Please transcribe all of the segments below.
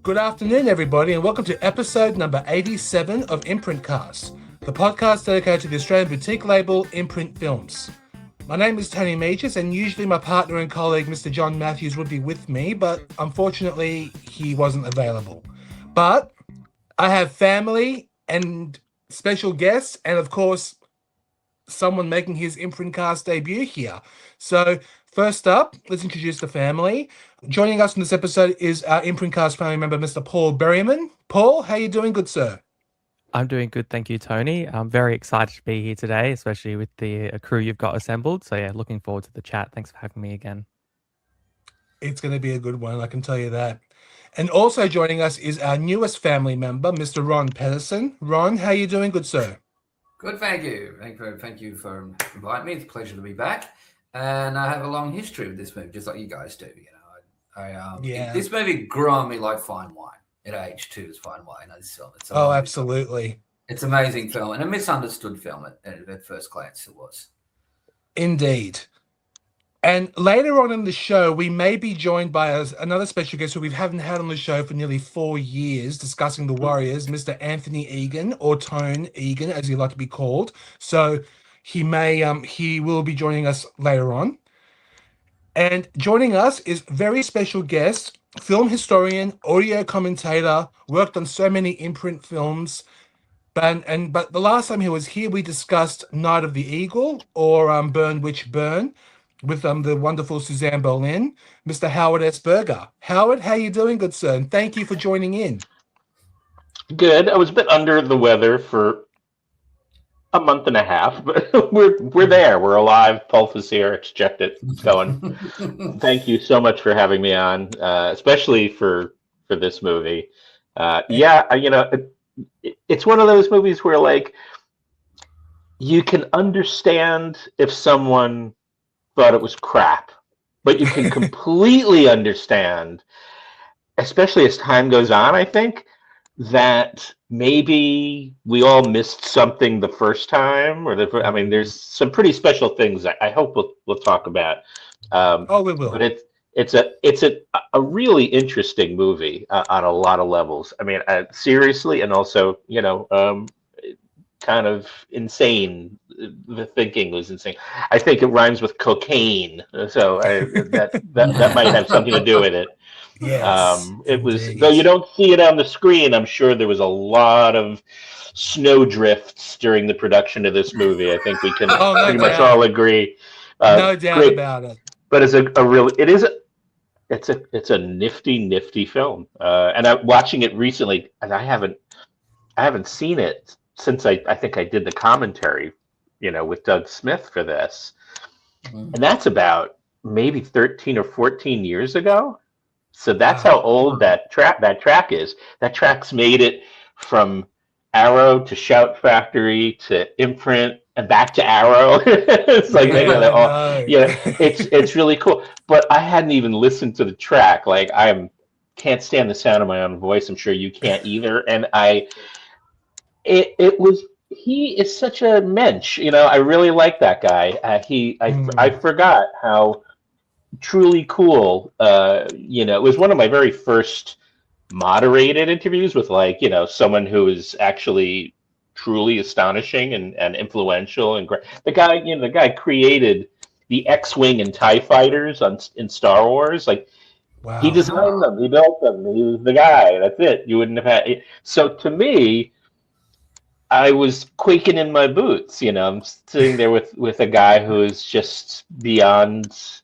Good afternoon, everybody, and welcome to episode number 87 of Imprint Cast, the podcast dedicated to the Australian boutique label Imprint Films. My name is Tony Michas, and usually my partner and colleague, Mr. John Matthews, would be with me, but unfortunately, he wasn't available. But I have family and special guests, and of course, someone making his Imprint Cast debut here. So, first up, let's introduce the family. Joining us in this episode is our Imprint Cast family member, Mr. Paul Berriman. Paul, how are you doing, good sir? I'm doing good, thank you, Tony. I'm very excited to be here today, especially with the crew you've got assembled. So yeah, looking forward to the chat. Thanks for having me again. It's going to be a good one, I can tell you that. And also joining us is our newest family member, Mr. Ron Pettersson. Ron, how are you doing, good sir? Good, thank you. Thank you for inviting me. It's a pleasure to be back. And I have a long history with this movie, just like you guys do. This movie grew on me like fine wine. It aged too as fine wine. Absolutely. It's an amazing film and a misunderstood film at first glance. It was. Indeed. And later on in the show, we may be joined by another special guest who we haven't had on the show for nearly 4 years, discussing the Warriors, Mr. Anthony Egan, or Tone Egan, as he like to be called. So he will be joining us later on. And joining us is very special guest, film historian, audio commentator, worked on so many Imprint films. But the last time he was here, we discussed Night of the Eagle, or Burn Witch Burn, with the wonderful Suzanne Berlin, Mr. Howard S. Berger. Howard, how you doing, good sir? And thank you for joining in. Good. I was a bit under the weather for a month and a half, but we're there. We're alive. Pulse is here. Checked it. It's going. Thank you so much for having me on, especially for this movie. It's one of those movies where, like, you can understand if someone thought it was crap, but you can completely understand, especially as time goes on, I think, that maybe we all missed something the first time, there's some pretty special things I hope we'll talk about. We will. But it's a really interesting movie on a lot of levels. I mean, seriously, and also, kind of insane. The thinking was insane. I think it rhymes with cocaine, so that might have something to do with it. Yes, it was, though you don't see it on the screen. I'm sure there was a lot of snow drifts during the production of this movie. I think we can pretty much all agree. No doubt about it. But it's a nifty film. And I'm watching it recently, and I haven't seen it since I think I did the commentary, with Doug Smith for this. And that's about maybe 13 or 14 years ago. So that's how old that track is. That track's made it from Arrow to Shout Factory to Imprint and back to Arrow. It's like it's really cool. But I hadn't even listened to the track. Like, can't stand the sound of my own voice. I'm sure you can't either. And he is such a mensch. I really like that guy. I forgot how truly cool. It was one of my very first moderated interviews with, someone who is actually truly astonishing and influential and great. The guy created the X-Wing and TIE fighters in Star Wars. Wow. He designed them, he built them, he was the guy. That's it. You wouldn't have had it. So to me, I was quaking in my boots. I'm sitting there with a guy who is just beyond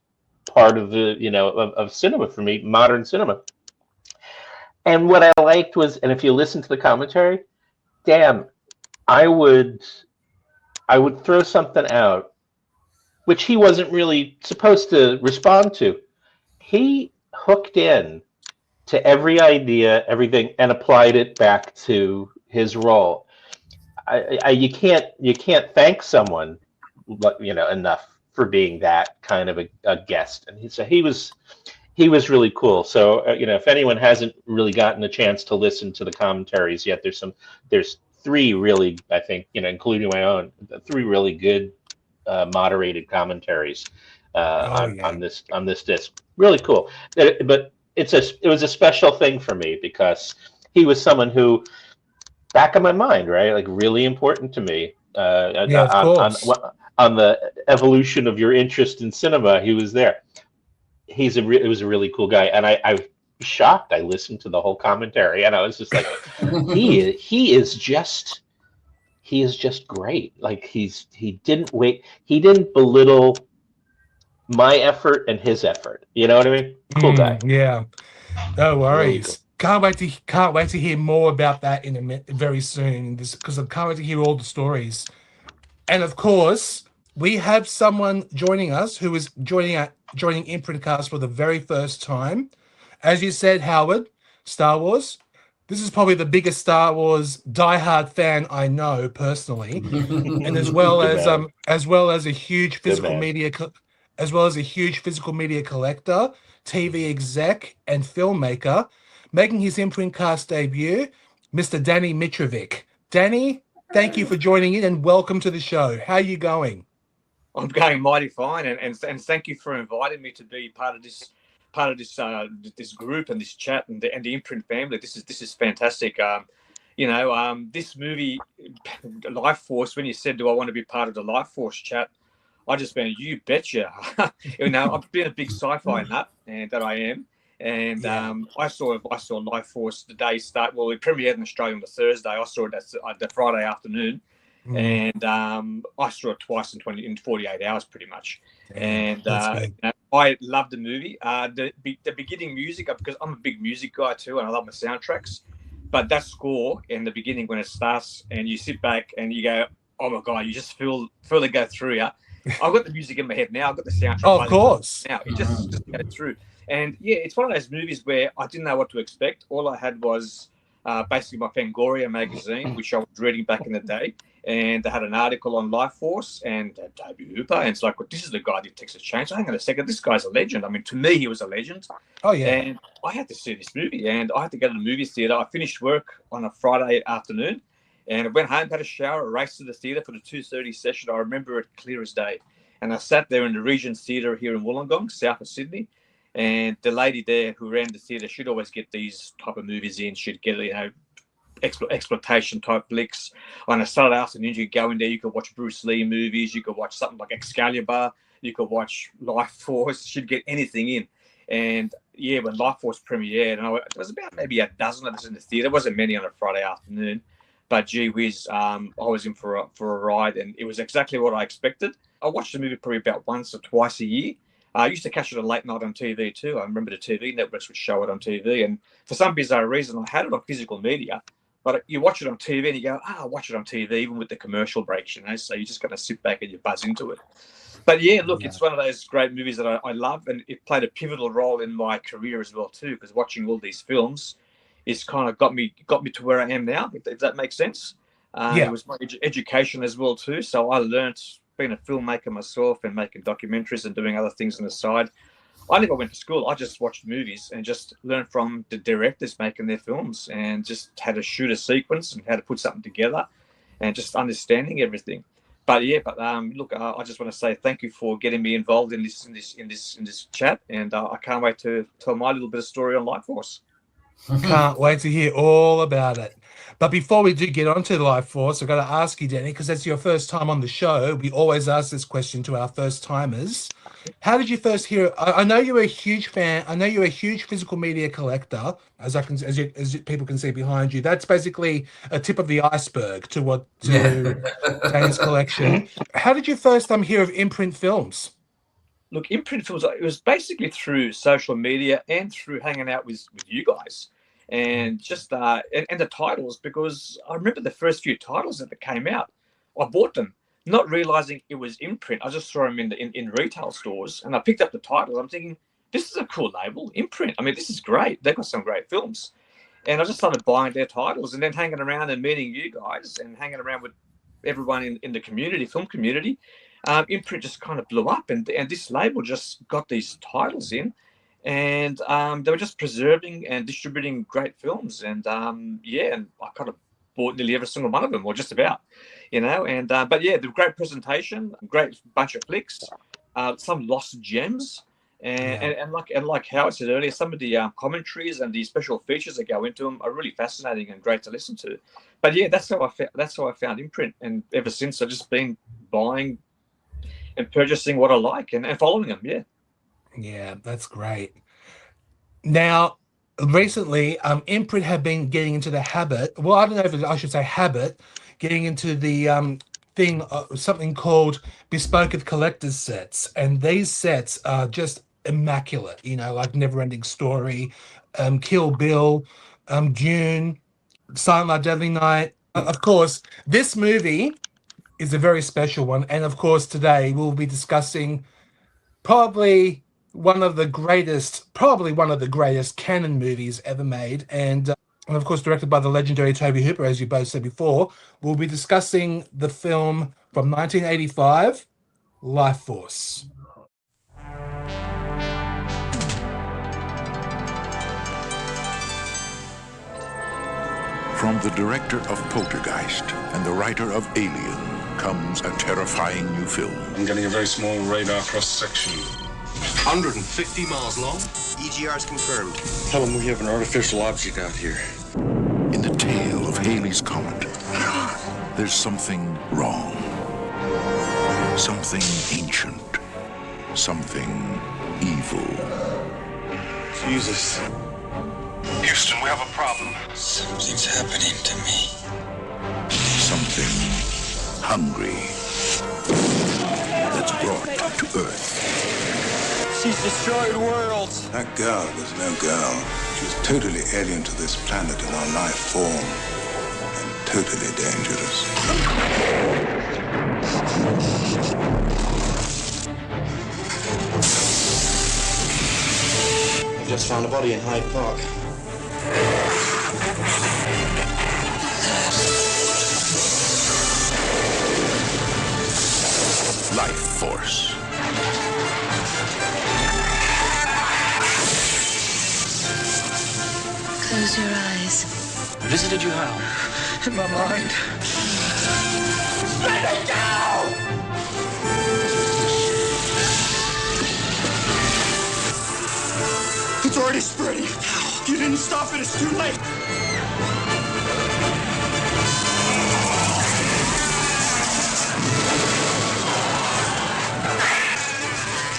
part of the of cinema for me, modern cinema. And what I liked was, and if you listen to the commentary, damn, I would throw something out which he wasn't really supposed to respond to. He hooked in to every idea, everything, and applied it back to his role. You can't thank someone, enough for being that kind of a guest. And he was really cool. So if anyone hasn't really gotten a chance to listen to the commentaries yet, there's 3 really, I think, including my own, 3 really good moderated commentaries on this disc. Really cool. But it was a special thing for me because he was someone who, back of my mind, right, like really important to me. Yeah, of course. On the evolution of your interest in cinema, he was there. It was a really cool guy, and I was shocked. I listened to the whole commentary, and I was just like, he is just great. Like he didn't belittle my effort and his effort. You know what I mean? Cool guy. Yeah, no worries. Really Can't wait to hear more about that very soon. Because I can't wait to hear all the stories. And of course, we have someone joining us who is joining Imprint Cast for the very first time. As you said, Howard, Star Wars. This is probably the biggest Star Wars diehard fan I know personally, and as well as a huge physical media collector, TV exec, and filmmaker, making his Imprint Cast debut, Mr. Danny Mitrovic. Danny, thank you for joining in and welcome to the show. How are you going? I'm going mighty fine, and thank you for inviting me to be part of this this group and this chat and the Imprint family. This is fantastic. This movie, Lifeforce. When you said, "Do I want to be part of the Lifeforce chat?" I just went, "You betcha." I've been a big sci-fi nut, and that I am. And I saw Lifeforce the day start. Well, it premiered in Australia on the Thursday. I saw it the Friday afternoon, and I saw it twice in 48 hours, pretty much. And I loved the movie. The beginning music, because I'm a big music guy too, and I love my soundtracks. But that score in the beginning when it starts, and you sit back and you go, "Oh my God!" You just feel it go through you. I've got the music in my head now. I've got the soundtrack. Oh, of course. Now it just goes through. And yeah, it's one of those movies where I didn't know what to expect. All I had was basically my Fangoria magazine, which I was reading back in the day. And they had an article on Lifeforce and Tobe Hooper. And it's like, well, this is the guy that Texas Chainsaw. Hang on a second, this guy's a legend. I mean, to me, he was a legend. Oh, yeah. And I had to see this movie. And I had to go to the movie theater. I finished work on a Friday afternoon. And I went home, had a shower, raced to the theater for the 2:30 session. I remember it clear as day. And I sat there in the Regent's Theatre here in Wollongong, south of Sydney. And the lady there who ran the theatre, she'd always get these type of movies in. She'd get, exploitation type flicks. On a Saturday afternoon, you could go in there, you could watch Bruce Lee movies, you could watch something like Excalibur, you could watch Lifeforce. She'd get anything in. And yeah, when Lifeforce premiered, and it was about maybe a dozen of us in the theatre. There wasn't many on a Friday afternoon. But gee whiz, I was in for a ride, and it was exactly what I expected. I watched the movie probably about once or twice a year. I used to catch it at late night on TV too. I remember the TV networks would show it on TV, and for some bizarre reason, I had it on physical media. But you watch it on TV and you go, I'll watch it on TV, even with the commercial breaks, So you're just going to sit back and you buzz into it. But yeah, look, it's one of those great movies that I love, and it played a pivotal role in my career as well too, because watching all these films is kind of got me to where I am now, if that makes sense. It was my education as well too. So I learned, being a filmmaker myself and making documentaries and doing other things on the side. I never went to school. I just watched movies and just learned from the directors making their films, and just how to shoot a sequence and how to put something together, and just understanding everything. But look, I just want to say thank you for getting me involved in this chat, and I can't wait to tell my little bit of story on Lifeforce. Can't wait to hear all about it. But before we do get onto the Lifeforce, I've got to ask you, Danny, because that's your first time on the show. We always ask this question to our first timers. How did you first hear it? I know you're a huge fan. I know you're a huge physical media collector, as people can see behind you. That's basically a tip of the iceberg to Danny's collection. How did you first hear of Imprint Films? Look, Imprint Films, it was basically through social media and through hanging out with you guys, and just and the titles, because I remember the first few titles that came out, I bought them, not realizing it was Imprint. I just saw them in retail stores, and I picked up the titles. I'm thinking, this is a cool label, Imprint. I mean, this is great. They've got some great films. And I just started buying their titles, and then hanging around and meeting you guys and hanging around with everyone in the community, film community. Imprint just kind of blew up, and this label just got these titles in, and they were just preserving and distributing great films, and and I kind of bought nearly every single one of them, or just about, but yeah, the great presentation, great bunch of flicks, some lost gems, And like Howard said earlier, some of the commentaries and the special features that go into them are really fascinating and great to listen to. But yeah, that's how I found Imprint, and ever since I've just been buying and purchasing what I like and following them. Yeah, that's great. Now, recently, Imprint have been getting into the habit. Well, I don't know if I should say habit, getting into the thing, something called bespoke collector's sets, and these sets are just immaculate. You know, like Never-Ending Story, Kill Bill, Dune, Silent Night, Deadly Night. Of course, this movie is a very special one, and of course, today we'll be discussing probably one of the greatest canon movies ever made, and of course directed by the legendary Tobe Hooper, as you both said before. We'll be discussing the film from 1985, Lifeforce. From the director of Poltergeist and the writer of Alien comes a terrifying new film. I'm getting a very small radar cross-section. 150 miles long? EGR's confirmed. Tell them we have an artificial object out here. In the tail of Halley's Comet, there's something wrong. Something ancient. Something evil. Jesus. Houston, we have a problem. Something's happening to me. Something hungry that's brought to Earth. She's destroyed worlds. That girl was no girl. She was totally alien to this planet in our life form, and totally dangerous. I just found a body in Hyde Park. Lifeforce. Close your eyes. Visited you how? In my mind. Let it go! It's already spreading. You didn't stop it. It's too late.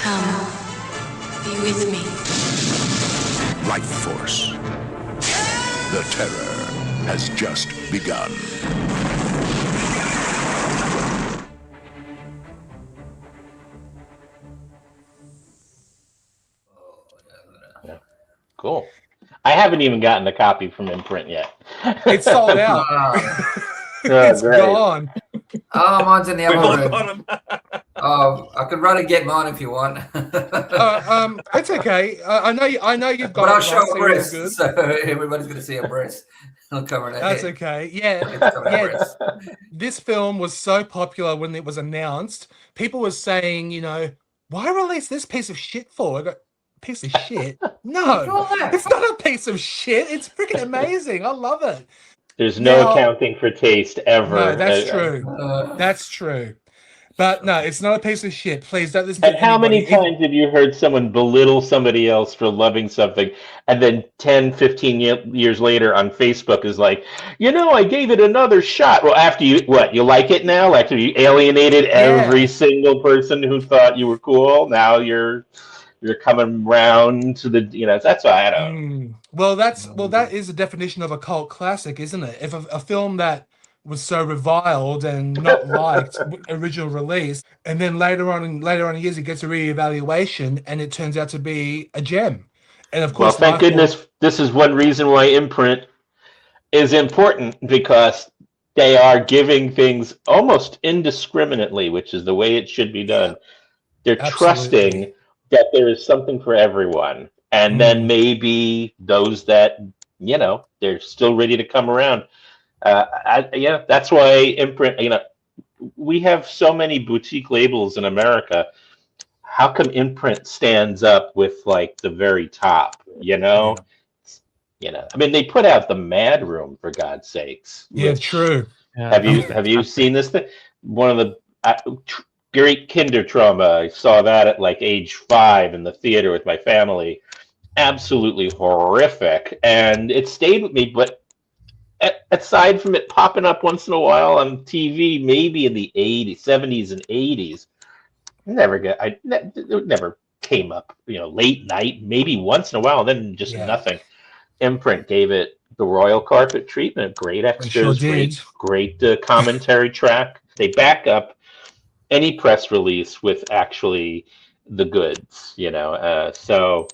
Come. Be with me. Lifeforce. The terror has just begun. Cool. I haven't even gotten a copy from Imprint yet. It's sold out. It's great. gone. Oh, mine's in the other room. Oh, I can run and get mine if you want. It's okay. I know you've got. But I'll it, show so a breast, good. so everybody's going to see a breast. I'll cover that. That's head. okay. Yeah, It's covered yeah. breast. This film was so popular when it was announced. People were saying, you know, why release this piece of shit for? I go, piece of shit? No, it's not a piece of shit. It's freaking amazing. I love it. There's no Now- accounting for taste ever. No, that's true. That's true. But no, it's not a piece of shit. Please don't listen to And how many anybody. times have you heard someone belittle somebody else for loving something, and then 10, 15 years later on Facebook is like, you know, I gave it another shot. Well, after you like it now? After you alienated every single person who thought you were cool, now you're coming round to the, you know, that's why I don't. Well, that is the definition of a cult classic, isn't it? If a film that was so reviled and not liked original release, and then later on in years it gets a reevaluation and it turns out to be a gem. And of course, well, thank goodness this is one reason why Imprint is important, because they are giving things almost indiscriminately, which is the way it should be done. They're trusting that there is something for everyone, and then maybe those that, you know, they're still ready to come around. That's why Imprint, you know, we have so many boutique labels in America. How come Imprint stands up with like the very top, you know? You know, I mean, they put out the Mad Room, for God's sakes. Yeah, true. Have you seen this thing? One of the great kinder trauma. I saw that at like age 5 in the theater with my family. Absolutely horrific, and it stayed with me. But aside from it popping up once in a while on TV, maybe in the 80s, 70s, and 80s, it never came up. Late night, maybe once in a while, then just nothing. Imprint gave it the royal carpet treatment. Great extras, sure great commentary track. They back up any press release with actually the goods. So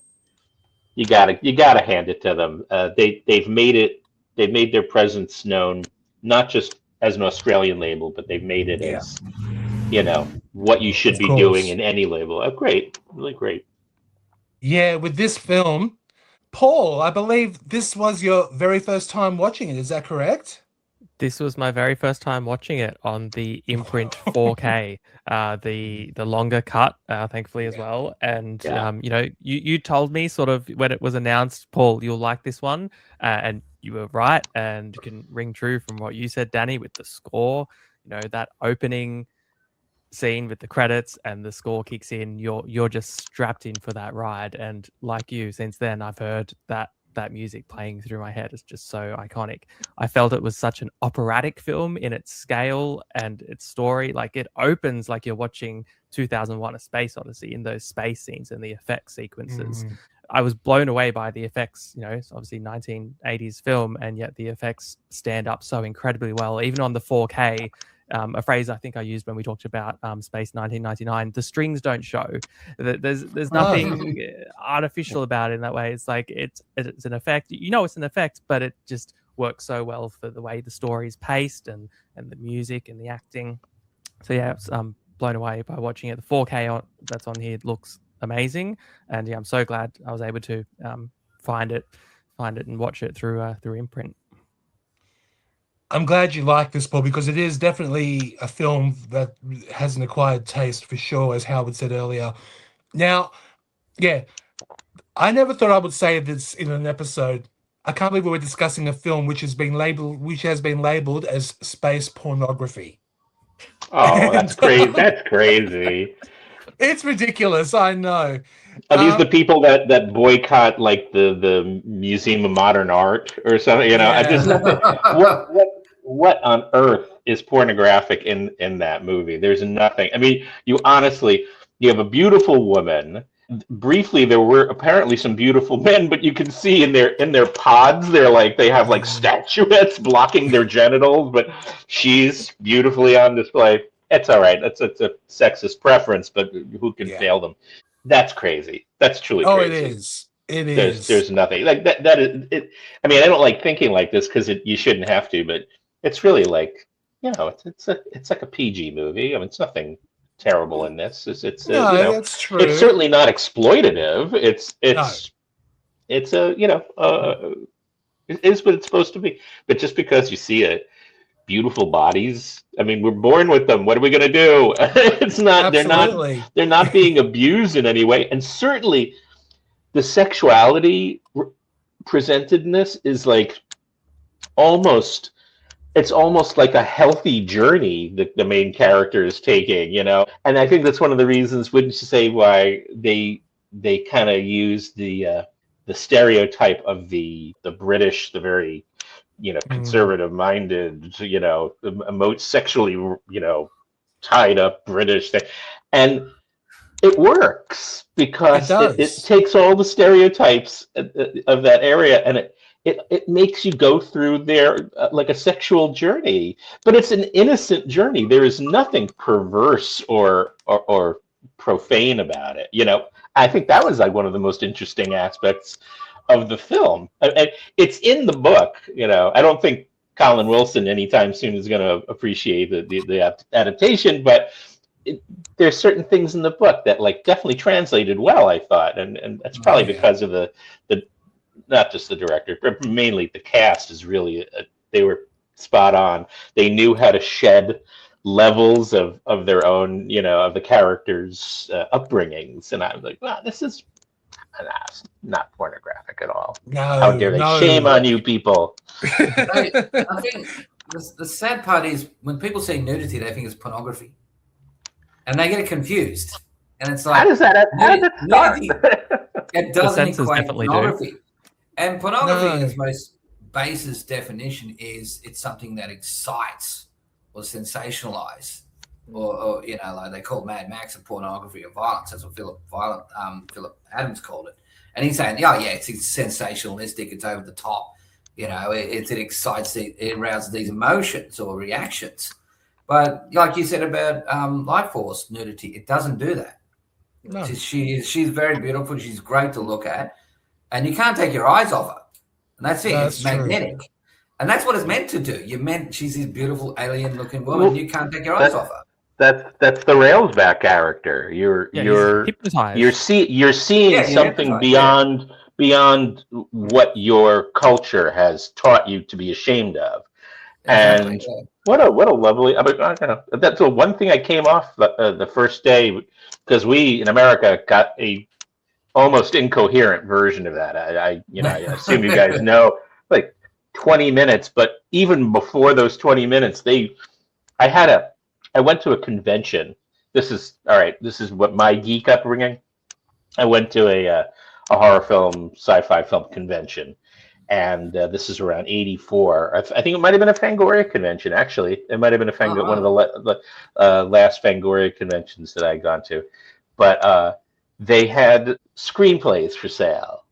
you gotta hand it to them. They've made their presence known, not just as an Australian label, but they've made it as what you should be doing in any label. Oh, great, really great. Yeah, with this film, Paul, I believe this was your very first time watching it. Is that correct? This was my very first time watching it on the Imprint 4K, the longer cut, thankfully as well. And you told me sort of when it was announced, Paul, you'll like this one, and you were right. And you can ring true from what you said, Danny, with the score. That opening scene with the credits and the score kicks in. You're just strapped in for that ride. And like you, since then, I've heard that music playing through my head is just so iconic. I felt it was such an operatic film in its scale and its story. Like, it opens like you're watching 2001: A Space Odyssey in those space scenes and the effect sequences. I was blown away by the effects. It's obviously 1980s film, and yet the effects stand up so incredibly well, even on the 4K. A phrase I think I used when we talked about Space 1999, the strings don't show. There's nothing artificial about it in that way. It's like it's an effect. It's an effect, but it just works so well for the way the story is paced and the music and the acting. So yeah, I'm blown away by watching it. The 4K that's on here looks amazing, and yeah, I'm so glad I was able to find it and watch it through Imprint. I'm glad you like this, Paul, because it is definitely a film that has an acquired taste for sure, as Howard said earlier. Now, yeah, I never thought I would say this in an episode. I can't believe we're discussing a film which has been labeled as space pornography. Oh, that's crazy! That's crazy. It's ridiculous. I know. Are these the people that boycott like the Museum of Modern Art or something? I just what on earth is pornographic in that movie? There's nothing. I mean, you have a beautiful woman. Briefly, there were apparently some beautiful men, but you can see in their pods, they have like statuettes blocking their genitals, but she's beautifully on display. It's all right. It's a sexist preference, but who can fail them? That's crazy. That's truly crazy. Oh, it is. It is. There's nothing like that. That is it. I mean, I don't like thinking like this because you shouldn't have to, but it's really like it's like a PG movie. I mean, it's nothing terrible in this. That's true. It's certainly not exploitative. It is what it's supposed to be. But just because you see beautiful bodies, I mean, we're born with them. What are we going to do? It's not. Absolutely. They're not being abused in any way, and certainly the sexuality presented in this is like almost. It's almost like a healthy journey that the main character is taking, And I think that's one of the reasons, wouldn't you say, why they kind of use the stereotype of the British, the very conservative-minded, sexually, tied up British thing, and it works because it takes all the stereotypes of that area and it makes you go through their like a sexual journey, but it's an innocent journey. There is nothing perverse or profane about it. I think that was like one of the most interesting aspects of the film. And it's in the book. I don't think Colin Wilson anytime soon is going to appreciate the adaptation, but there's certain things in the book that like definitely translated well, I thought, and that's probably because of the not just the director, but mainly the cast is really, they were spot on. They knew how to shed levels of their own, of the characters' upbringings. And I was like, wow, this is not pornographic at all. No, how dare they? No. Shame on you people. I think the sad part is when people see nudity, they think it's pornography. and they get confused. And it's like, how does that start? It doesn't censors equate definitely pornography. do. And pornography, in its most basest definition, is it's something that excites or sensationalizes. Or like they call Mad Max a pornography of violence. That's what Philip Adams called it. And he's saying, it's sensationalistic, it's over the top. It excites, it arouses these emotions or reactions. But like you said about Lifeforce nudity, it doesn't do that. No. She's very beautiful. She's great to look at, and you can't take your eyes off her. And that's it. It's magnetic, and that's what it's meant to do. She's this beautiful alien-looking woman. You can't take your eyes off her. That's the Railsback character. You're seeing something beyond what your culture has taught you to be ashamed of. Exactly, and what a lovely. That's the one thing I came off the first day, because we in America got a almost incoherent version of that. I assume you guys know, like 20 minutes, but even before those 20 minutes, I went to a convention. This is what my geek upbringing. I went to a horror film, sci-fi film convention. And this is around 1984. I think it might have been a Fangoria convention, actually. It might have been one of the last Fangoria conventions that I had gone to. But they had screenplays for sale.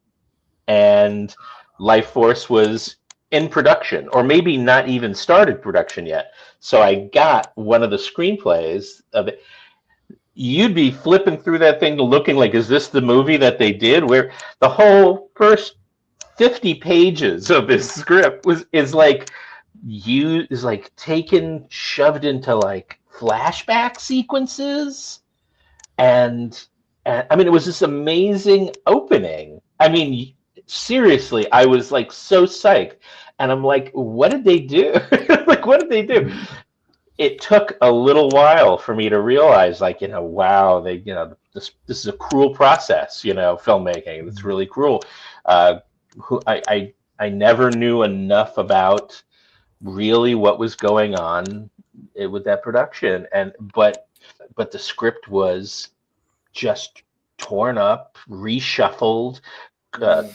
And Lifeforce was in production, or maybe not even started production yet. So I got one of the screenplays of it. You'd be flipping through that thing looking like, is this the movie that they did? Where the whole first 50 pages of this script is taken, shoved into like flashback sequences, and I mean, it was this amazing opening. I mean, seriously, I was like so psyched, and I'm like, what did they do? What did they do? It took a little while for me to realize, wow, this is a cruel process, filmmaking. It's really cruel. I never knew enough about really what was going on with that production, but the script was just torn up, reshuffled,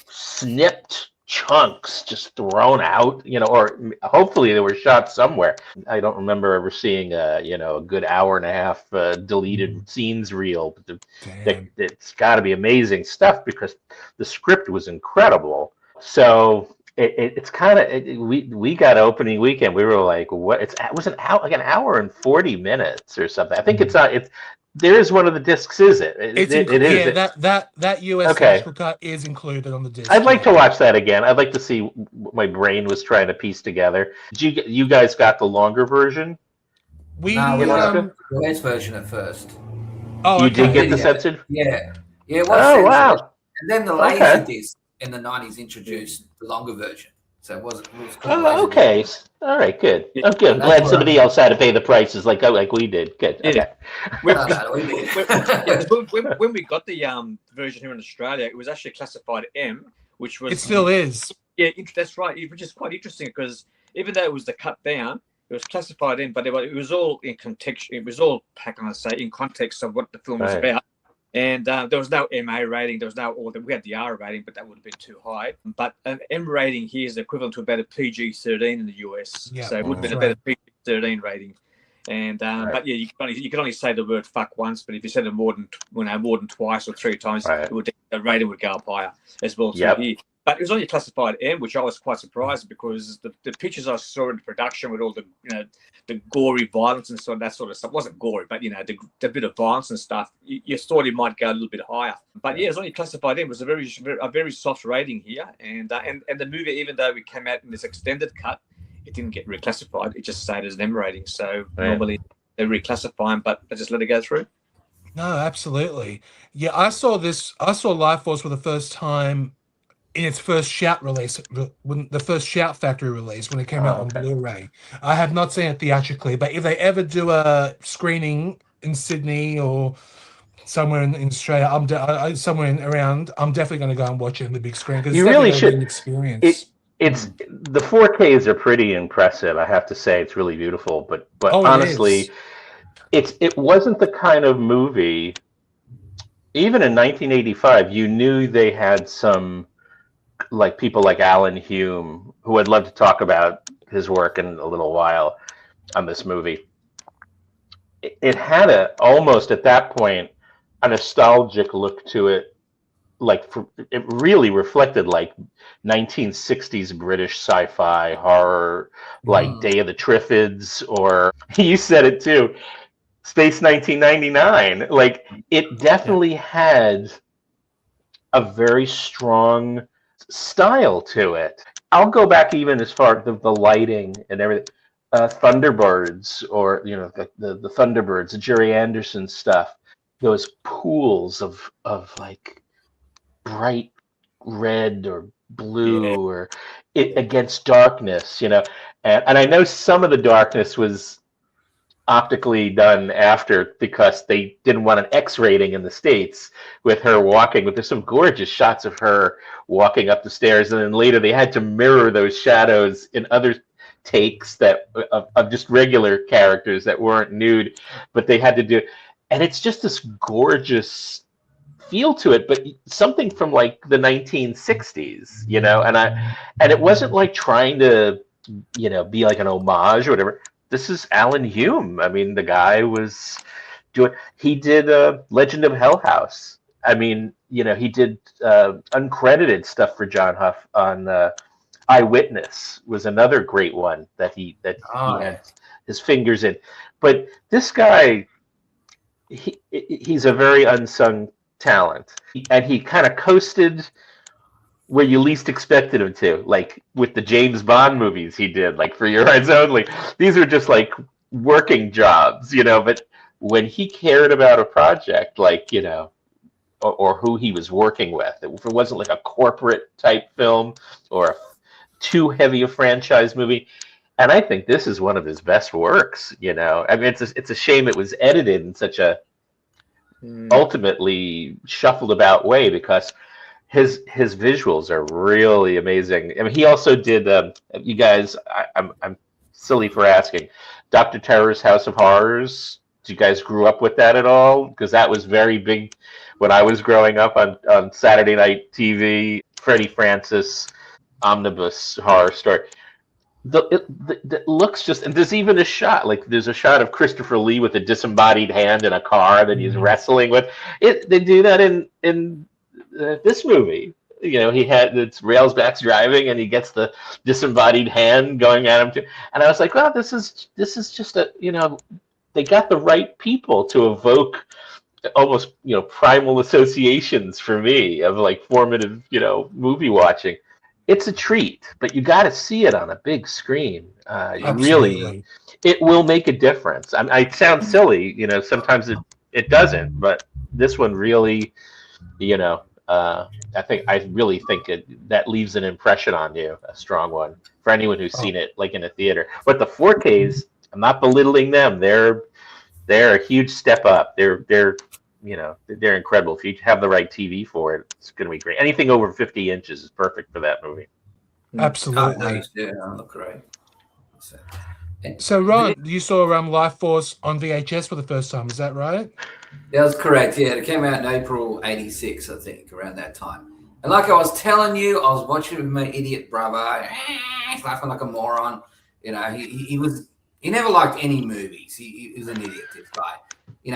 snipped chunks just thrown out, or hopefully they were shot somewhere. I don't remember ever seeing a good hour and a half deleted scenes reel, but it's got to be amazing stuff because the script was incredible. So it's kind of we got opening weekend. We were like, what? It was an hour and 40 minutes or something. I think it's there is one of the discs, is it? It is. That US theatrical cut is included on the disc. I'd like to watch that again. I'd like to see what my brain was trying to piece together. You guys got the longer version? We got the US version at first. Oh, you did get the censored? Yeah. It was censored. Wow. And then the laser disc in the 90s introduced the longer version. So it was okay. All right, good. Oh, good. I'm glad somebody else had to pay the prices like we did. Good. Yeah. When we got the version here in Australia, it was actually classified M, which was... It still is. Yeah, that's right, which is quite interesting because even though it was the cut down, it was classified M, but it was all in context. It was all, how can I say, in context of what the film was about. And there was no MA rating. There was we had the R rating, but that would have been too high. But an M rating here is equivalent to about a PG-13 in the US. Yeah, so it would have been about a PG-13 rating. And but yeah, you can only say the word fuck once, but if you said it more than twice or three times, the rating would go up higher as well. Here. But it was only classified M, which I was quite surprised because the pictures I saw in the production with all the the gory violence and that sort of stuff wasn't gory, but the bit of violence and stuff, you thought it might go a little bit higher. But yeah, it was only classified M. It was a very soft rating here, and the movie, even though it came out in this extended cut, it didn't get reclassified. It just stayed as an M rating. So normally they reclassify them, but they just let it go through. No, absolutely. Yeah, I saw Lifeforce for the first time in its first Shout release, when the first Shout Factory release, when it came out on Blu-ray. I have not seen it theatrically, but if they ever do a screening in Sydney or somewhere in Australia, I'm definitely going to go and watch it in the big screen because you really should. An experience. It's the 4Ks are pretty impressive. I have to say, it's really beautiful. But honestly, It wasn't the kind of movie. Even in 1985, you knew they had some like people like Alan Hume, who I'd love to talk about his work in a little while on this movie. It had almost at that point a nostalgic look to it. It really reflected like 1960s British sci-fi horror, like Day of the Triffids, or you said it too, Space 1999. Like it definitely had a very strong style to it. I'll go back even as far as the lighting and everything. Thunderbirds, or the Thunderbirds, the Jerry Anderson stuff. Those pools of like bright red or blue or against darkness, and I know some of the darkness was optically done after because they didn't want an X rating in the States with her walking, but there's some gorgeous shots of her walking up the stairs, and then later they had to mirror those shadows in other takes that of just regular characters that weren't nude, but they had to do, and it's just this gorgeous feel to it, but something from like the 1960s, and it wasn't like trying to, be like an homage or whatever. This is Alan Hume. I mean, the guy was he did Legend of Hell House. I mean, he did uncredited stuff for John Huff on Eyewitness was another great one that he had his fingers in. But this guy, he's a very unsung talent, and he kind of coasted where you least expected him to, like with the James Bond movies he did, like For Your Eyes Only. These are just like working jobs, but when he cared about a project, like, or who he was working with, if it wasn't like a corporate type film or too heavy a franchise movie, and I think this is one of his best works, I mean, it's a shame it was edited in such a ultimately shuffled about way, because his visuals are really amazing. I mean, he also did you guys, I'm silly for asking, Dr. Terror's House of Horrors. Did you guys grew up with that at all? Because that was very big when I was growing up on Saturday night TV. Freddie Francis omnibus horror story. It looks just, and there's even a shot, like there's a shot of Christopher Lee with a disembodied hand in a car that he's wrestling with. They do that in this movie. It's Railsback's driving, and he gets the disembodied hand going at him too. And I was like, well, this is just they got the right people to evoke almost primal associations for me of like formative movie watching. It's a treat, but you got to see it on a big screen. Really, it will make a difference. I sound silly, sometimes it doesn't, but this one really, I really think that leaves an impression on you, a strong one, for anyone who's seen it like in a theater. But the 4Ks, I'm not belittling them. They're a huge step up. They're incredible. If you have the right TV for it, it's going to be great. Anything over 50 inches is perfect for that movie. Absolutely. Yeah, look great. So, Ron, you saw Lifeforce on VHS for the first time. Is that right? Yeah, that's correct. Yeah, it came out in April '86, I think, around that time. And like I was telling you, I was watching with my idiot brother. He's laughing like a moron. He never liked any movies. He was an idiot, this guy. He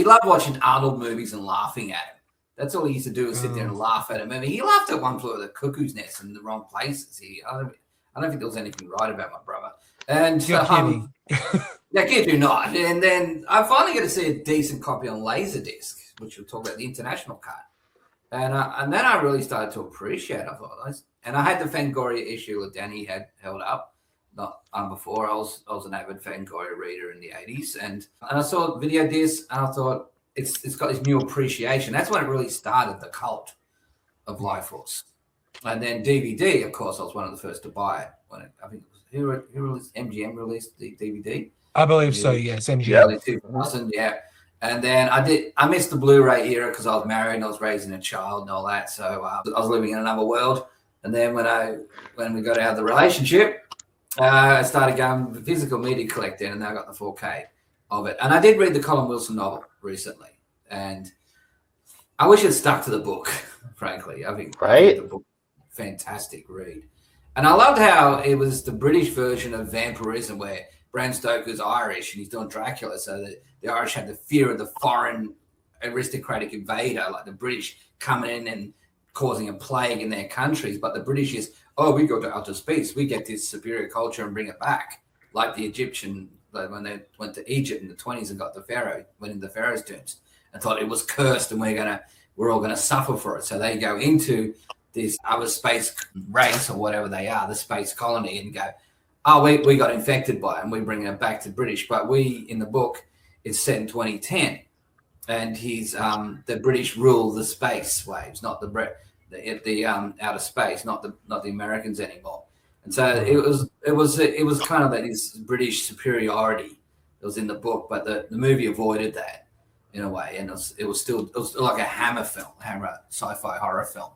loved watching Arnold movies and laughing at him. That's all he used to do, was sit there and laugh at him. I mean, he laughed at one for the cuckoo's nest in the wrong places. I don't think there was anything right about my brother. And you're kidding. Yeah, kid do not. And then I finally get to see a decent copy on Laserdisc, which we'll talk about the international cut. And then I really started to appreciate it. I thought, and I had the Fangoria issue that Danny had held up. Not before. I was an avid Fangoria reader in the 80s, and I saw video disc, and I thought it's got this new appreciation. That's when it really started, the cult of Lifeforce. And then DVD, of course, I was one of the first to buy it. I think it was who released MGM released the DVD. I believe so. Yes, MGM. 2000, yeah. And then I missed the Blu-ray era because I was married and I was raising a child and all that. So I was living in another world. And then when we got out of the relationship, I started going physical media collecting, and then I got the 4K of it. And I did read the Colin Wilson novel recently, and I wish it stuck to the book, frankly. I think the book, fantastic read. And I loved how it was the British version of vampirism, where Bram Stoker's Irish and he's doing Dracula, so that the Irish had the fear of the foreign aristocratic invader, like the British coming in and causing a plague in their countries. But the British is, we go to outer space, we get this superior culture and bring it back, like the Egyptian, like when they went to Egypt in the 20s and got the Pharaoh, went into the Pharaoh's tombs and thought it was cursed and we're all gonna suffer for it. So they go into this other space race or whatever they are, the space colony, and go, we got infected by it and we bring it back to British. But we, in the book, it's set in 2010, and he's the British rule the space waves, not the outer space, not the Americans anymore. And so it was kind of that his British superiority that was in the book, but the movie avoided that in a way, and it was like a Hammer sci-fi horror film,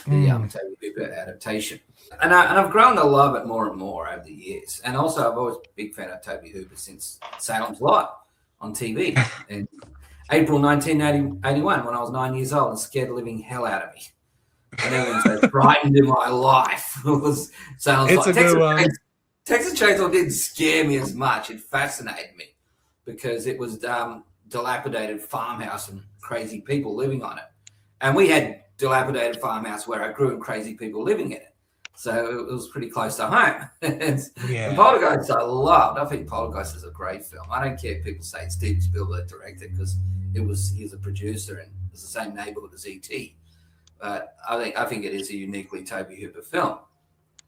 the Tobe Hooper adaptation. And I've grown to love it more and more over the years. And also, I've always been a big fan of Tobe Hooper since Salem's Lot on TV in April 1981, when I was 9 years old and scared the living hell out of me. And everyone so frightened in my life. It was Salem's Lot. Texas Chainsaw didn't scare me as much. It fascinated me because it was dilapidated farmhouse and crazy people living on it. And we had dilapidated farmhouse where I grew and crazy people living in it. So it was pretty close to home. And Poltergeist I loved. I think Poltergeist is a great film. I don't care if people say Steven Spielberg directed, because he's a producer and it's the same neighborhood as E.T. But I think it is a uniquely Tobe Hooper film.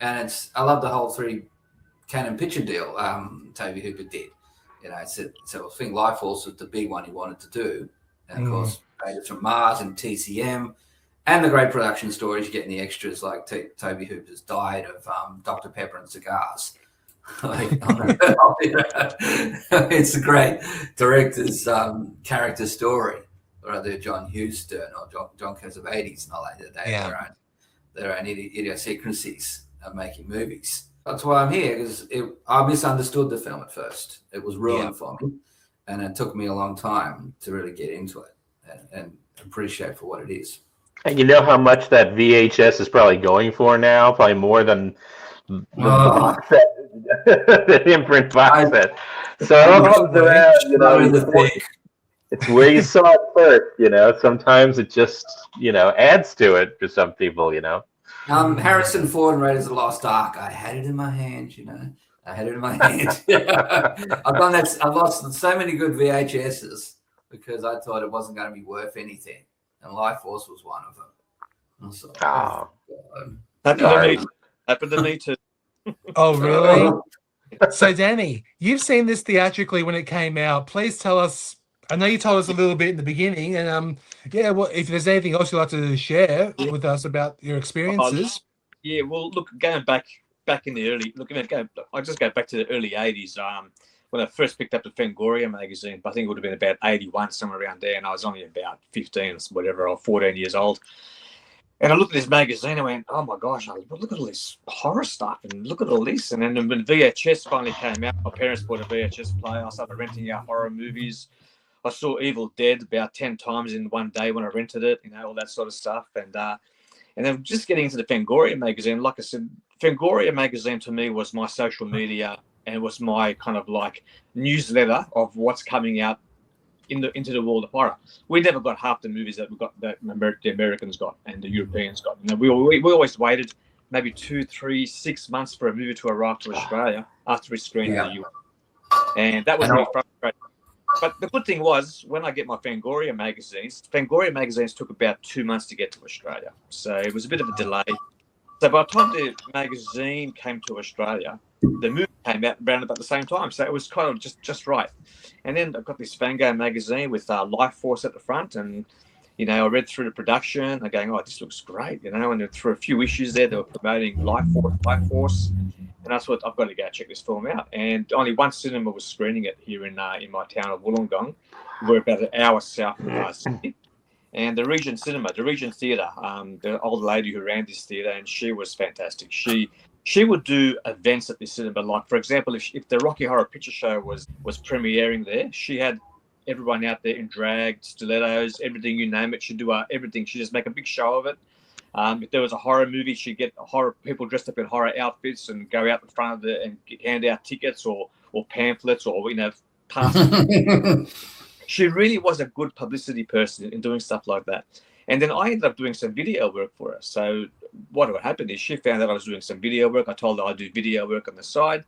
And I love the whole 3 Canon picture deal Tobe Hooper did. So I think Lifeforce was the big one he wanted to do. And of course, Raiders from Mars and TCM. And the great production stories, getting the extras like Tobe Hooper's diet of Dr. Pepper and cigars. It's a great director's character story. Or either John Huston or John Cassavetes and all that. They have their own idiosyncrasies of making movies. That's why I'm here, because I misunderstood the film at first. It was ruined for me, and it took me a long time to really get into it and appreciate for what it is. And you know how much that VHS is probably going for now? Probably more than the box set, the Imprint box set. So it all comes around, it's where you saw it first, Sometimes it just, adds to it for some people, Harrison Ford and Raiders of the Lost Ark. I had it in my hand, I had it in my hand. I've done that. I've lost so many good VHSs because I thought it wasn't going to be worth anything. And Lifeforce was one of them. Happened to me too. Oh, really? So, Danny, you've seen this theatrically when it came out. Please tell us. I know you told us a little bit in the beginning, and if there's anything else you'd like to share with us about your experiences. Well, look, going back in the early, I just go back to the early 80s. When I first picked up the Fangoria magazine, I think it would have been about 81, somewhere around there, and I was only about 15 or 14 years old. And I looked at this magazine and went, oh my gosh, look at all this horror stuff and look at all this. And then when VHS finally came out, my parents bought a VHS player. I started renting out horror movies. I saw Evil Dead about 10 times in one day when I rented it, all that sort of stuff. And then just getting into the Fangoria magazine, like I said, Fangoria magazine to me was my social media, and it was my kind of like newsletter of what's coming out into the world of horror. We never got half the movies that the Americans got and the Europeans got. We always waited maybe 2, 3, 6 months for a movie to arrive to Australia after we screened in the US. And that was really frustrating. But the good thing was, when I get my Fangoria magazines took about 2 months to get to Australia. So it was a bit of a delay. So by the time the magazine came to Australia, the movie came out around about the same time. So it was kind of just right. And then I got this Fango magazine with Lifeforce at the front. And, I read through the production. I'm going, oh, this looks great, And through a few issues there, they were promoting Lifeforce. And I thought, I've got to go check this film out. And only one cinema was screening it here in my town of Wollongong. We're about an hour south of Sydney. And the Regent Theatre, the old lady who ran this theatre, and she was fantastic. She she would do events at the cinema. Like, for example, if the Rocky Horror Picture Show was premiering there, she had everyone out there in drag, stilettos, everything, you name it. She'd do everything. She'd just make a big show of it. If there was a horror movie, she'd get horror people dressed up in horror outfits and go out in front of it and hand out tickets or pamphlets or, passes. She really was a good publicity person in doing stuff like that. And then I ended up doing some video work for her. So what would happen is she found out I was doing some video work. I told her I'd do video work on the side.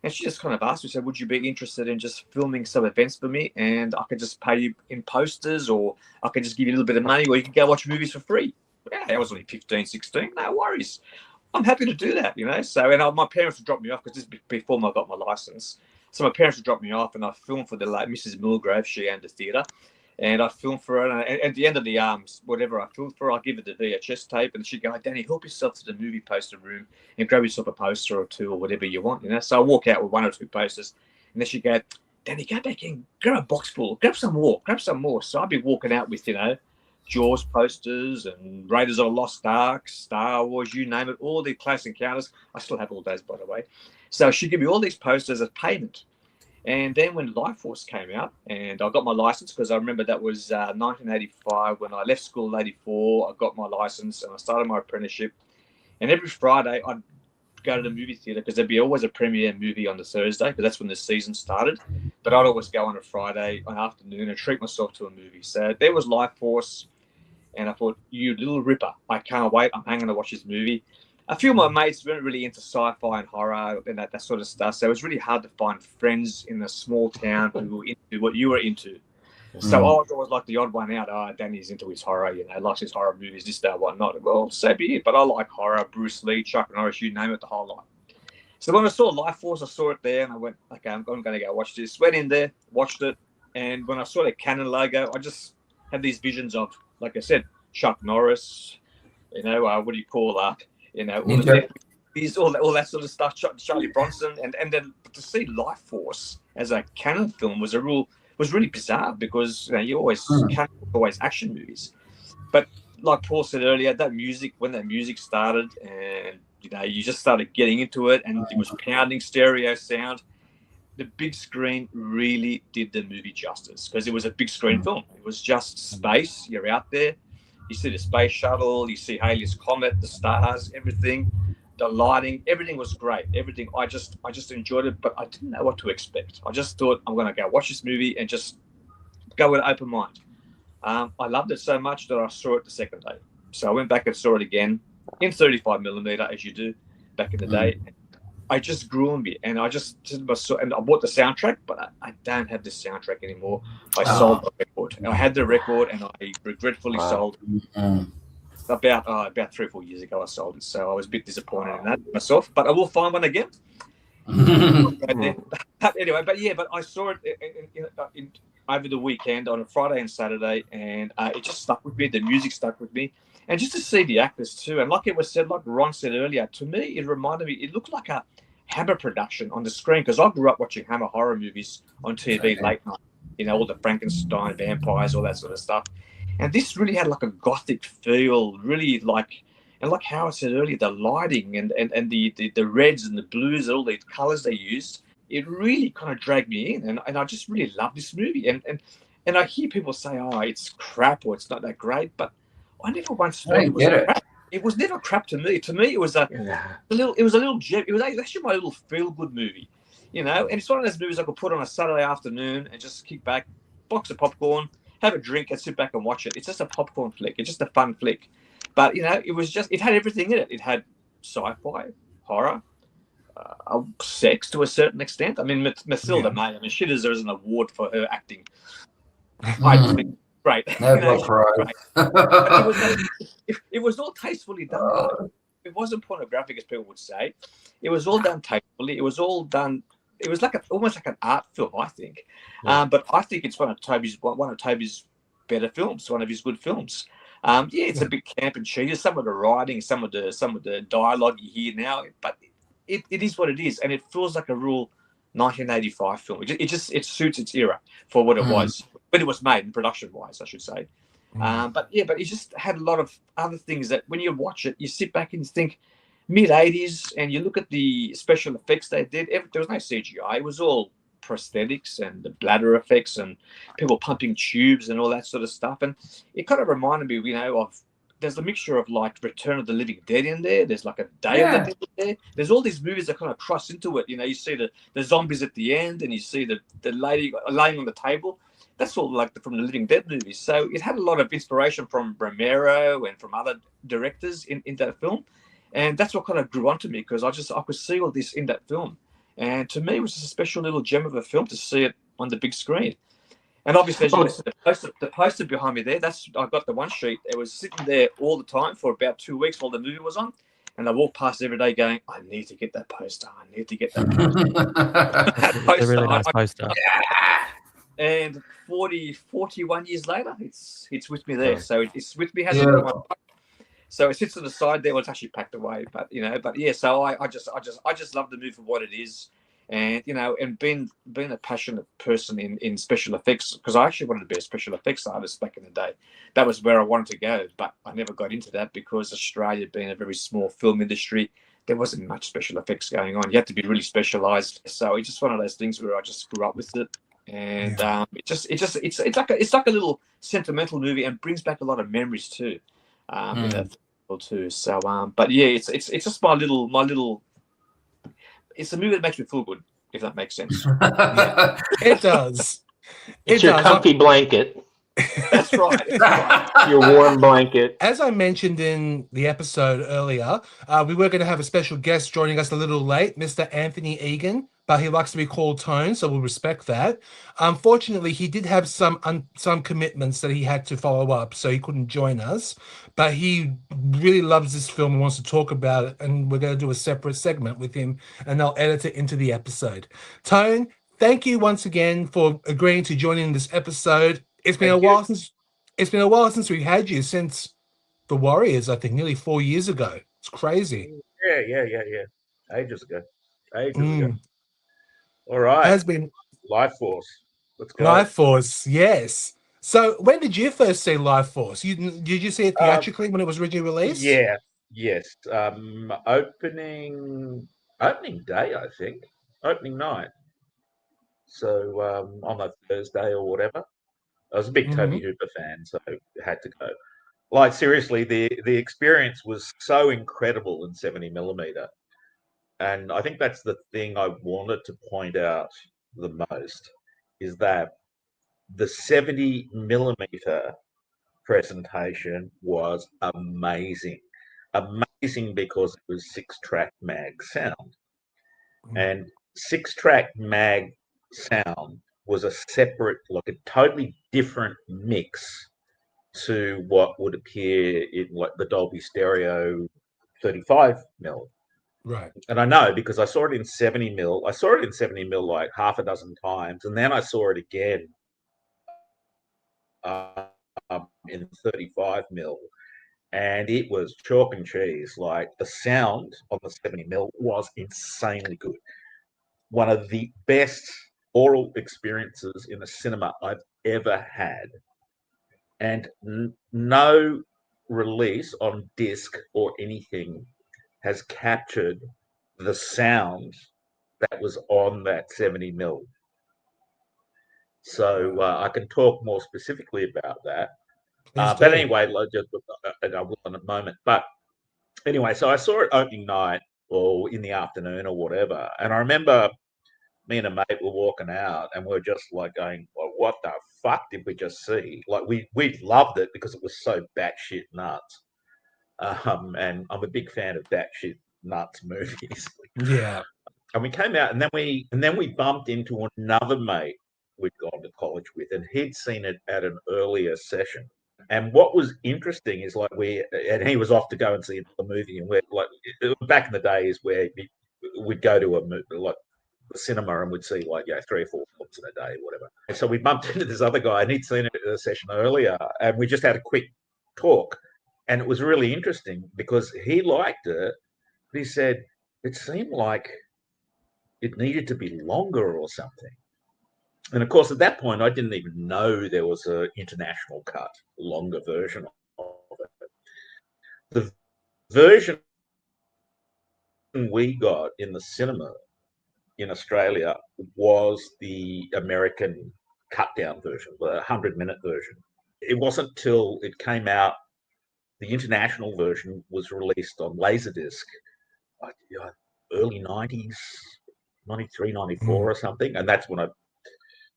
And she just kind of asked me, said, would you be interested in just filming some events for me? And I could just pay you in posters, or I could just give you a little bit of money, or you could go watch movies for free. Yeah, I was only 15, 16. No worries. I'm happy to do that, So, and my parents would drop me off because this is before I got my license. So my parents would drop me off, and I filmed for the late Mrs. Mulgrave. She owned the theatre. And I filmed for her, and at the end of the whatever I filmed for her, I give her the VHS tape, and she'd go, Danny, help yourself to the movie poster room and grab yourself a poster or two or whatever you want, So I walk out with 1 or 2 posters, and then she'd go, Danny, go back in, grab a box full, grab some more. So I'd be walking out with, Jaws posters and Raiders of the Lost Ark, Star Wars, you name it, all the Close Encounters. I still have all those, by the way. So she'd give me all these posters as payment. And then when Lifeforce came out, and I got my license, because I remember that was 1985. When I left school in 84, I got my license and I started my apprenticeship. And every Friday, I'd go to the movie theatre because there'd be always a premiere movie on the Thursday, because that's when the season started. But I'd always go on a Friday afternoon and treat myself to a movie. So there was Lifeforce, and I thought, you little ripper, I can't wait. I'm hanging to watch this movie. A few of my mates weren't really into sci-fi and horror and that sort of stuff, so it was really hard to find friends in a small town who were into what you were into. So I was always like the odd one out. Danny's into his horror, likes his horror movies, this, that, whatnot. Well, so be it. But I like horror, Bruce Lee, Chuck Norris, you name it, the whole lot. So when I saw Lifeforce, I saw it there, and I went, okay, I'm going to go watch this. Went in there, watched it, and when I saw the Canon logo, I just had these visions of, like I said, Chuck Norris, what do you call that? All that sort of stuff, Charlie Bronson, and then to see Lifeforce as a Canon film was really bizarre, because you always action movies, but like Paul said earlier, when that music started, and you just started getting into it, and it was pounding stereo sound. The big screen really did the movie justice, because it was a big screen film. It was just space. You're out there. You see the space shuttle, you see Halley's Comet, the stars, everything, the lighting, everything was great. Everything, I just enjoyed it, but I didn't know what to expect. I just thought, I'm going to go watch this movie and just go with an open mind. I loved it so much that I saw it the second day. So I went back and saw it again in 35mm, as you do back in the day. I just grew on me, and I just and I bought the soundtrack, but I don't have the soundtrack anymore. I sold the record. And I had the record, and I regretfully sold it. About 3 or 4 years ago, I sold it. So I was a bit disappointed in that myself, but I will find one again. Anyway, but I saw it over the weekend on a Friday and Saturday, and it just stuck with me. The music stuck with me. And just to see the actors too, and like it was said, like Ron said earlier, to me it reminded me. It looked like a Hammer production on the screen, because I grew up watching Hammer horror movies on TV late night. All the Frankenstein, vampires, all that sort of stuff. And this really had like a gothic feel, really and like Howard said earlier, the lighting and the reds and the blues, all the colors they used, it really kind of dragged me in, and I just really love this movie. And I hear people say, oh, it's crap, or it's not that great, but I never once thought it was crap. It was never crap to me. To me, it was a little gem. It was actually my little feel-good movie, And it's one of those movies I could put on a Saturday afternoon and just kick back, box of popcorn, have a drink, and sit back and watch it. It's just a popcorn flick. It's just a fun flick. But it had everything in it. It had sci-fi, horror, sex to a certain extent. I mean, Mathilda May. She deserves an award for her acting. I think. Great. Great. It was all tastefully done. It wasn't pornographic, as people would say. It was all done tastefully. It was all done. It was almost like an art film, I think. But I think it's one of Toby's better films. One of his good films. It's a bit camp and cheesy. Some of the writing, some of the dialogue you hear now, but it is what it is, and it feels like a real 1985 film. It suits its era for what it was. When it was made, and production-wise, I should say. But it just had a lot of other things that when you watch it, you sit back and think, mid-80s, and you look at the special effects they did, there was no CGI. It was all prosthetics and the bladder effects and people pumping tubes and all that sort of stuff. And it kind of reminded me, of there's a mixture of like Return of the Living Dead in there. There's like a Day of the Dead in there. There's all these movies that kind of cross into it. You see the zombies at the end, and you see the lady laying on the table. That's all like from the Living Dead movies. So it had a lot of inspiration from Romero and from other directors in that film. And that's what kind of grew onto me, because I could see all this in that film. And to me, it was just a special little gem of a film to see it on the big screen. And obviously, as you mentioned, the poster behind me there, I got the one sheet. It was sitting there all the time for about 2 weeks while the movie was on. And I walked past every day going, I need to get that poster. I need to get that poster. It's a really nice poster. And 41 years later, it's with me there. So it's with me. Hasn't been one. So it sits to the side there. Well, it's actually packed away, but yeah. So I just love the movie for what it is, and and being a passionate person in special effects, because I actually wanted to be a special effects artist back in the day. That was where I wanted to go, but I never got into that because Australia being a very small film industry, there wasn't much special effects going on. You had to be really specialized. So it's just one of those things where I just grew up with it. And it's like a little sentimental movie and brings back a lot of memories too. Too. So but yeah, it's just my little it's a movie that makes me feel good, if that makes sense. It does. It's your comfy blanket. That's right. Your warm blanket. As I mentioned in the episode earlier, we were going to have a special guest joining us a little late, Mr. Anthony Egan, but he likes to be called Tone, so we'll respect that. Unfortunately, he did have some commitments that he had to follow up, so he couldn't join us. But he really loves this film and wants to talk about it, and we're going to do a separate segment with him, and I'll edit it into the episode. Tone, thank you once again for agreeing to join in this episode. It's been a while since we had you, since the Warriors, I think, nearly 4 years ago. It's crazy. Yeah. Ages ago. All right. Has been Lifeforce. Let's go. Lifeforce, yes. So when did you first see Lifeforce? Did you see it theatrically when it was originally released? Yeah. Yes. Opening day, I think. Opening night. So on a Thursday or whatever. I was a big Tobe Hooper fan, so I had to go. Like, seriously, the experience was so incredible in 70mm. And I think that's the thing I wanted to point out the most, is that the 70mm presentation was amazing. Amazing because it was 6-track mag sound. And 6-track mag sound was a separate, like a totally different mix to what would appear in like the Dolby Stereo 35mm. Right. And I know because I saw it in 70mm. I saw it in 70mm like half a dozen times, and then I saw it again in 35mm, and it was chalk and cheese. Like, the sound on the 70mm was insanely good. One of the best oral experiences in a cinema I've ever had, and no release on disc or anything has captured the sound that was on that 70mm. So I can talk more specifically about that. But anyway, I will in a moment. But anyway, so I saw it opening night or in the afternoon or whatever, and I remember me and a mate were walking out, and we were just like going, well, what the fuck did we just see? Like, we loved it because it was so batshit nuts. And I'm a big fan of batshit nuts movies. Yeah. And we came out, and then we bumped into another mate we'd gone to college with, and he'd seen it at an earlier session. And what was interesting is, like, and he was off to go and see the movie, and we're like, back in the days where we'd go to a movie, like the cinema, and we'd see like 3 or 4 films in a day, whatever. And so we bumped into this other guy, and he'd seen it at a session earlier, and we just had a quick talk. And it was really interesting because he liked it, but he said it seemed like it needed to be longer or something. And of course, at that point, I didn't even know there was an international cut, longer version of it. The version we got in the cinema in Australia was the American cut-down version, the 100-minute version. It wasn't till it came out, the international version was released on Laserdisc, early 90s, 93, 94 or something. And that's when I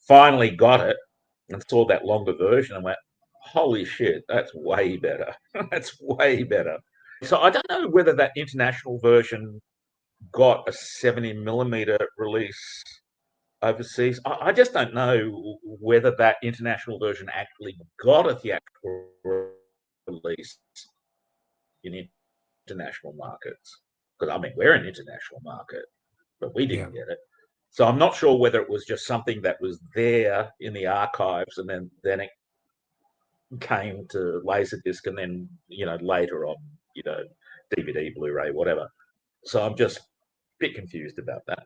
finally got it and saw that longer version and went, holy shit, that's way better. That's way better. So I don't know whether that international version got a 70mm release overseas. I just don't know whether that international version actually got a theatrical release in international markets. Because, I mean, we're an international market, but we didn't get it. So I'm not sure whether it was just something that was there in the archives and then it came to Laserdisc and then, later on, DVD, Blu-ray, whatever. So I'm just a bit confused about that.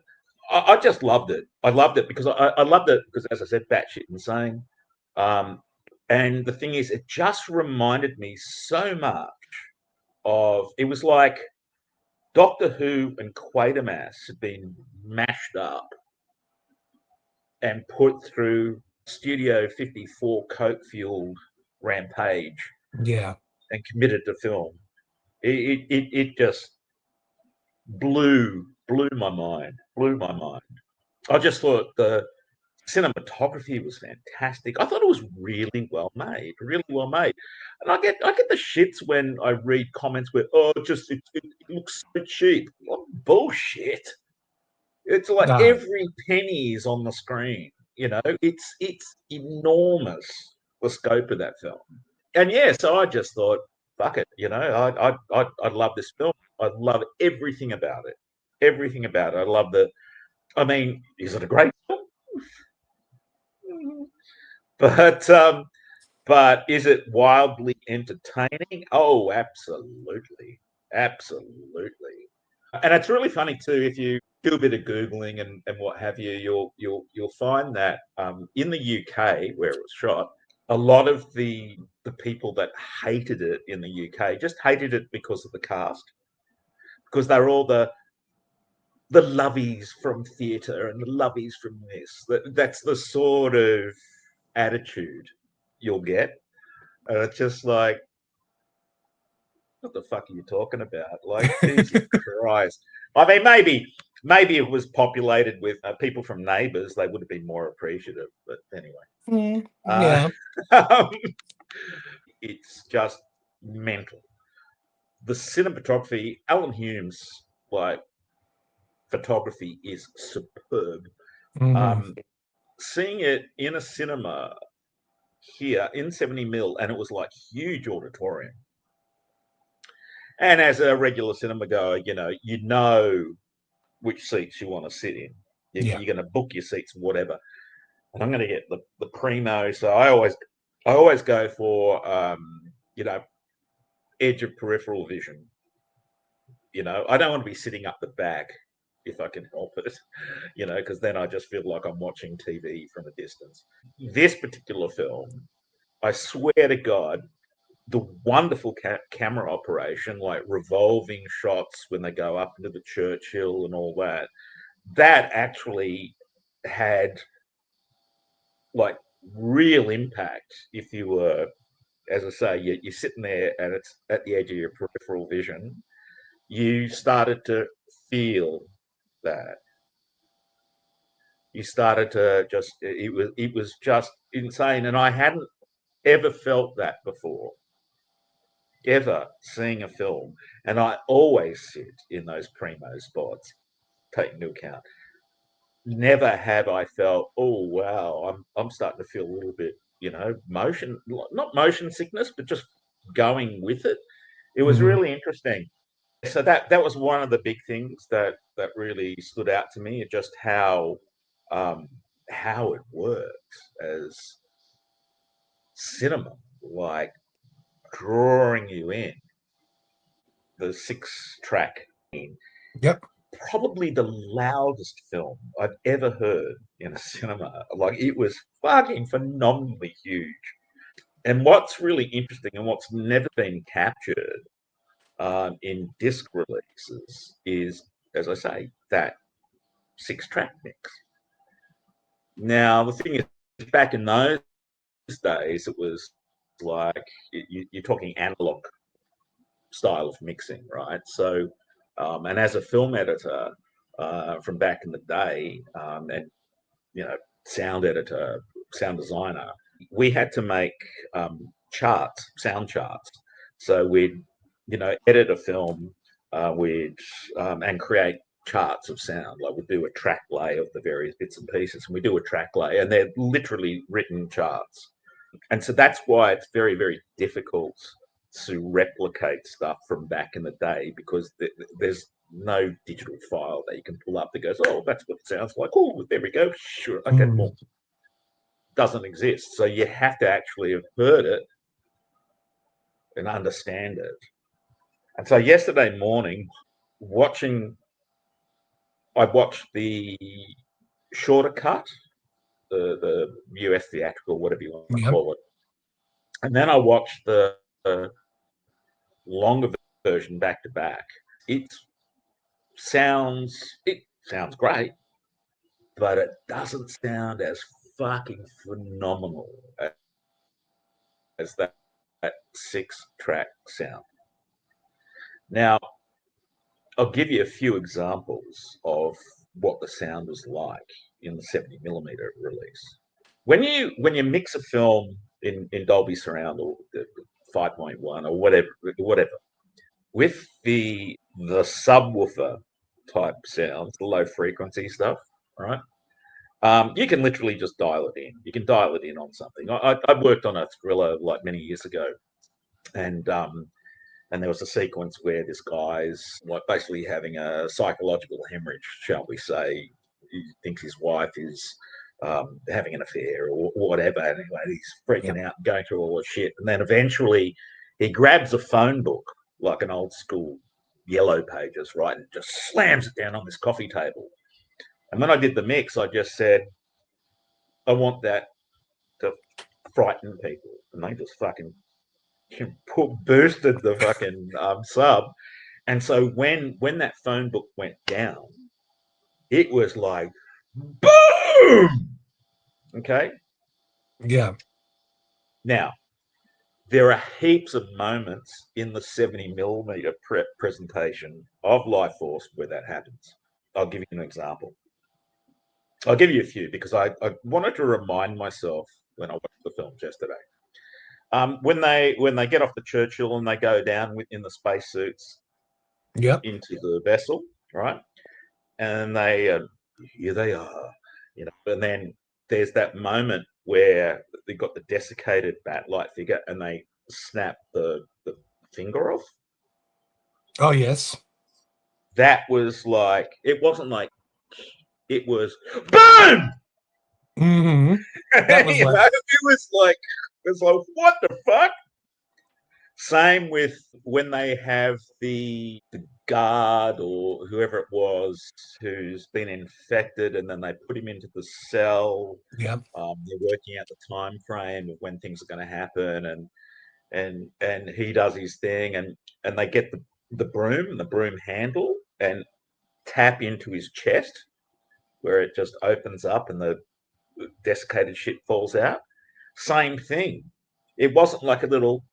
I just loved it. I loved it because I loved it because, as I said, batshit insane. And the thing is, it just reminded me so much of, it was like Doctor Who and Quatermass had been mashed up and put through Studio 54 coke-fueled rampage. Yeah. And committed to film. It just blew my mind. I just thought the cinematography was fantastic. I thought it was really well made. And I get the shits when I read comments where, it looks so cheap. What bullshit. It's like every penny is on the screen. It's enormous, the scope of that film. And so I just thought, fuck it, I love this film. I love everything about it. Everything about it. I love is it a great film? But is it wildly entertaining? Oh, absolutely. Absolutely. And it's really funny too, if you do a bit of Googling and what have you, you'll find that in the UK where it was shot, a lot of the people that hated it in the UK just hated it because of the cast, because they're all the lovies from theatre and the lovies from this. That's the sort of attitude you'll get. And it's just like, what the fuck are you talking about? Like, Jesus Christ. I mean, maybe it was populated with people from Neighbours. They would have been more appreciative. But anyway. Yeah. It's just mental. The cinematography, Alan Hume's photography is superb. Seeing it in a cinema here in 70mm, and it was like huge auditorium. And as a regular cinema goer, you know which seats you want to sit in. You're going to book your seats, whatever. And I'm going to get the primo. So I always go for edge of peripheral vision. I don't want to be sitting up the back if I can help it, because then I just feel like I'm watching TV from a distance. This particular film, I swear to God, the wonderful camera operation, like revolving shots when they go up into the Churchill and all that actually had like real impact. If you were, as I say, you're sitting there and it's at the edge of your peripheral vision, you started to feel that. You started to it was just insane. And I hadn't ever felt that before, ever seeing a film. And I always sit in those primo spots, taking into account. Never have I felt, oh wow, I'm starting to feel a little bit, not motion sickness, but just going with it. It was really interesting. So that was one of the big things that really stood out to me, just how it works as cinema, like drawing you in. The 6-track. Yep. Probably the loudest film I've ever heard in a cinema. Like, it was fucking phenomenally huge. And what's really interesting and what's never been captured in disc releases is as I say, that 6-track mix. Now, the thing is, back in those days, it was like you're talking analog style of mixing, right? So, and as a film editor from back in the day, and sound editor, sound designer, we had to make charts, sound charts. So we'd edit a film, and create charts of sound. Like we'd do a track lay of the various bits and pieces, and we do a track lay, and they're literally written charts. And so that's why it's very, very difficult to replicate stuff from back in the day, because there's no digital file that you can pull up that goes, oh, that's what it sounds like. Oh, there we go. Sure. Okay, well, doesn't exist. So you have to actually have heard it and understand it. And so yesterday morning, I watched the shorter cut, the US theatrical, whatever you want to call it. And then I watched the longer version back to back. It sounds great, but it doesn't sound as fucking phenomenal as that 6-track sound. Now, I'll give you a few examples of what the sound was like in the 70mm release. When you mix a film in Dolby Surround or 5.1 or whatever, with the subwoofer type sounds, the low frequency stuff, right? You can literally just dial it in. You can dial it in on something. I worked on a thriller like many years ago, and there was a sequence where this guy's like basically having a psychological hemorrhage, shall we say. He thinks his wife is having an affair or whatever. Anyway, he's freaking out and going through all the shit. And then eventually he grabs a phone book, like an old school Yellow Pages, right, and just slams it down on this coffee table. And when I did the mix, I just said, I want that to frighten people. And they just fucking boosted the fucking sub. And so when that phone book went down, it was like, boom! Okay? Yeah. Now, there are heaps of moments in the 70mm presentation of Lifeforce where that happens. I'll give you an example. I'll give you a few because I wanted to remind myself when I watched the films yesterday. When they get off the Churchill and they go down in the spacesuits into the vessel, right? And here they are, and then there's that moment where they've got the desiccated Bat-Light figure and they snap the finger off. Oh, yes. That was like, it wasn't like, it was boom! Mm-hmm. That was it was like, what the fuck? Same with when they have the guard or whoever it was who's been infected, and then they put him into the cell. Yeah. They're working out the time frame of when things are going to happen, and he does his thing, and they get the broom handle and tap into his chest where it just opens up and the desiccated shit falls out. Same thing. It wasn't like a little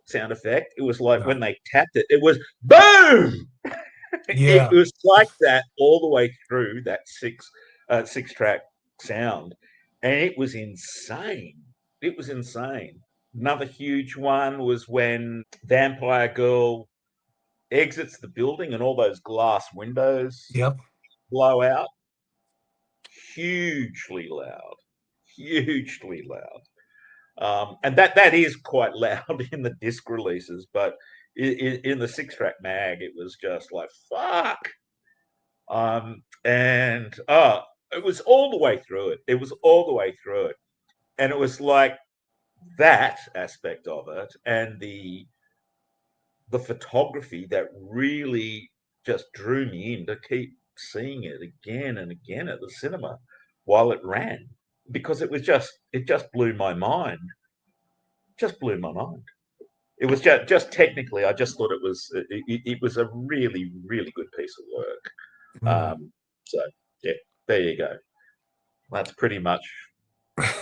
sound effect. It was like when they tapped it, it was boom. Yeah. It was like that all the way through that 6-track sound, and it was insane. It was insane. Another huge one was when Vampire Girl exits the building and all those glass windows blow out. Hugely loud. And that is quite loud in the disc releases, but in the 6-track mag, it was just like, fuck. And it was all the way through it. And it was like that aspect of it and the photography that really just drew me in to keep seeing it again and again at the cinema while it ran, because it just blew my mind. it was just technically, I just thought it was a really, really good piece of work. So yeah, there you go. That's pretty much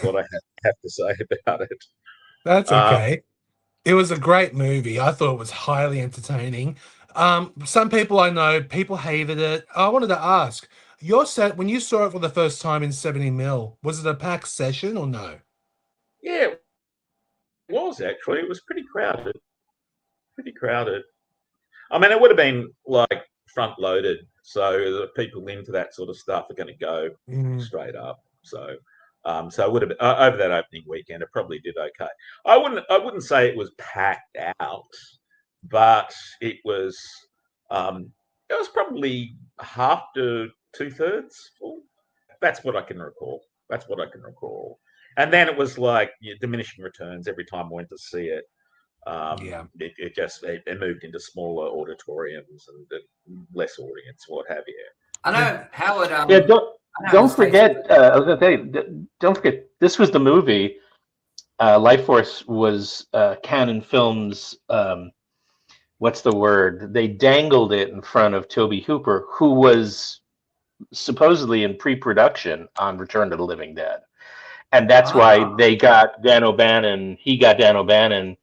what I have to say about it. That's okay. It was a great movie. I thought it was highly entertaining. Some people I know, people hated it. I wanted to ask, your set when you saw it for the first time in 70mm, was it a packed session or no? Yeah, it was actually. It was pretty crowded. I mean, it would have been like front loaded, so the people into that sort of stuff are going to go straight up. So it would have been, over that opening weekend. It probably did okay. I wouldn't say it was packed out, but it was probably half to 2/3 full. That's what I can recall. And then it was like diminishing returns every time I went to see it. It moved into smaller auditoriums and less audience, what have you. I know Howard. Don't forget. I was going to say, don't forget. This was the movie. Lifeforce was Canon Films. What's the word? They dangled it in front of Tobe Hooper, who was supposedly in pre-production on Return to the Living Dead, and that's why they got Dan O'Bannon. He got Dan O'Bannon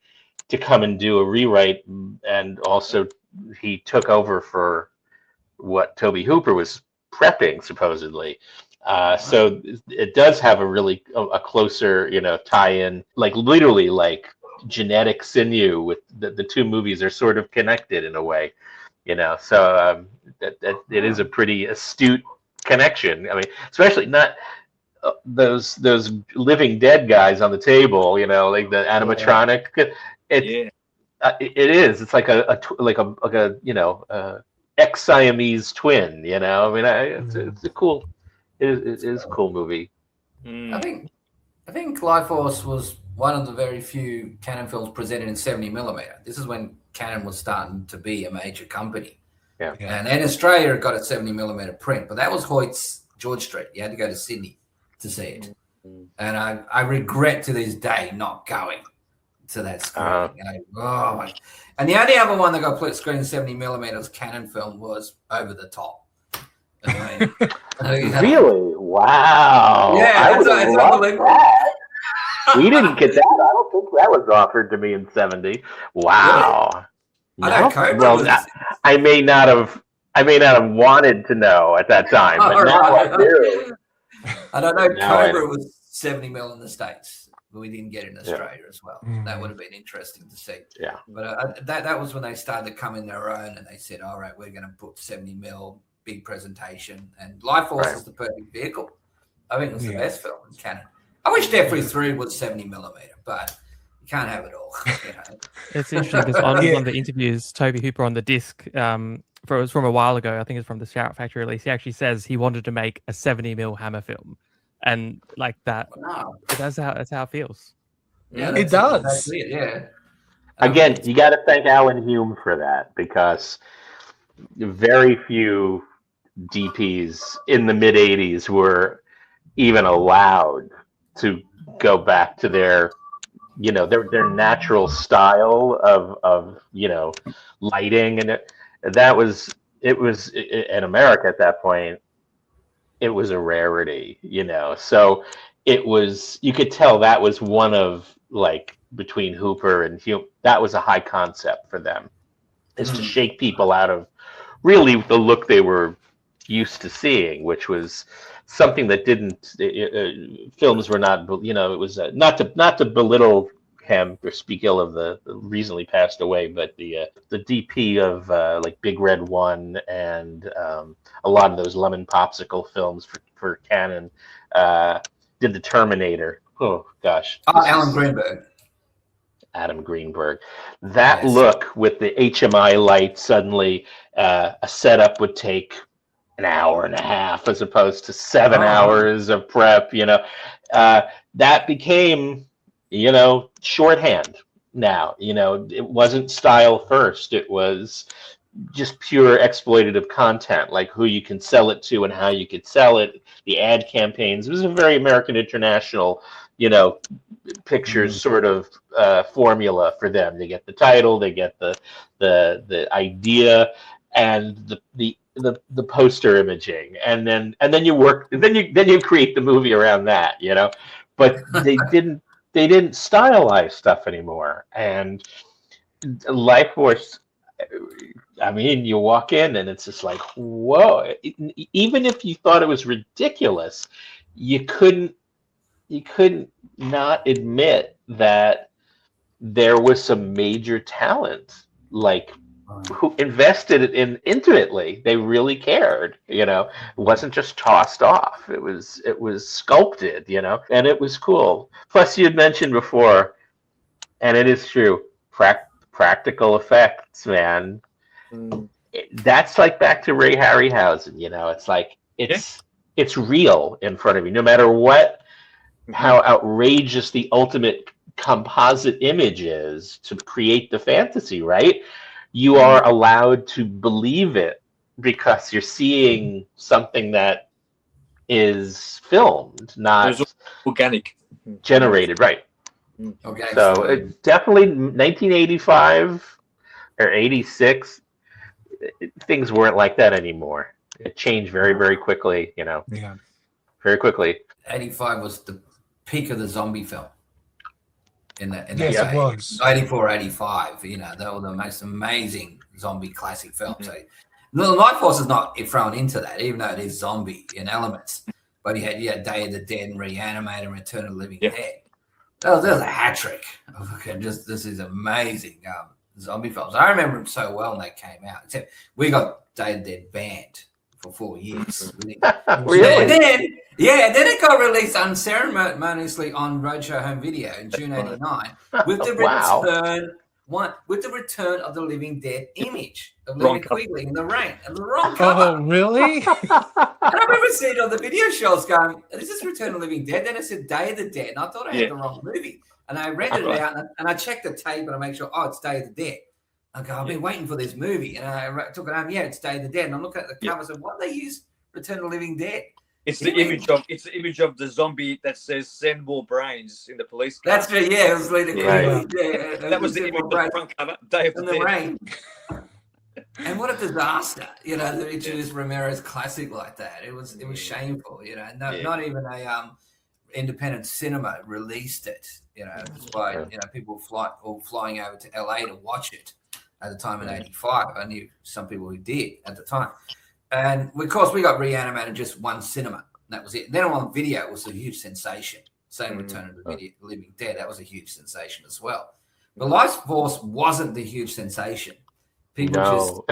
to come and do a rewrite, and also he took over for what Tobe Hooper was prepping, supposedly. So it does have a closer, tie-in, like literally like genetic sinew with the two movies are sort of connected in a way, So it is a pretty astute connection. I mean, especially not those Living Dead guys on the table, like the animatronic. It is. It's like a ex-Siamese twin. I mean, it's a cool. It is a cool movie. I think Lifeforce was one of the very few Canon films presented in 70mm. This is when Canon was starting to be a major company. Yeah. And in Australia, it got a 70mm print, but that was Hoyt's George Street. You had to go to Sydney to see it. And I regret to this day not going to that screening. And the only other one that got screened in 70mm Canon film was Over the Top. Really? Wow. Yeah, it's unbelievable. We didn't get that. I don't think that was offered to me in 70. Wow. I may not have wanted to know at that time, but now I do. I don't know. Cobra was 70mm in the States, but we didn't get it in Australia as well. That would have been interesting to see. Yeah. But that was when they started to come in their own, and they said, "All right, we're going to put 70mm, big presentation." And Lifeforce is the perfect vehicle. I think it was the best film in Canon. I wish Jeffrey 3 was 70mm, but you can't have it all. It's interesting because on one of the interviews, Tobe Hooper on the disc, it was from a while ago, I think it's from the Shout Factory release, he actually says he wanted to make a 70mm Hammer film. And like that, that's how it feels. Yeah, it does. That's it, yeah. Again, you got to thank Alan Hume for that, because very few DPs in the mid 80s were even allowed to go back to their natural style of lighting, and it was in America at that point. It was a rarity, So it was, you could tell that was one of, like, between Hooper and Hume, that was a high concept for them, is to shake people out of really the look they were used to seeing, which was something that films were not, it was not to belittle him or speak ill of the recently passed away, but the DP of like Big Red 1 and a lot of those Lemon Popsicle films for Canon, did the Terminator. Oh gosh. Adam Greenberg. That look with the HMI light, suddenly a setup would take an hour and a half as opposed to 7 hours of prep, that became, shorthand now. It wasn't style first. It was just pure exploitative content, like who you can sell it to and how you could sell it, the ad campaigns. It was a very American International, pictures sort of formula for them. They get the title, they get the idea, and the poster imaging, and then you create the movie around that, But they didn't stylize stuff anymore. And Lifeforce, I mean, you walk in and it's just like, whoa! Even if you thought it was ridiculous, you couldn't not admit that there was some major talent, like, who invested in intimately. They really cared, It wasn't just tossed off. It was sculpted, and it was cool. Plus, you had mentioned before, and it is true, practical effects, man. That's like back to Ray Harryhausen, It's like it's real in front of you, no matter what, how outrageous the ultimate composite image is to create the fantasy, right? You are allowed to believe it because you're seeing something that is filmed, not organic, generated, right? Okay. So it definitely 1985 or 86, things weren't like that anymore. It changed very, very quickly, Yeah. Very quickly. 85 was the peak of the zombie film. Yes, it was. 84, 85, they were the most amazing zombie classic films. So, Lifeforce is not thrown into that, even though it is zombie in elements. But you had Day of the Dead and Reanimator and Return of the Living Dead. That was a hat trick. This is amazing zombie films. I remember them so well when they came out. Except we got Day of the Dead banned for 4 years. Really? And then it got released unceremoniously on Roadshow Home Video in June '89 with the return of the Living Dead image of Lemmy Quigley in the rain and the wrong cover. Oh, really? And I remember seeing it on the video shows going, "Is this Return of the Living Dead?" Then it said Day of the Dead, and I thought I had the wrong movie. And I rented it out, and I checked the tape, and I make sure, it's Day of the Dead. I go, I've been waiting for this movie, and I took it home. Yeah, it's Day of the Dead, and I'm looking at the cover. So why did they use Return of the Living Dead? It's the image of the zombie that says "Send more brains" in the police car. That's right. Yeah, it was later. That was the image of the front cover. Day of the Rain. And what a disaster! To introduce Romero's classic like that. It was shameful. Not even a independent cinema released it. Despite people flying over to LA to watch it at the time in '85. I knew some people who did at the time. And of course, we got Reanimated just one cinema. And that was it. Then on video, it was a huge sensation. Same Return of the Living Dead. That was a huge sensation as well. But Lifeforce wasn't the huge sensation. People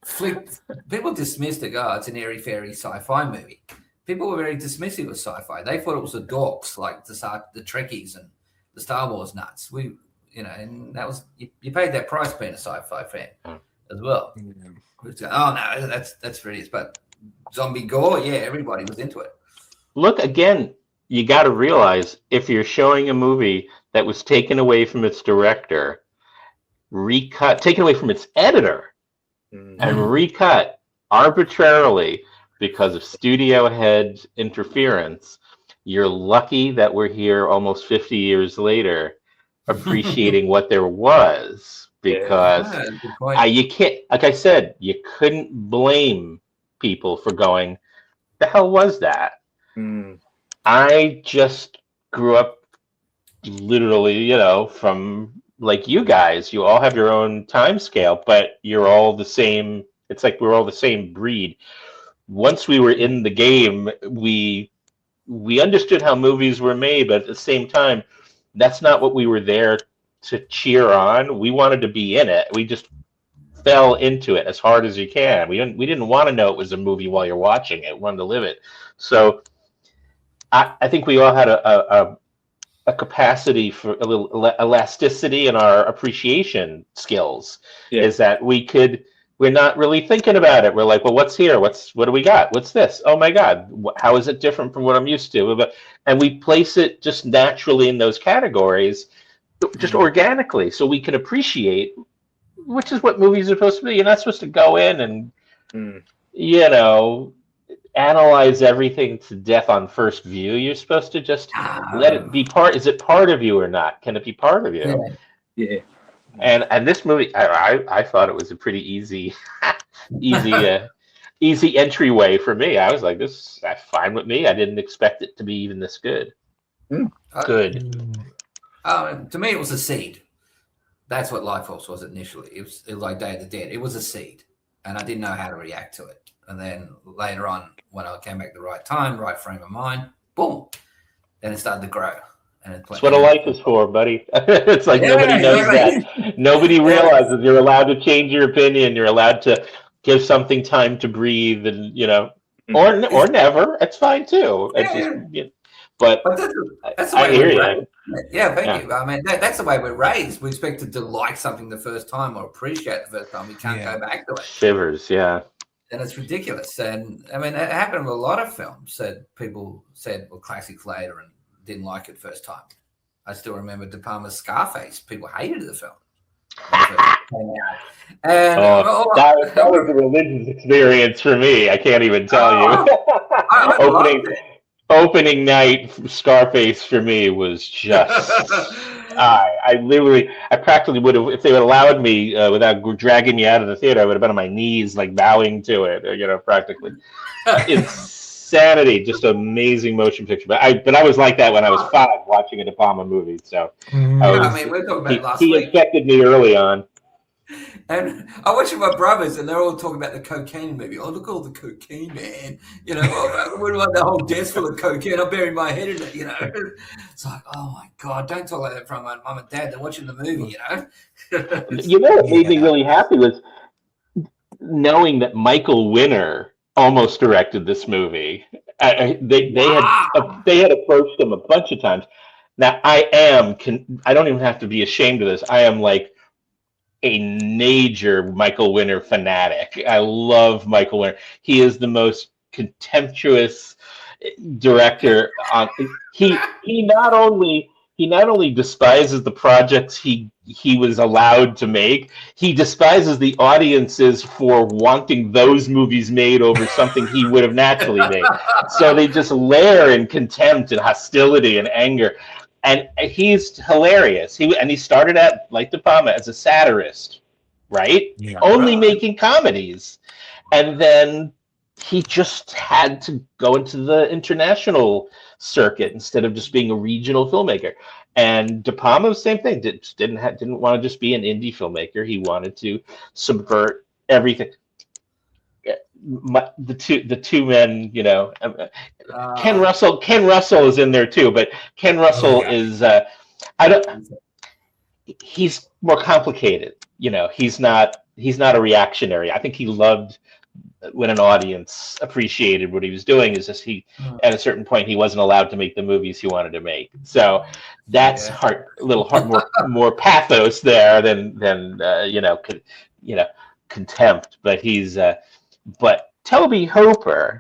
flipped. People dismissed it. Oh, it's an airy-fairy sci-fi movie. People were very dismissive of sci-fi. They thought it was the dorks, like the Trekkies and the Star Wars nuts. And that was you paid that price being a sci-fi fan as well. Oh no, that's pretty. But zombie gore, everybody was into it. Look, again, you got to realize if you're showing a movie that was taken away from its director, taken away from its editor, and recut arbitrarily because of studio head interference, you're lucky that we're here almost 50 years later appreciating what there was. Because you can't, like I said, you couldn't blame people for going, the hell was that? I just grew up literally, from like you guys. You all have your own time scale, but you're all the same. It's like we're all the same breed. Once we were in the game, we understood how movies were made, but at the same time, that's not what we were there to cheer on. We wanted to be in it. We just fell into it as hard as you can. We didn't want to know it was a movie while you're watching it. We wanted to live it. So I think we all had a capacity for a little elasticity in our appreciation skills. Is that we're not really thinking about it. We're like, well, what's here? What do we got? What's this? Oh my God. How is it different from what I'm used to? And we place it just naturally in those categories, just organically, so we can appreciate, which is what movies are supposed to be. You're not supposed to go in and, analyze everything to death on first view. You're supposed to just let it be part. Is it part of you or not? Can it be part of you? Yeah. And this movie, I thought it was a pretty easy entryway for me. I was like, that's fine with me. I didn't expect it to be even this good. Good. To me, it was a seed. That's what Lifeforce was initially. It was like Day of the Dead. It was a seed, and I didn't know how to react to it. And then later on, when I came back at the right time, right frame of mind, boom, then it started to grow. And that's what a life is for, buddy. It's like nobody knows that. Nobody realizes you're allowed to change your opinion. You're allowed to give something time to breathe, and or never. It's fine too. But that's the way we're raised. Yeah, thank you. I mean, that's the way we're raised. We're expected to like something the first time or appreciate it the first time. We can't go back to it. Shivers, yeah. And it's ridiculous. And I mean, it happened with a lot of films that people said were classics later and didn't like it first time. I still remember De Palma's Scarface. People hated the film. And that was a religious experience for me. I can't even tell you. Opening night Scarface for me was just I practically would have, if they would have allowed me without dragging me out of the theater, I would have been on my knees like bowing to it, practically. Insanity, just amazing motion picture. But I was like that when I was 5 watching a De Palma movie. So we're talking about last week. He infected me early on. And I watched with my brothers, and they're all talking about the cocaine movie. Oh, look at all the cocaine, man! We're like the whole desk full of cocaine. I'm burying my head in it. It's like, oh my god, don't talk like that from my mum and dad. They're watching the movie. What made me really happy was knowing that Michael Winner almost directed this movie. They had approached him a bunch of times. Now I don't even have to be ashamed of this. I am like a major Michael Winner fanatic. I love Michael Winner. He is the most contemptuous director. He not only despises the projects he was allowed to make, he despises the audiences for wanting those movies made over something he would have naturally made. So they just layer in contempt and hostility and anger. And he's hilarious. He started out, like De Palma, as a satirist, right? Yeah, only making comedies. And then he just had to go into the international circuit instead of just being a regional filmmaker. And De Palma, the same thing. Didn't want to just be an indie filmmaker. He wanted to subvert everything. The two men, Ken Russell is in there too, but Ken Russell is he's more complicated. He's not a reactionary. I think he loved when an audience appreciated what he was doing. Is just at a certain point he wasn't allowed to make the movies he wanted to make. So that's more pathos there than contempt. But he's but Tobe Hooper,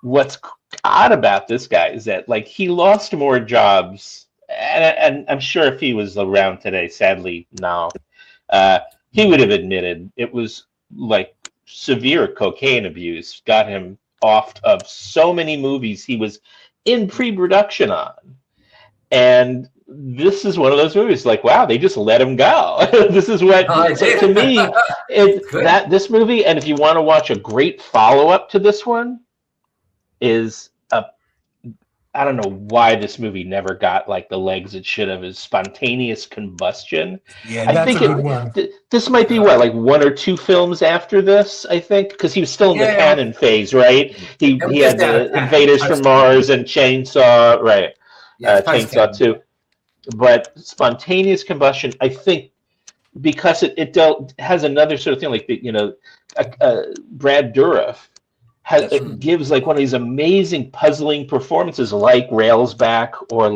what's odd about this guy is that he lost more jobs, and I'm sure if he was around today, sadly no, he would have admitted it was severe cocaine abuse got him off of so many movies he was in pre-production on, and this is one of those movies wow, they just let him go. This is what to me this movie, and if you want to watch a great follow-up to this one, is I don't know why this movie never got the legs it should have, is Spontaneous Combustion. Yeah, I think this might be one or two films after this, I think, because he was still in the canon phase, right? He had the Invaders from Mars and Chainsaw, right? Chainsaw 2. But Spontaneous Combustion, I think, because it has another sort of thing, Brad Dourif gives one of these amazing puzzling performances like Railsback or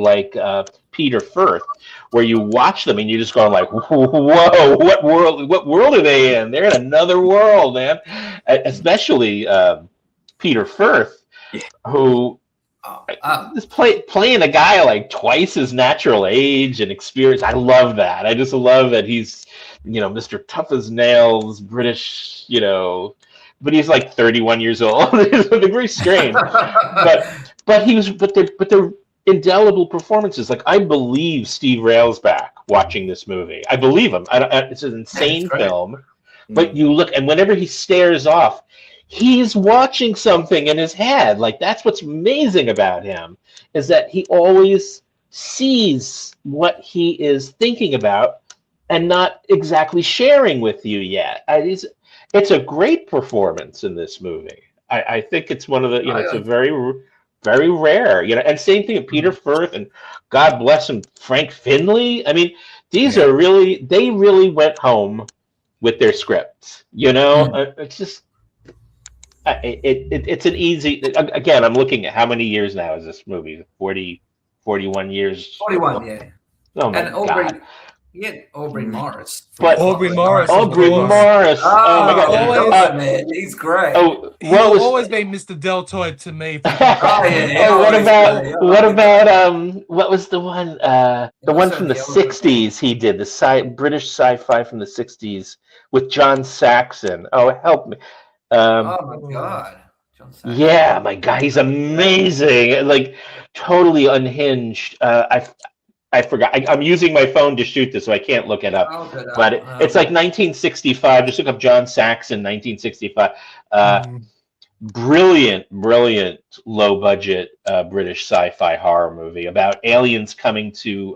Peter Firth, where you watch them and you just go whoa, what world are they in? They're in another world, man. Especially Peter Firth, who is playing a guy twice his natural age and experience. I love that. I just love that he's Mr. Tough as Nails, British, but he's like 31 years old. They're very strange. but they're indelible performances. Like, I believe Steve Railsback watching this movie. I believe him. It's an insane film. But you look, and whenever he stares off, he's watching something in his head. Like, that's what's amazing about him, is that he always sees what he is thinking about and not exactly sharing with you yet. It's a great performance in this movie. I think it's one of the, it's a very, very rare, and same thing with Peter Firth, and God bless him, Frank Finlay. I mean, they really went home with their scripts, It's just, it's an easy, again, I'm looking at how many years now is this movie? 41 years. 41, yeah. Oh my God. Aubrey Morris. Aubrey Morris. Oh my God. Man, he's great. He's always been Mr. Deltoid to me. What about what was the one? The one from the '60s he did, the British sci-fi from the '60s with John Saxon. Oh, help me. Oh my God. John Saxon. Yeah, my God, he's amazing. Like, totally unhinged. I forgot. I'm using my phone to shoot this, so I can't look it up. But it's like 1965. Just look up John Saxon, 1965. Brilliant, low-budget British sci-fi horror movie about aliens coming to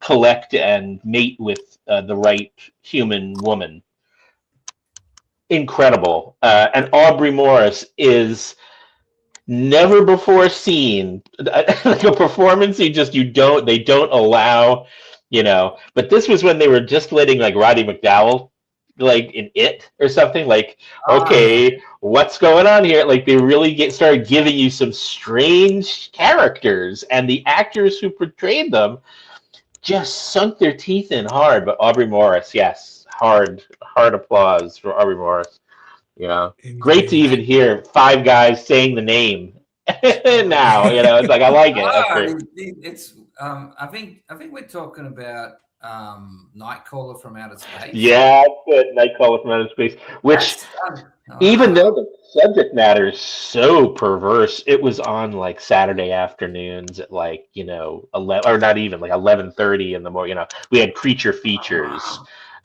collect and mate with the right human woman. Incredible. And Aubrey Morris is never before seen, like a performance they don't allow, but this was when they were just letting like Roddy McDowall like in It or something, like, okay, what's going on here? Like, they really started giving you some strange characters, and the actors who portrayed them just sunk their teeth in hard. But Aubrey Morris, yes, hard applause for Aubrey Morris. Great to even hear five guys saying the name now. It's like, I like it. It's I think we're talking about Nightcaller from Outer Space. Yeah, good. Nightcaller from Outer Space, which even though the subject matter is so perverse, it was on like Saturday afternoons at like 11, or not even, like 11:30 in the morning. We had creature features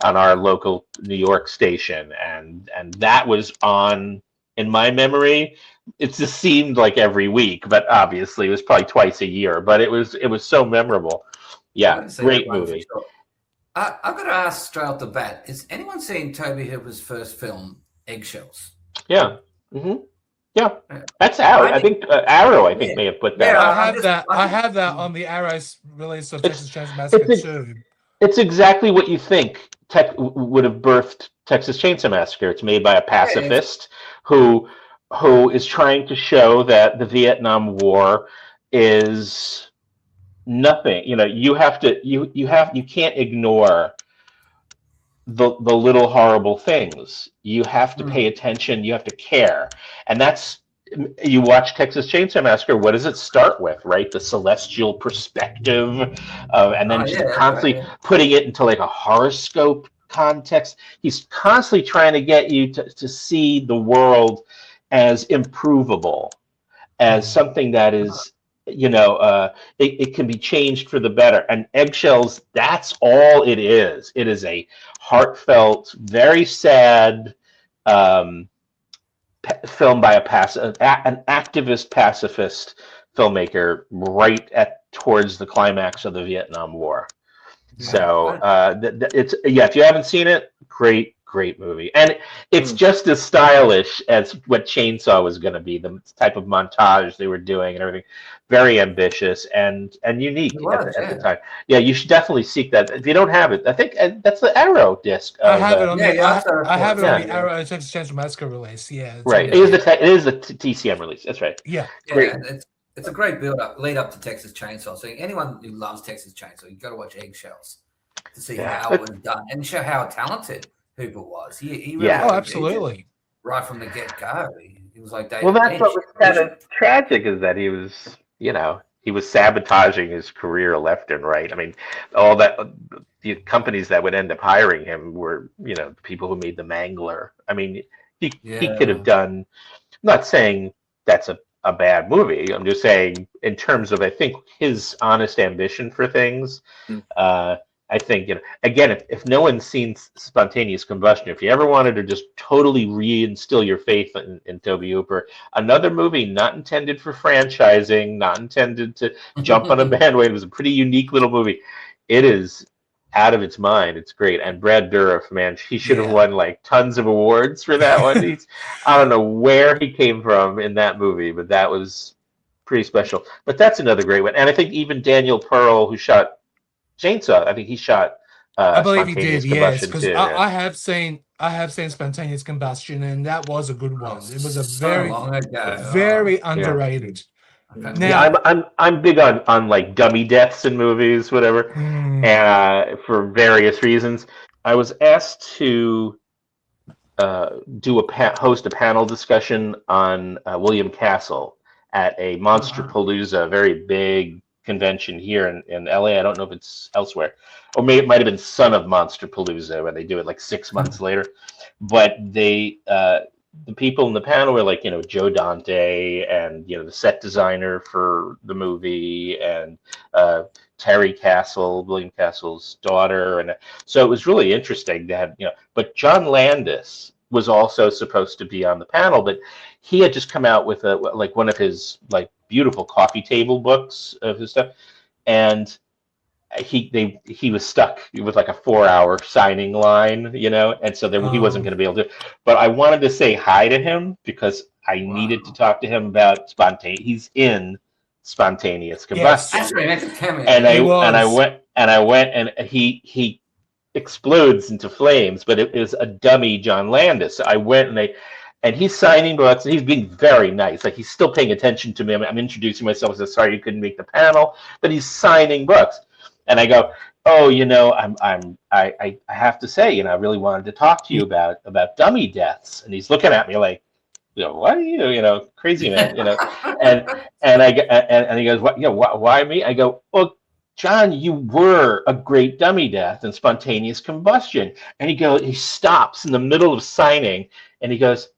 on our local New York station, and that was on, in my memory, it just seemed like every week, but obviously it was probably twice a year, but it was so memorable. Yeah, great movie. Sure. I've got to ask straight off the bat, is anyone seen Tobe Hooper's first film, Eggshells? Yeah. Mm-hmm. Yeah, that's Arrow. I think Arrow may have put that. Yeah, I have that on the Arrow's release of Texas Chainsaw Massacre 2. It's exactly what you think would have birthed Texas Chainsaw Massacre. It's made by a pacifist who is trying to show that the Vietnam War is nothing. You can't ignore the little horrible things. You have to pay attention. You have to care, and that's. You watch Texas Chainsaw Massacre. What does it start with? Right, the celestial perspective, and then just constantly putting it into like a horoscope context. He's constantly trying to get you to see the world as improvable, as something that is, it can be changed for the better. And Eggshells, that's all it is. It is a heartfelt, very sad film by an activist pacifist filmmaker right towards the climax of the Vietnam War. So if you haven't seen it, great movie, and it's just as stylish as what Chainsaw was going to be. The type of montage they were doing and everything, very ambitious and unique at the time. Yeah, you should definitely seek that if you don't have it. I think that's the Arrow disc. I have it on the Arrow Texas Chainsaw Massacre release. Yeah, right. It is the TCM release. That's right. Yeah, great. It's a great lead up to Texas Chainsaw. So anyone who loves Texas Chainsaw, you got to watch Eggshells to see how it was done and show how talented Hooper was. He really absolutely. Right from the get-go. He was like David Well, that's Lynch. what was kind of tragic, is that he was, he was sabotaging his career left and right. I mean, all that, the companies that would end up hiring him were, the people who made the Mangler. I mean, He could have done. I'm not saying that's a bad movie. I'm just saying in terms of, I think, his honest ambition for things. I think, again, if no one's seen Spontaneous Combustion, if you ever wanted to just totally reinstill your faith in Tobe Hooper, another movie not intended for franchising, not intended to jump on a bandwagon. It was a pretty unique little movie. It is out of its mind. It's great. And Brad Dourif, man, he should have won like tons of awards for that one. I don't know where he came from in that movie, but that was pretty special. But that's another great one. And I think even Daniel Pearl, who shot Chainsaw, I think he shot I believe he did, yes, Combustion because too. I have seen Spontaneous Combustion, and that was a good one. It was a very underrated. Now, I'm big on like dummy deaths in movies, whatever, for various reasons. I was asked to host a panel discussion on William Castle at a Monsterpalooza, very big convention here in LA. I don't know if it's elsewhere, or it might have been Son of Monsterpalooza, where they do it like 6 months later. But they, the people in the panel were like, Joe Dante and the set designer for the movie, and Terry Castle, William Castle's daughter, and so it was really interesting to have But John Landis was also supposed to be on the panel, but he had just come out with one of his beautiful coffee table books of his stuff, and he was stuck with like a 4-hour signing line, and so he wasn't going to be able to. But I wanted to say hi to him because I needed to talk to him about He's in Spontaneous Combustion. That's right. That's a cameo. And I went, and he explodes into flames, but it was a dummy John Landis. So I went, and he's signing books, and he's being very nice. Like, he's still paying attention to me. I'm introducing myself. I said, sorry you couldn't make the panel, but he's signing books. And I go, oh, I have to say, I really wanted to talk to you about dummy deaths. And he's looking at me like, what are you, crazy man, and he goes, what, why me? I go, well, John, you were a great dummy death in Spontaneous Combustion. And he stops in the middle of signing, and he goes,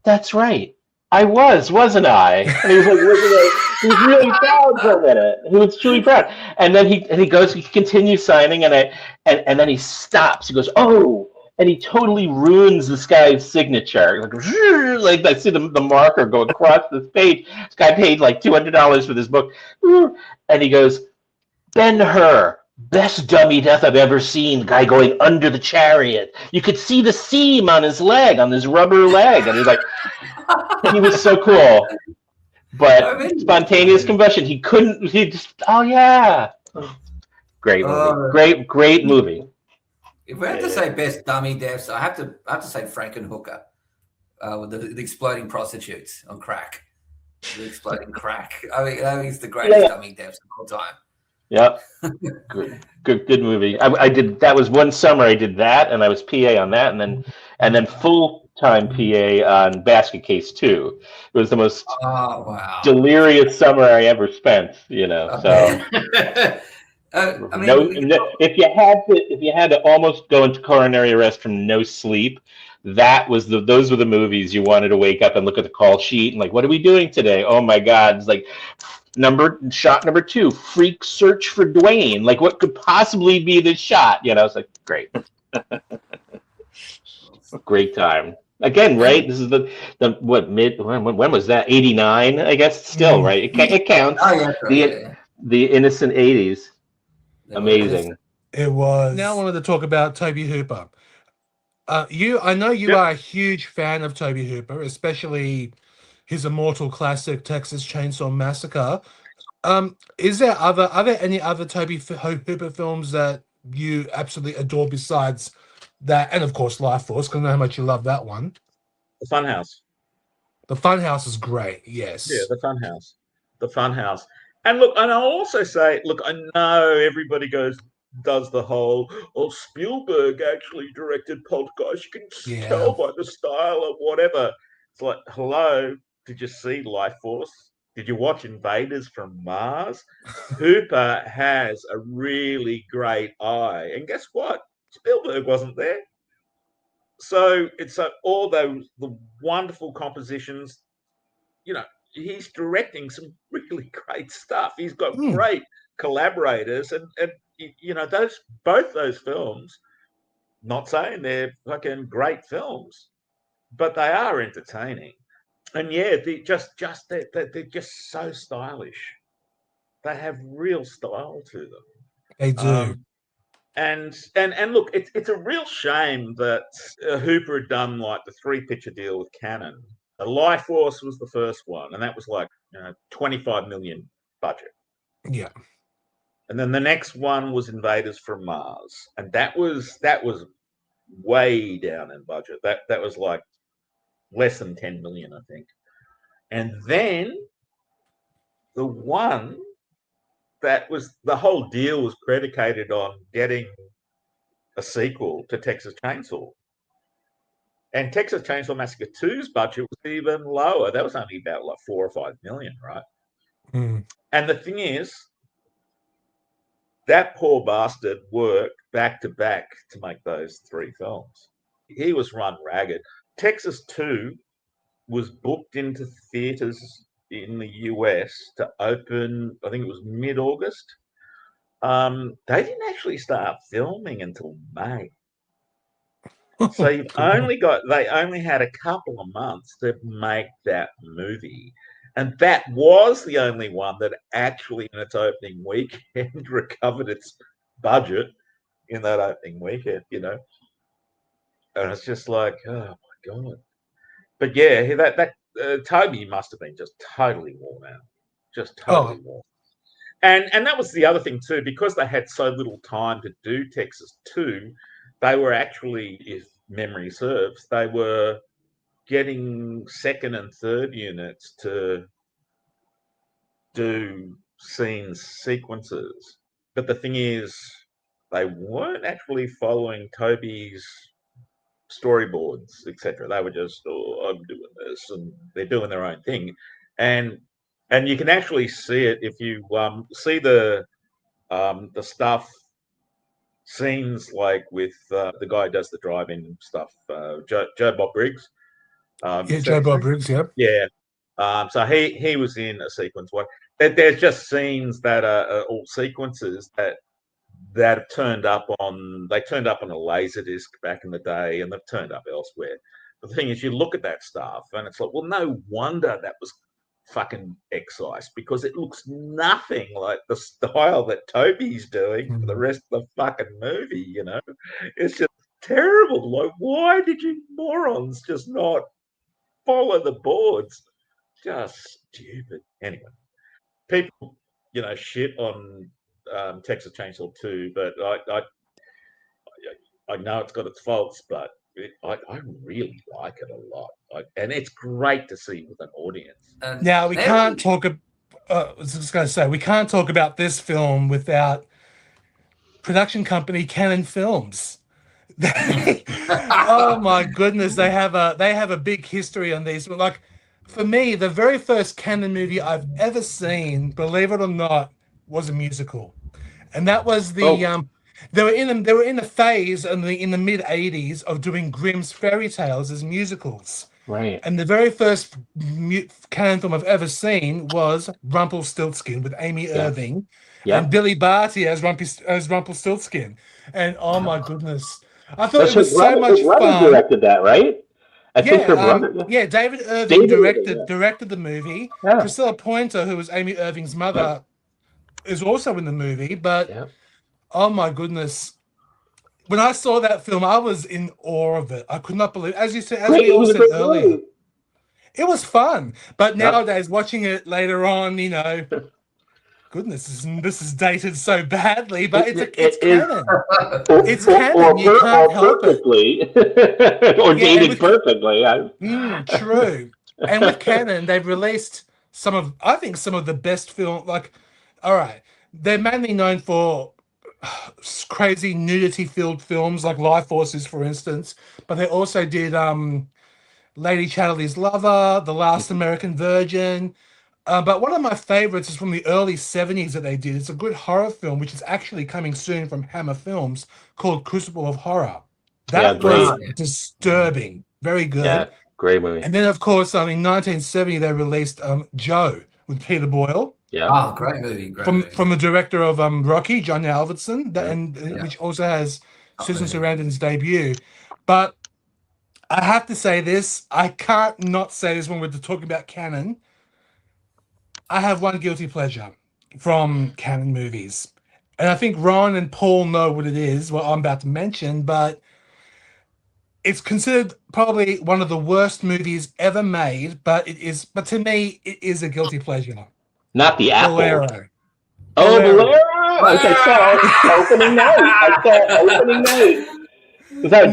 that's right. I wasn't I? And he was like, he was really proud for a minute. He was truly proud. And then he continues signing, and then he stops. He goes, oh, and he totally ruins this guy's signature. Like I see the marker go across this page. This guy paid like $200 for this book. And he goes, Ben-Hur, best dummy death I've ever seen. Guy going under the chariot. You could see the seam on his leg, on his rubber leg. And he's like, he was so cool. But Spontaneous Combustion, he just, oh yeah. Great movie. Great movie. If we had to say best dummy deaths, I have to say Frankenhooker, with the exploding prostitutes on crack. The exploding crack. I mean, he's the greatest dummy deaths of all time. Yeah, good movie. I did that. Was one summer I did that, and I was PA on that, and then full-time PA on Basket Case 2. It was the most delirious summer I ever spent. So. If you had to almost go into coronary arrest from no sleep, those were the movies you wanted to wake up and look at the call sheet and like, what are we doing today? Oh my God! It's like shot number 2, freak search for Dwayne. Like, what could possibly be this shot? It's like great, great time. Again, right? This is the when was that? 89, I guess. Still, right? It counts. Oh, yeah, the innocent 80s. Amazing. It was. Now I wanted to talk about Tobe Hooper. I know you are a huge fan of Tobe Hooper, especially his immortal classic Texas Chainsaw Massacre. Are there any other Tobe Hooper films that you absolutely adore besides that, and of course Lifeforce? Because I know how much you love that one. The Funhouse. The Funhouse is great. Yes. Yeah, the Funhouse. And look, and I'll also say, look, I know everybody does the whole, Spielberg actually directed Poltergeist. You can tell by the style of whatever. It's like, hello, did you see Lifeforce? Did you watch Invaders from Mars? Hooper has a really great eye. And guess what? Spielberg wasn't there. So it's all those the wonderful compositions. You know, he's directing some really great stuff. He's got great collaborators, and you know, both those films. Not saying they're fucking great films, but they are entertaining. And yeah, they're just so stylish. They have real style to them. They do. And look, it's a real shame that Hooper had done like the 3-picture deal with Canon. The Lifeforce was the first one, and that was like 25 million budget. Yeah. And then the next one was Invaders from Mars, and that was way down in budget. That was like less than 10 million, I think. And then the one that was the whole deal was predicated on getting a sequel to Texas Chainsaw. And Texas Chainsaw Massacre 2's budget was even lower. That was only about like 4 or 5 million, right? And the thing is, that poor bastard worked back to back to make those 3 films. He was run ragged. Texas 2 was booked into theaters in the US to open, I think it was mid-August. They didn't actually start filming until May. So they only had a couple of months to make that movie. And that was the only one that actually in its opening weekend recovered its budget in that opening weekend, you know. And it's just like, oh my God. But yeah, that Tobe must have been just totally worn out. Just totally worn. And that was the other thing too, because they had so little time to do Texas 2, they were actually, if memory serves, they were getting second and third units to do sequences. But the thing is, they weren't actually following Toby's storyboards, etc. They were just, I'm doing this, and they're doing their own thing. And you can actually see it if you see the stuff scenes like with the guy who does the driving stuff, Joe Bob Briggs. Joe Bob Briggs, yep. Yeah. So he was in a sequence. There's just scenes that are all sequences that have turned up on. They turned up on a Laserdisc back in the day, and they've turned up elsewhere. But the thing is, you look at that stuff, and it's like, well, no wonder that was fucking excised, because it looks nothing like the style that Toby's doing for the rest of the fucking movie. You know, it's just terrible. Like, why did you morons just not follow the boards? Just stupid. Anyway, people, shit on Texas Chainsaw 2, but I know it's got its faults, but I really like it a lot, and it's great to see with an audience. Now we can't talk. I was just going to say, we can't talk about this film without production company Canon Films. Oh my goodness, they have a big history on these. Like, for me, the very first Canon movie I've ever seen, believe it or not, was a musical, and that was the They were in a phase in the mid '80s of doing Grimm's fairy tales as musicals. Right. And the very first Canon film I've ever seen was Rumpelstiltskin with Amy Irving and Billy Barty as Rumpelstiltskin. And oh my goodness, I thought it was so much fun. Her brother directed that, right? I think her brother. David Irving directed the movie. Yeah. Priscilla Pointer, who was Amy Irving's mother, is also in the movie, but. Oh my goodness. When I saw that film, I was in awe of it. I could not believe, as you said, we all said earlier, it was fun. But nowadays, watching it later on, goodness, this is dated so badly, but it's canon. It's canon. You can't help it. Or dated perfectly. True. And with Canon, they've released some of the best film. Like, all right, they're mainly known for crazy nudity-filled films like Lifeforce is, for instance, but they also did Lady Chatterley's Lover, The Last American Virgin. But one of my favorites is from the early 70s that they did. It's a good horror film, which is actually coming soon from Hammer Films, called Crucible of Horror. That was disturbing. Very good. Yeah, great movie. And then, of course, in 1970, they released Joe with Peter Boyle. Yeah. Oh, great movie. From the director of Rocky, John Alvinson, which also has Susan Sarandon's debut. But I have to say this. I can't not say this when we're talking about canon. I have one guilty pleasure from canon movies. And I think Ron and Paul know what it is, what I'm about to mention, but it's considered probably one of the worst movies ever made, but to me, it is a guilty pleasure. Not the Apple. Bolero. Oh, Bolero! Okay, so opening night. Was that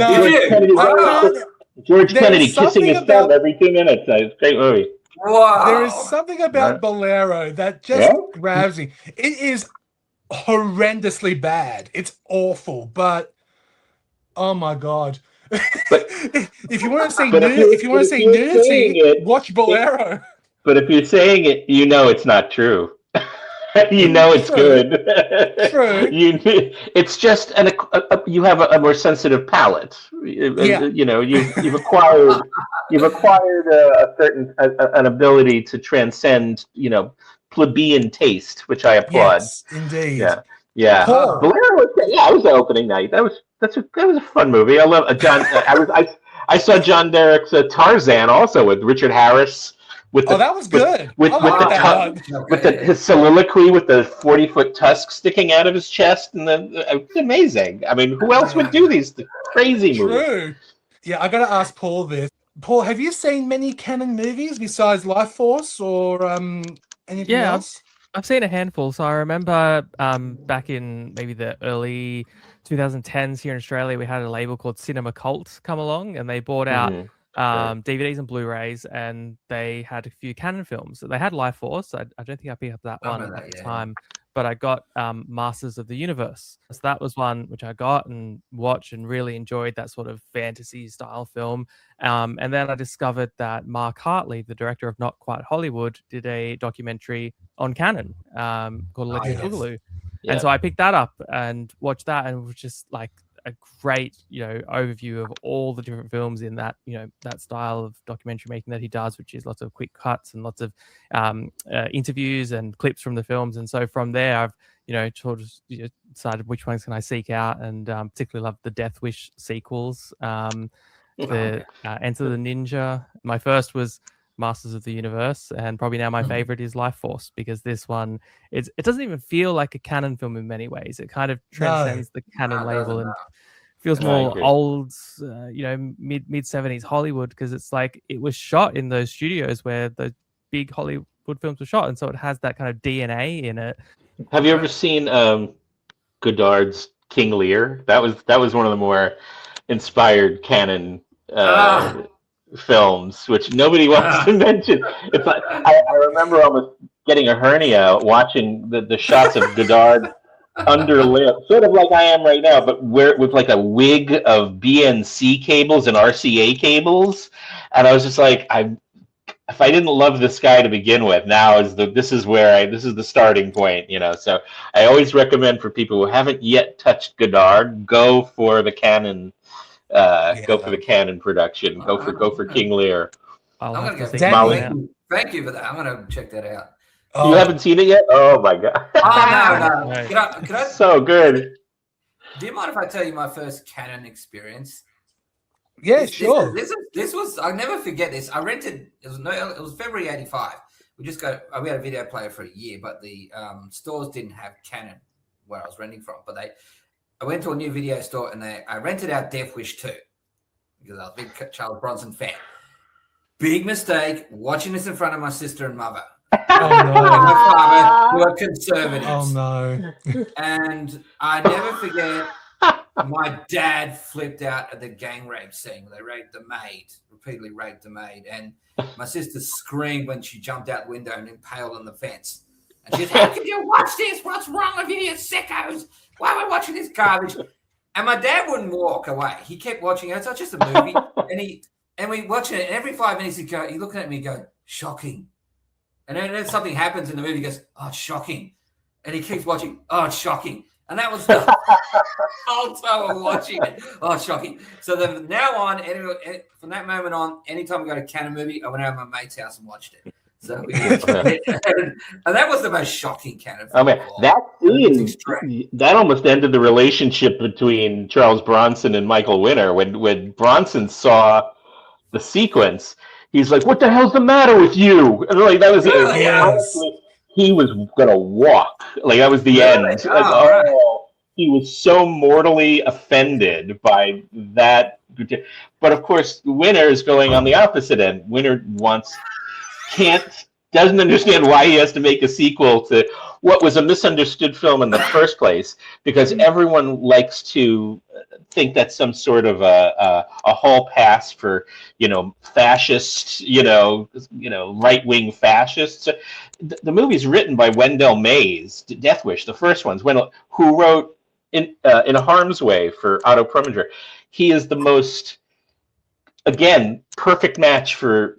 George Kennedy kissing his thumb every 2 minutes? It's a great movie. Wow. There is something about Bolero that just grabs me. It is horrendously bad. It's awful, but oh my god! if you want to see nudity, watch Bolero. But if you're saying it, you know it's not true. You know it's good. True. It's just you have a more sensitive palate. You know, you've acquired a certain an ability to transcend, you know, plebeian taste, which I applaud. Yes, indeed. Yeah. Bolero was the opening night. That was a fun movie. I love John. I saw John Derrick's Tarzan also with Richard Harris. That was good. With his soliloquy with the 40-foot tusk sticking out of his chest, and it's amazing. I mean, who else would do these crazy movies? True. Yeah, I got to ask Paul this. Paul, have you seen many canon movies besides Lifeforce or anything else? I've seen a handful. So I remember back in maybe the early 2010s here in Australia, we had a label called Cinema Cult come along, and they bought out DVDs and Blu-rays, and they had a few canon films. They had Lifeforce. I don't think I picked up that one at the time, but I got Masters of the Universe. So that was one which I got and watched and really enjoyed, that sort of fantasy style film. And then I discovered that Mark Hartley, the director of Not Quite Hollywood, did a documentary on canon called Electric Boogaloo. Yeah. And so I picked that up and watched that, and it was just like a great, you know, overview of all the different films in that, you know, that style of documentary making that he does, which is lots of quick cuts and lots of interviews and clips from the films. And so from there, I've, you know, sort of decided which ones can I seek out, and particularly love the Death Wish sequels, the Enter the Ninja. My first was Masters of the Universe, and probably now my favorite is Lifeforce, because this one, it doesn't even feel like a canon film in many ways. It kind of transcends the canon label and feels more old, you know, mid 70s Hollywood, because it's like it was shot in those studios where the big Hollywood films were shot, and so it has that kind of DNA in it. Have you ever seen Godard's King Lear? That was one of the more inspired canon films, which nobody wants to mention. It's like I remember almost getting a hernia watching the shots of Godard underlip, sort of like I am right now, but with like a wig of BNC cables and RCA cables, and I was just like, if I didn't love this guy to begin with, now this is the starting point, you know. So I always recommend for people who haven't yet touched Godard, go for the canon. Go for the canon production. Go for King Lear. Thank you for that. I'm gonna check that out. You haven't seen it yet? Oh my god! No. Right. Could I? So good. Do you mind if I tell you my first canon experience? Yeah, sure. This was, I'll never forget this. I rented. It was February '85. We had a video player for a year, but the stores didn't have canon where I was renting from. But I went to a new video store and I rented out Death Wish 2 because I was a big Charles Bronson fan. Big mistake watching this in front of my sister and mother. Oh no! My father, who are conservatives. Oh no! And I never forget, my dad flipped out at the gang rape scene. They repeatedly raped the maid, and my sister screamed when she jumped out the window and impaled on the fence. And she said, "How can you watch this? What's wrong with you sickos? Why are we watching this garbage?" And my dad wouldn't walk away. He kept watching it. It's just a movie. and we watching it, and every 5 minutes he's looking at me and go, "Shocking." And then something happens in the movie, he goes, "Oh, it's shocking." And he keeps watching, "Oh, it's shocking." And that was the whole time I'm watching it. Oh, shocking. So then now on, from that moment on, anytime we got a Cannon movie, I went out to my mate's house and watched it. So and that was the most shocking Cannon film. Oh man, that scene, that almost ended the relationship between Charles Bronson and Michael Winner. When Bronson saw the sequence, he's like, "What the hell's the matter with you?" And like that was honestly, he was gonna walk. Like that was the end. Like, he was so mortally offended by that. But of course, Winner is going on the opposite end. Winner doesn't understand why he has to make a sequel to what was a misunderstood film in the first place, because everyone likes to think that's some sort of a hall pass for fascist, right-wing fascists. The movie's written by Wendell Mays, Death Wish, the first ones, who wrote in Harm's Way for Otto Preminger. He is the most, again, perfect match for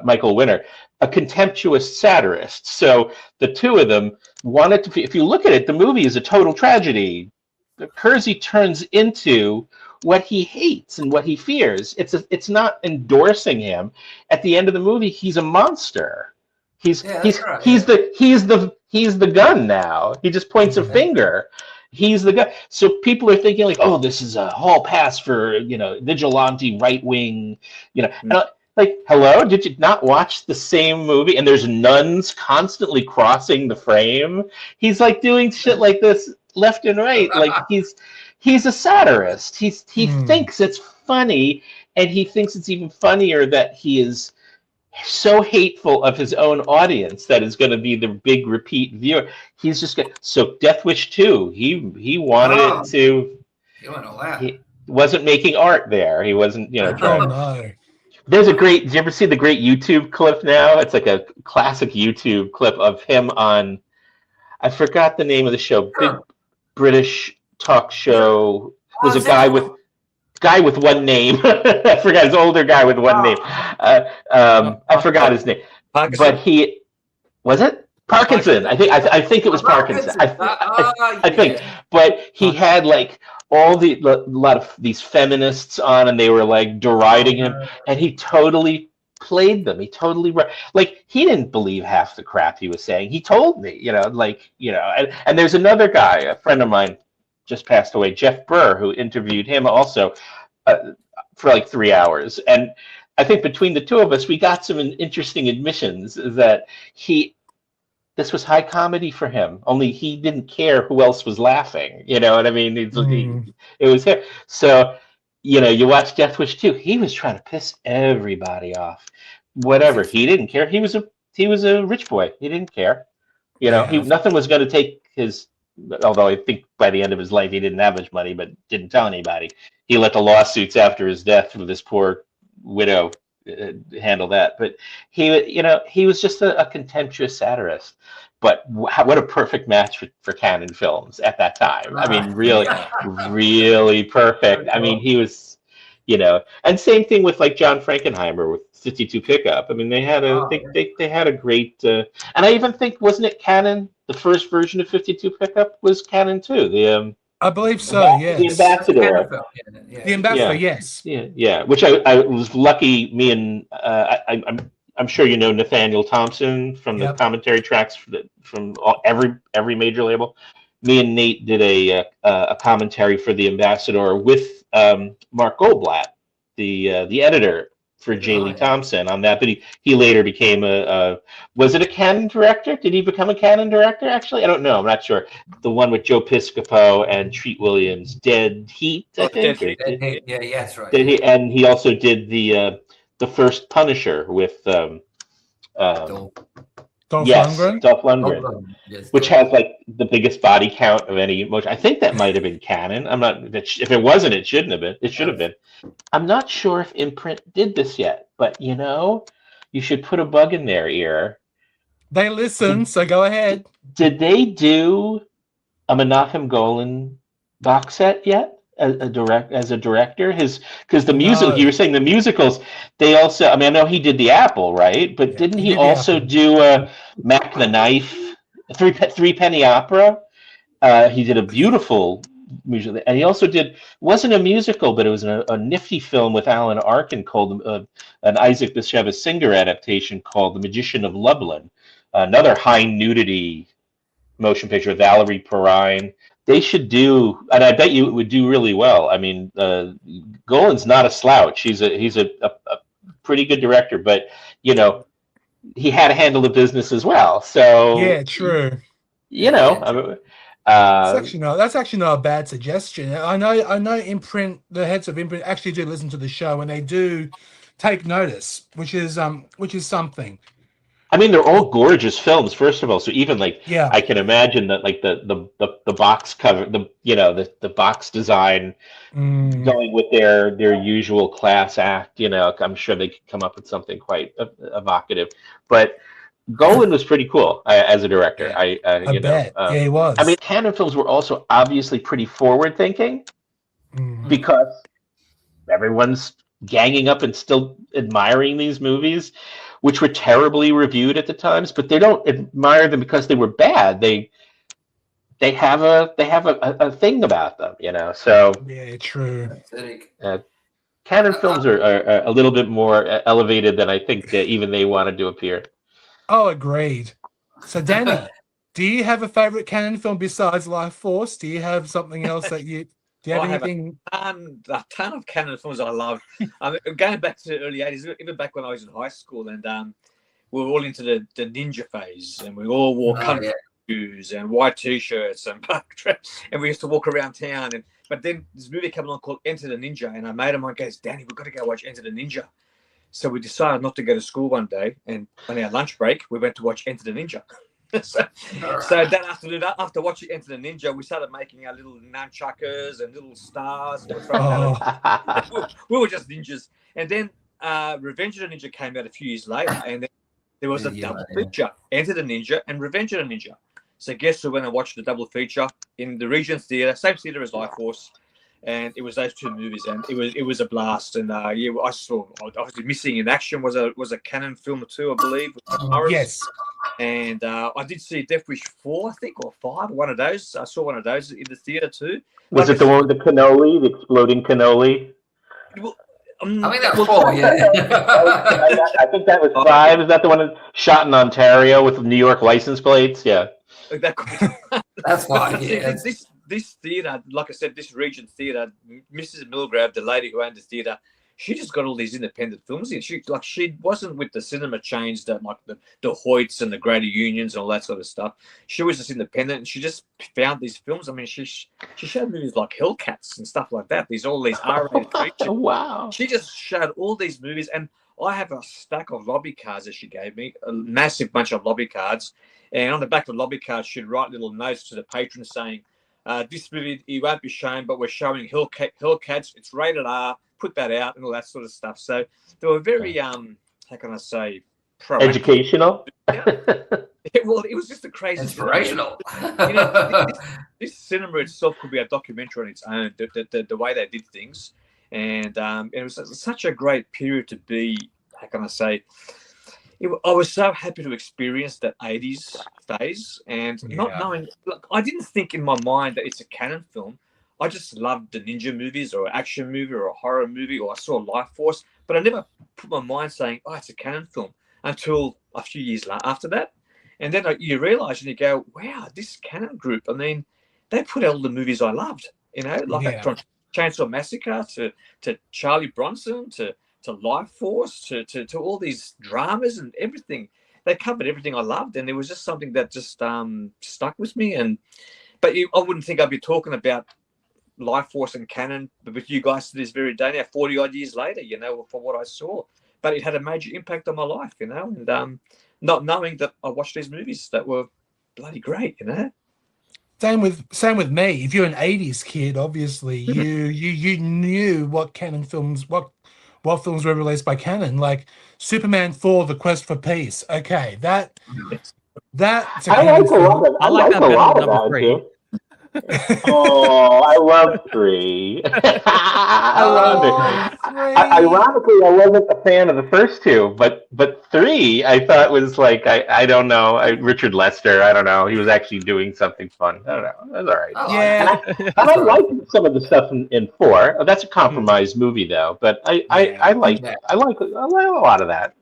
Michael Winner, a contemptuous satirist. So the two of them wanted to. If you look at it, the movie is a total tragedy. Kersey turns into what he hates and what he fears. It's not endorsing him. At the end of the movie, he's a monster. He's the gun now. He just points a finger. He's the guy. So people are thinking like, oh, this is a hall pass for vigilante right wing. Like, hello, did you not watch the same movie? And there's nuns constantly crossing the frame. He's like doing shit like this left and right. Like he's a satirist. He thinks it's funny, and he thinks it's even funnier that he is so hateful of his own audience that is going to be the big repeat viewer. He's just so Death Wish 2. He wanted it to. He went all out. He wasn't making art there. He wasn't trying. No. There's did you ever see the great YouTube clip now? It's like a classic YouTube clip of him on, I forgot the name of the show, big British talk show. There's a guy with one name. I forgot, his older guy with one name. I forgot his name. Parkinson. But he, was it? Parkinson. I think it was Parkinson. I think. But he had like a lot of these feminists on, and they were like deriding him, and he totally played them. He totally he didn't believe half the crap he was saying. He told me, and there's another guy, a friend of mine just passed away, Jeff Burr, who interviewed him also for like 3 hours. And I think between the two of us, we got some interesting admissions that this was high comedy for him, only he didn't care who else was laughing. You know what I mean? It was him. So, you watch Death Wish 2, he was trying to piss everybody off. Whatever. He didn't care. He was a rich boy. He didn't care. Nothing was going to take his, although I think by the end of his life he didn't have much money, but didn't tell anybody. He let the lawsuits after his death with his poor widow handle that. But he was just a contemptuous satirist. But what a perfect match for Cannon Films at that time. I mean, really, really perfect. I mean, he was, and same thing with like John Frankenheimer with 52 Pickup. I mean, they had they had a great, and I even think, wasn't it Cannon? The first version of 52 Pickup was Cannon too. I believe so. Yes. The Ambassador. The Ambassador. Yes. Yeah. Which I was lucky. Me and I'm sure you know Nathaniel Thompson from the commentary tracks from every major label. Me and Nate did a commentary for The Ambassador with Mark Goldblatt, the editor for J. Lee Thompson on that. But he later became was it a Cannon director? Did he become a Cannon director, actually? I don't know. I'm not sure. The one with Joe Piscopo and Treat Williams, Dead Heat, I think. Dead Heat. Yeah, that's right. Dead Heat. And he also did the first Punisher with Dolph Lundgren, which has like the biggest body count of any motion. I think that might have been Cannon. I'm not. If it wasn't, it shouldn't have been. It should have been. I'm not sure if Imprint did this yet, but you should put a bug in their ear. They listen, so go ahead. Did they do a Menachem Golan box set yet? As a director, because the music, you were saying the musicals, they also, I mean, I know he did the Apple, right? But didn't he also do Mac the Knife, Three Penny Opera? He did a beautiful musical, and he also did, wasn't a musical, but it was a nifty film with Alan Arkin called an Isaac Bashevis Singer adaptation called The Magician of Lublin, another high nudity motion picture with Valerie Perrine. They should do, and I bet you it would do really well. I mean, Golan's not a slouch. He's a pretty good director, but you know, he had to handle the business as well. So yeah, true. You know, that's actually not a bad suggestion. I know Imprint, the heads of Imprint actually do listen to the show, and they do take notice, which is something. I mean, they're all gorgeous films, first of all. So even like, I can imagine that like the box cover, the box design going with their usual class act. You know, I'm sure they could come up with something quite evocative. But Golan was pretty cool as a director. I bet. Yeah, he was. I mean, Cannon films were also obviously pretty forward thinking because everyone's ganging up and still admiring these movies, which were terribly reviewed at the times, but they don't admire them because they were bad. They have a thing about them, you know. So yeah, true. Cannon films are a little bit more elevated than I think that even they wanted to appear. Oh, agreed. So Danny, do you have a favorite Cannon film besides Lifeforce? Do you have something else that you? Do you have anything? A ton of Cannon films I love. Going back to the early 80s, even back when I was in high school, and we were all into the ninja phase, and we all wore country shoes and white T-shirts and and we used to walk around town. But then this movie came along called Enter the Ninja, and a mate of mine goes, "Danny, we've got to go watch Enter the Ninja." So we decided not to go to school one day, and on our lunch break, we went to watch Enter the Ninja. So that afternoon, after watching Enter the Ninja, we started making our little nunchuckers and little stars. We were just ninjas. And then Revenge of the Ninja came out a few years later, and then there was a double feature, Enter the Ninja and Revenge of the Ninja. So guess who went and watched the double feature in the Regent Theatre, same theatre as Lifeforce. And it was those two movies, and it was a blast. And I saw, obviously missing in action was a Cannon film or two, I believe. Yes. And I did see Death Wish 4, I think, or 5, one of those. I saw one of those in the theatre too. Was it the one with the cannoli, the exploding cannoli? Well, I think that was 4, yeah. I think that was 5. Is that the one that shot in Ontario with New York license plates? Yeah. That's why, yeah. This theatre, like I said, this Regent Theatre, Mrs. Milgrave, the lady who owned the theatre, she just got all these independent films in. She wasn't with the cinema chains that like the Hoyts and the Greater Unions and all that sort of stuff. She was just independent, and she just found these films. I mean, she showed movies like Hellcats and stuff like that. All these R-rated features. Wow! She just showed all these movies, and I have a stack of lobby cards that she gave me, a massive bunch of lobby cards, and on the back of the lobby cards, she'd write little notes to the patrons saying, this movie, you won't be shown, but we're showing Hellcats. It's rated R. Put that out and all that sort of stuff. So they were very, how can I say, educational. Well, it was just a crazy, inspirational. This cinema itself could be a documentary on its own. The way they did things, and it was such a great period to be. How can I say? I was so happy to experience that 80s phase, and not knowing. Look, I didn't think in my mind that it's a Cannon film. I just loved the ninja movies or an action movie or a horror movie, or I saw Lifeforce, but I never put my mind saying, "Oh, it's a Cannon film," until a few years after that. And then you realise and you go, "Wow, this Cannon group! I mean, they put out all the movies I loved. You know, like from Chainsaw Massacre to Charlie Bronson to Lifeforce to all these dramas and everything. They covered everything I loved, and it was just something that just stuck with me. But I wouldn't think I'd be talking about Lifeforce and Cannon with you guys to this very day now, 40 odd years later, you know, for what I saw. But it had a major impact on my life, you know, and not knowing that I watched these movies that were bloody great, you know. Same with me. If you're an 80s kid, obviously you knew what Cannon films, what films were released by Cannon, like Superman 4: The Quest for Peace. Okay, that's a Cannon film. I like a lot of that too. Oh, I love 3. I love it. Ironically, I wasn't a fan of the first two, but 3 I thought was like I don't know, Richard Lester. I don't know, he was actually doing something fun. I don't know, it was all right. Yeah, and I like some of the stuff in 4. That's a compromised movie though, but I like a lot of that.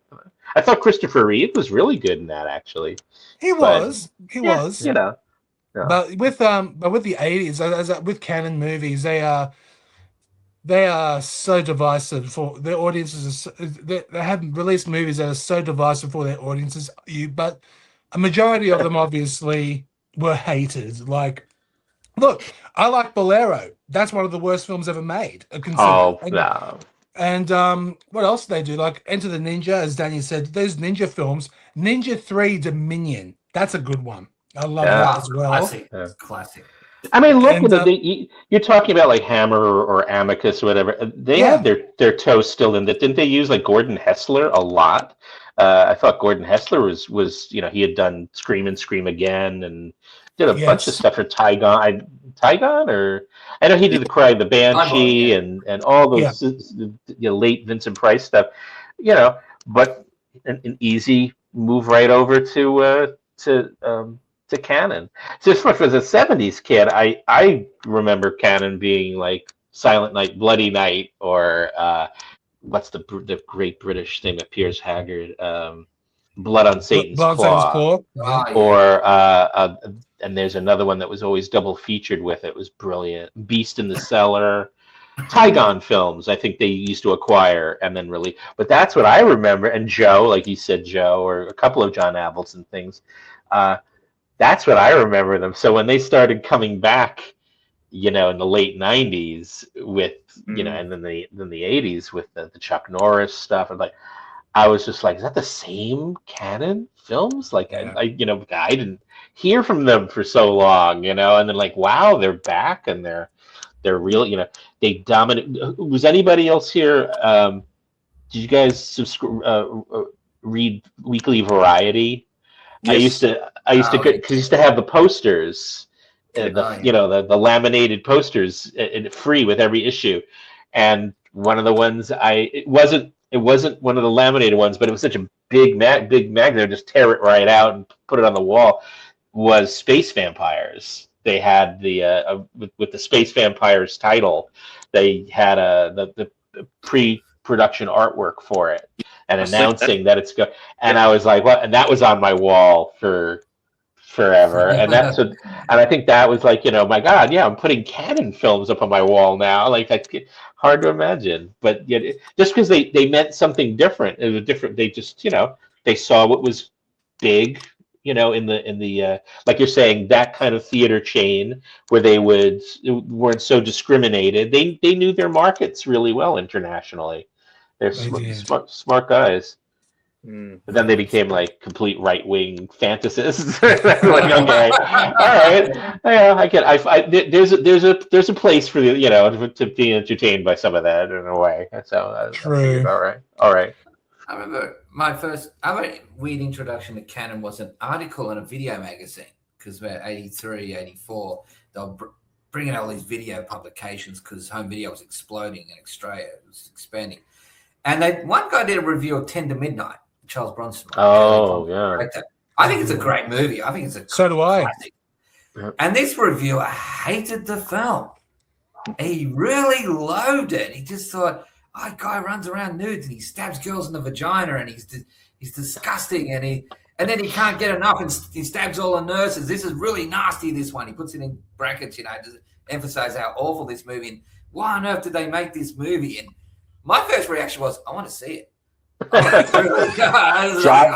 I thought Christopher Reeve was really good in that actually. He was. You know. Yeah. But with the 80s, with canon movies, they are so divisive for their audiences. They have released movies that are so divisive for their audiences. But a majority of them obviously were hated. Like, look, I like Bolero. That's one of the worst films ever made. No. And what else do they do? Like Enter the Ninja, as Danny said, those ninja films. Ninja 3 Dominion. That's a good one. I love that as well. Classic. I mean, look, you're talking about like Hammer or Amicus or whatever. They had their toes still in that. Didn't they use like Gordon Hessler a lot? I thought Gordon Hessler was he had done Scream and Scream Again and did a bunch of stuff for Tygon. Or I know he did the Cry of the Banshee and all those late Vincent Price stuff. But an easy move right over to Cannon. So as much as a 70s kid, I remember Cannon being like Silent Night, Bloody Night, or what's the great British thing with Piers Haggard, Blood on Satan's Claw. Or and there's another one that was always double featured with it. Was brilliant. Beast in the Cellar. Tygon films, I think they used to acquire and then release. But that's what I remember. And Joe, like you said, Joe, or a couple of John Avildsen things. That's what I remember them. So when they started coming back, in the late 90s with, and then the 80s with the Chuck Norris stuff, and I was just like, is that the same Cannon films? Like, I didn't hear from them for so long, and then like, wow, they're back and they're real, they dominate. Was anybody else here? Did you guys read Weekly Variety? Yes. I used to because used to have the posters, the laminated posters free with every issue, and one of the ones it wasn't one of the laminated ones, but it was such a big magnet, just tear it right out and put it on the wall. Was Space Vampires? They had the with the Space Vampires title, they had the pre-production artwork for it. And announcing that it's and I was like, what? And that was on my wall for forever. And and I think that was like, my God, I'm putting Cannon films up on my wall now. Like, hard to imagine, but just because they meant something different. It was different. They just, they saw what was big, in the like you're saying, that kind of theater chain where they weren't so discriminated. They knew their markets really well internationally. They're smart guys. But then they became like complete right-wing fantasists. Like, okay, all right, I get. There's a place for to be entertained by some of that in a way. So true. All right. I remember my first weird introduction to Cannon was an article in a video magazine, because we're 83, 84. They'll bringing out all these video publications because home video was exploding in Australia. It was expanding. And one guy did a review of 10 to Midnight, Charles Bronson. Oh, yeah. I think it's a great movie. I think it's a classic. And this reviewer hated the film. He really loathed it. He just thought, a guy runs around nude and he stabs girls in the vagina and he's disgusting and then he can't get enough and he stabs all the nurses. This is really nasty, this one. He puts it in brackets, to emphasize how awful this movie and why on earth did they make this movie? And my first reaction was, I want to see it. Job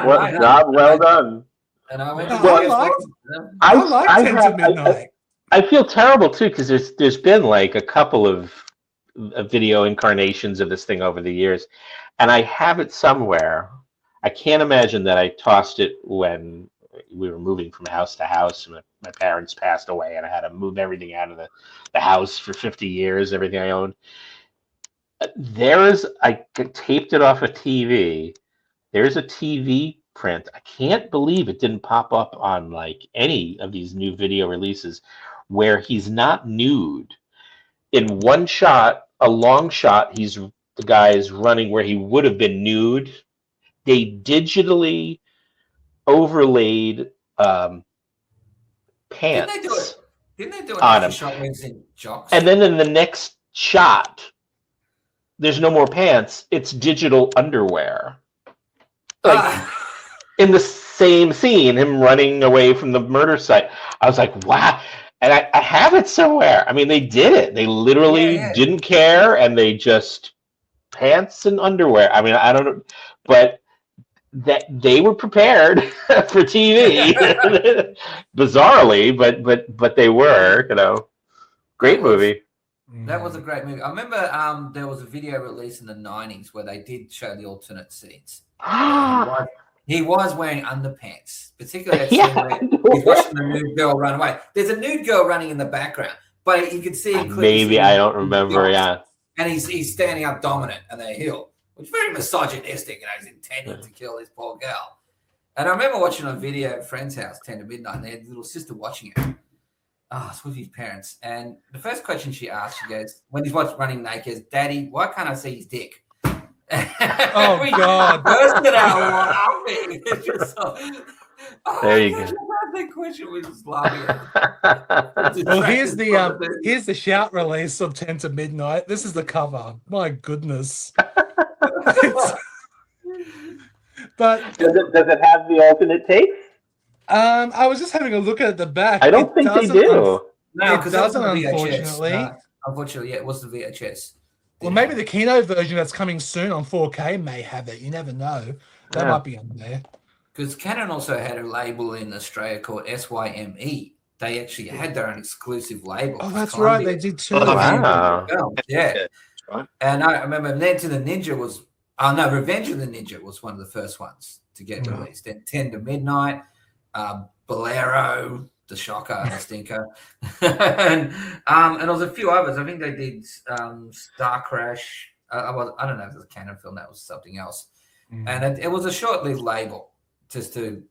well done. And I went, I like 10 to Midnight. I feel terrible too because there's been like a couple of video incarnations of this thing over the years, and I have it somewhere. I can't imagine that I tossed it when we were moving from house to house, and my parents passed away, and I had to move everything out of the house for 50 years, everything I owned. I taped it off a TV. There's a TV print. I can't believe it didn't pop up on like any of these new video releases where he's not nude. In one shot, a long shot. The guy is running where he would have been nude. They digitally overlaid pants. Didn't they do an on extra him? shot where he's in jocks? And then in the next shot, there's no more pants. It's digital underwear. In the same scene, him running away from the murder site. I was like, wow. And I have it somewhere. I mean, they did it. They literally didn't care, and they just pants and underwear. I mean, I don't know, but that they were prepared for TV, bizarrely, but they were, great movie. That was a great movie. I remember there was a video released in the 90s where they did show the alternate scenes. He was wearing underpants, particularly that scene where he's watching the nude girl run away. There's a nude girl running in the background, but you can see maybe I don't remember. Yeah, and he's standing up dominant and they heel, which is very misogynistic. He's intending to kill this poor girl. And I remember watching a video at a friend's house, 10 to midnight, and they had a little sister watching it. It's with his parents. And the first question she asked, she goes, when he's running naked, Daddy, why can't I see his dick? Oh, God. Bursted out laughing. It's just there you go. That question was just laughing at. Well, here's the shout release of 10 to midnight. This is the cover. My goodness. But does it have the alternate takes? I was just having a look at the back. I don't think they do. No, because it doesn't, unfortunately. Unfortunately, it was the VHS. Well, maybe the Kino version that's coming soon on 4K may have it. You never know. That might be on there. Because Canon also had a label in Australia called SYME. They actually had their own exclusive label. Oh, that's right. They did too. Oh, wow. Yeah. Right. And I remember Revenge of the Ninja was one of the first ones to get released. Then 10 to Midnight, Bolero, The Shocker, and The Stinker. and there was a few others. I think they did Star Crash. I don't know if it was a Canon film. That was something else. And it was a short-lived label just to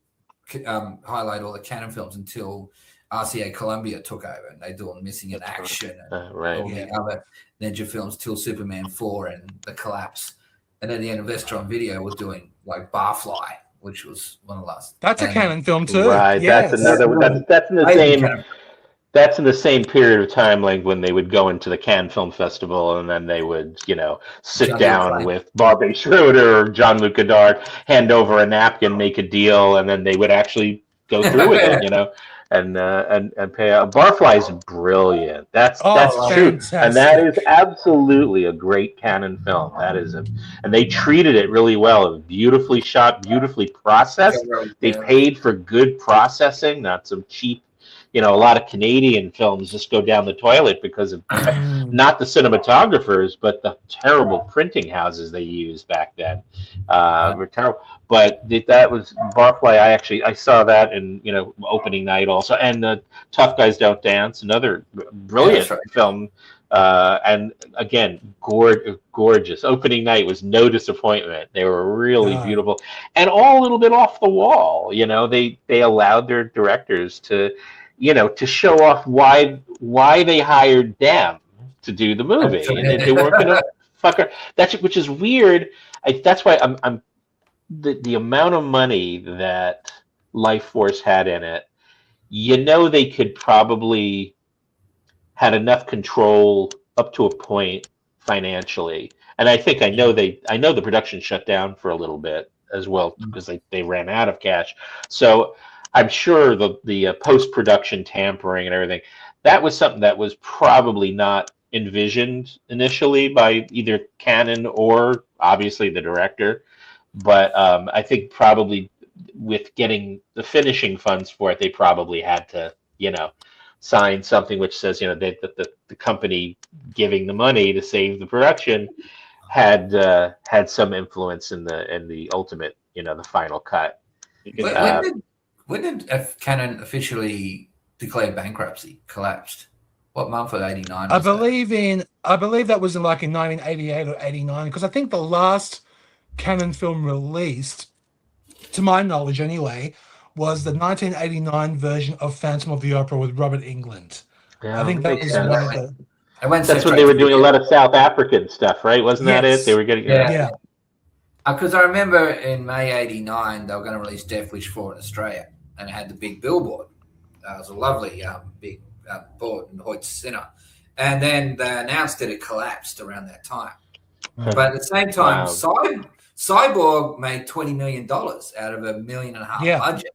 highlight all the Canon films until RCA Columbia took over and they did all Missing in Action and all the other Ninja films till Superman 4 and The Collapse. And then the end of Vestron Video was doing like Barfly, which was one of the last. That's a Canon film too. Right. Yes. That's another. That's in the same. That's in the same period of time, like when they would go into the Cannes Film Festival and then they would, sit down with Barbie Schroeder or Jean-Luc Godard, hand over a napkin, make a deal, and then they would actually go through with it, and pay out. Barfly is brilliant. That's true, and that is absolutely a great Canon film. And they treated it really well. It was beautifully shot, beautifully processed. They paid for good processing, not some cheap. A lot of Canadian films just go down the toilet because of not the cinematographers, but the terrible printing houses they used back then. Were terrible. But that was Barfly. I saw that in opening night also, and Tough Guys Don't Dance, another brilliant film. And again, gorgeous. Opening night was no disappointment. They were really beautiful and all a little bit off the wall. They allowed their directors to. To show off why they hired them to do the movie, and they weren't going to fuck her. Which is weird. That's why I'm the amount of money that Lifeforce had in it. They could probably had enough control up to a point financially, and I know the production shut down for a little bit as well because they ran out of cash. So. I'm sure the post-production tampering and everything, that was something that was probably not envisioned initially by either Canon or obviously the director. But I think probably with getting the finishing funds for it, they probably had to, sign something which says, that the company giving the money to save the production had some influence in the ultimate, the final cut. When did Canon officially declare bankruptcy? Collapsed? What month of '89? I believe that was in 1988 or '89, because I think the last Canon film released, to my knowledge anyway, was the 1989 version of Phantom of the Opera with Robert Englund. Yeah, I think that was one of the. That's when they were doing a lot of South African stuff, right? Wasn't that it? They were getting yeah. Because I remember in May '89 they were going to release Death Wish 4 in Australia, and it had the big billboard. It was a lovely big board in Hoyt's Centre, and then they announced that it collapsed around that time. But at the same time, Cyborg made $20 million out of $1.5 million budget,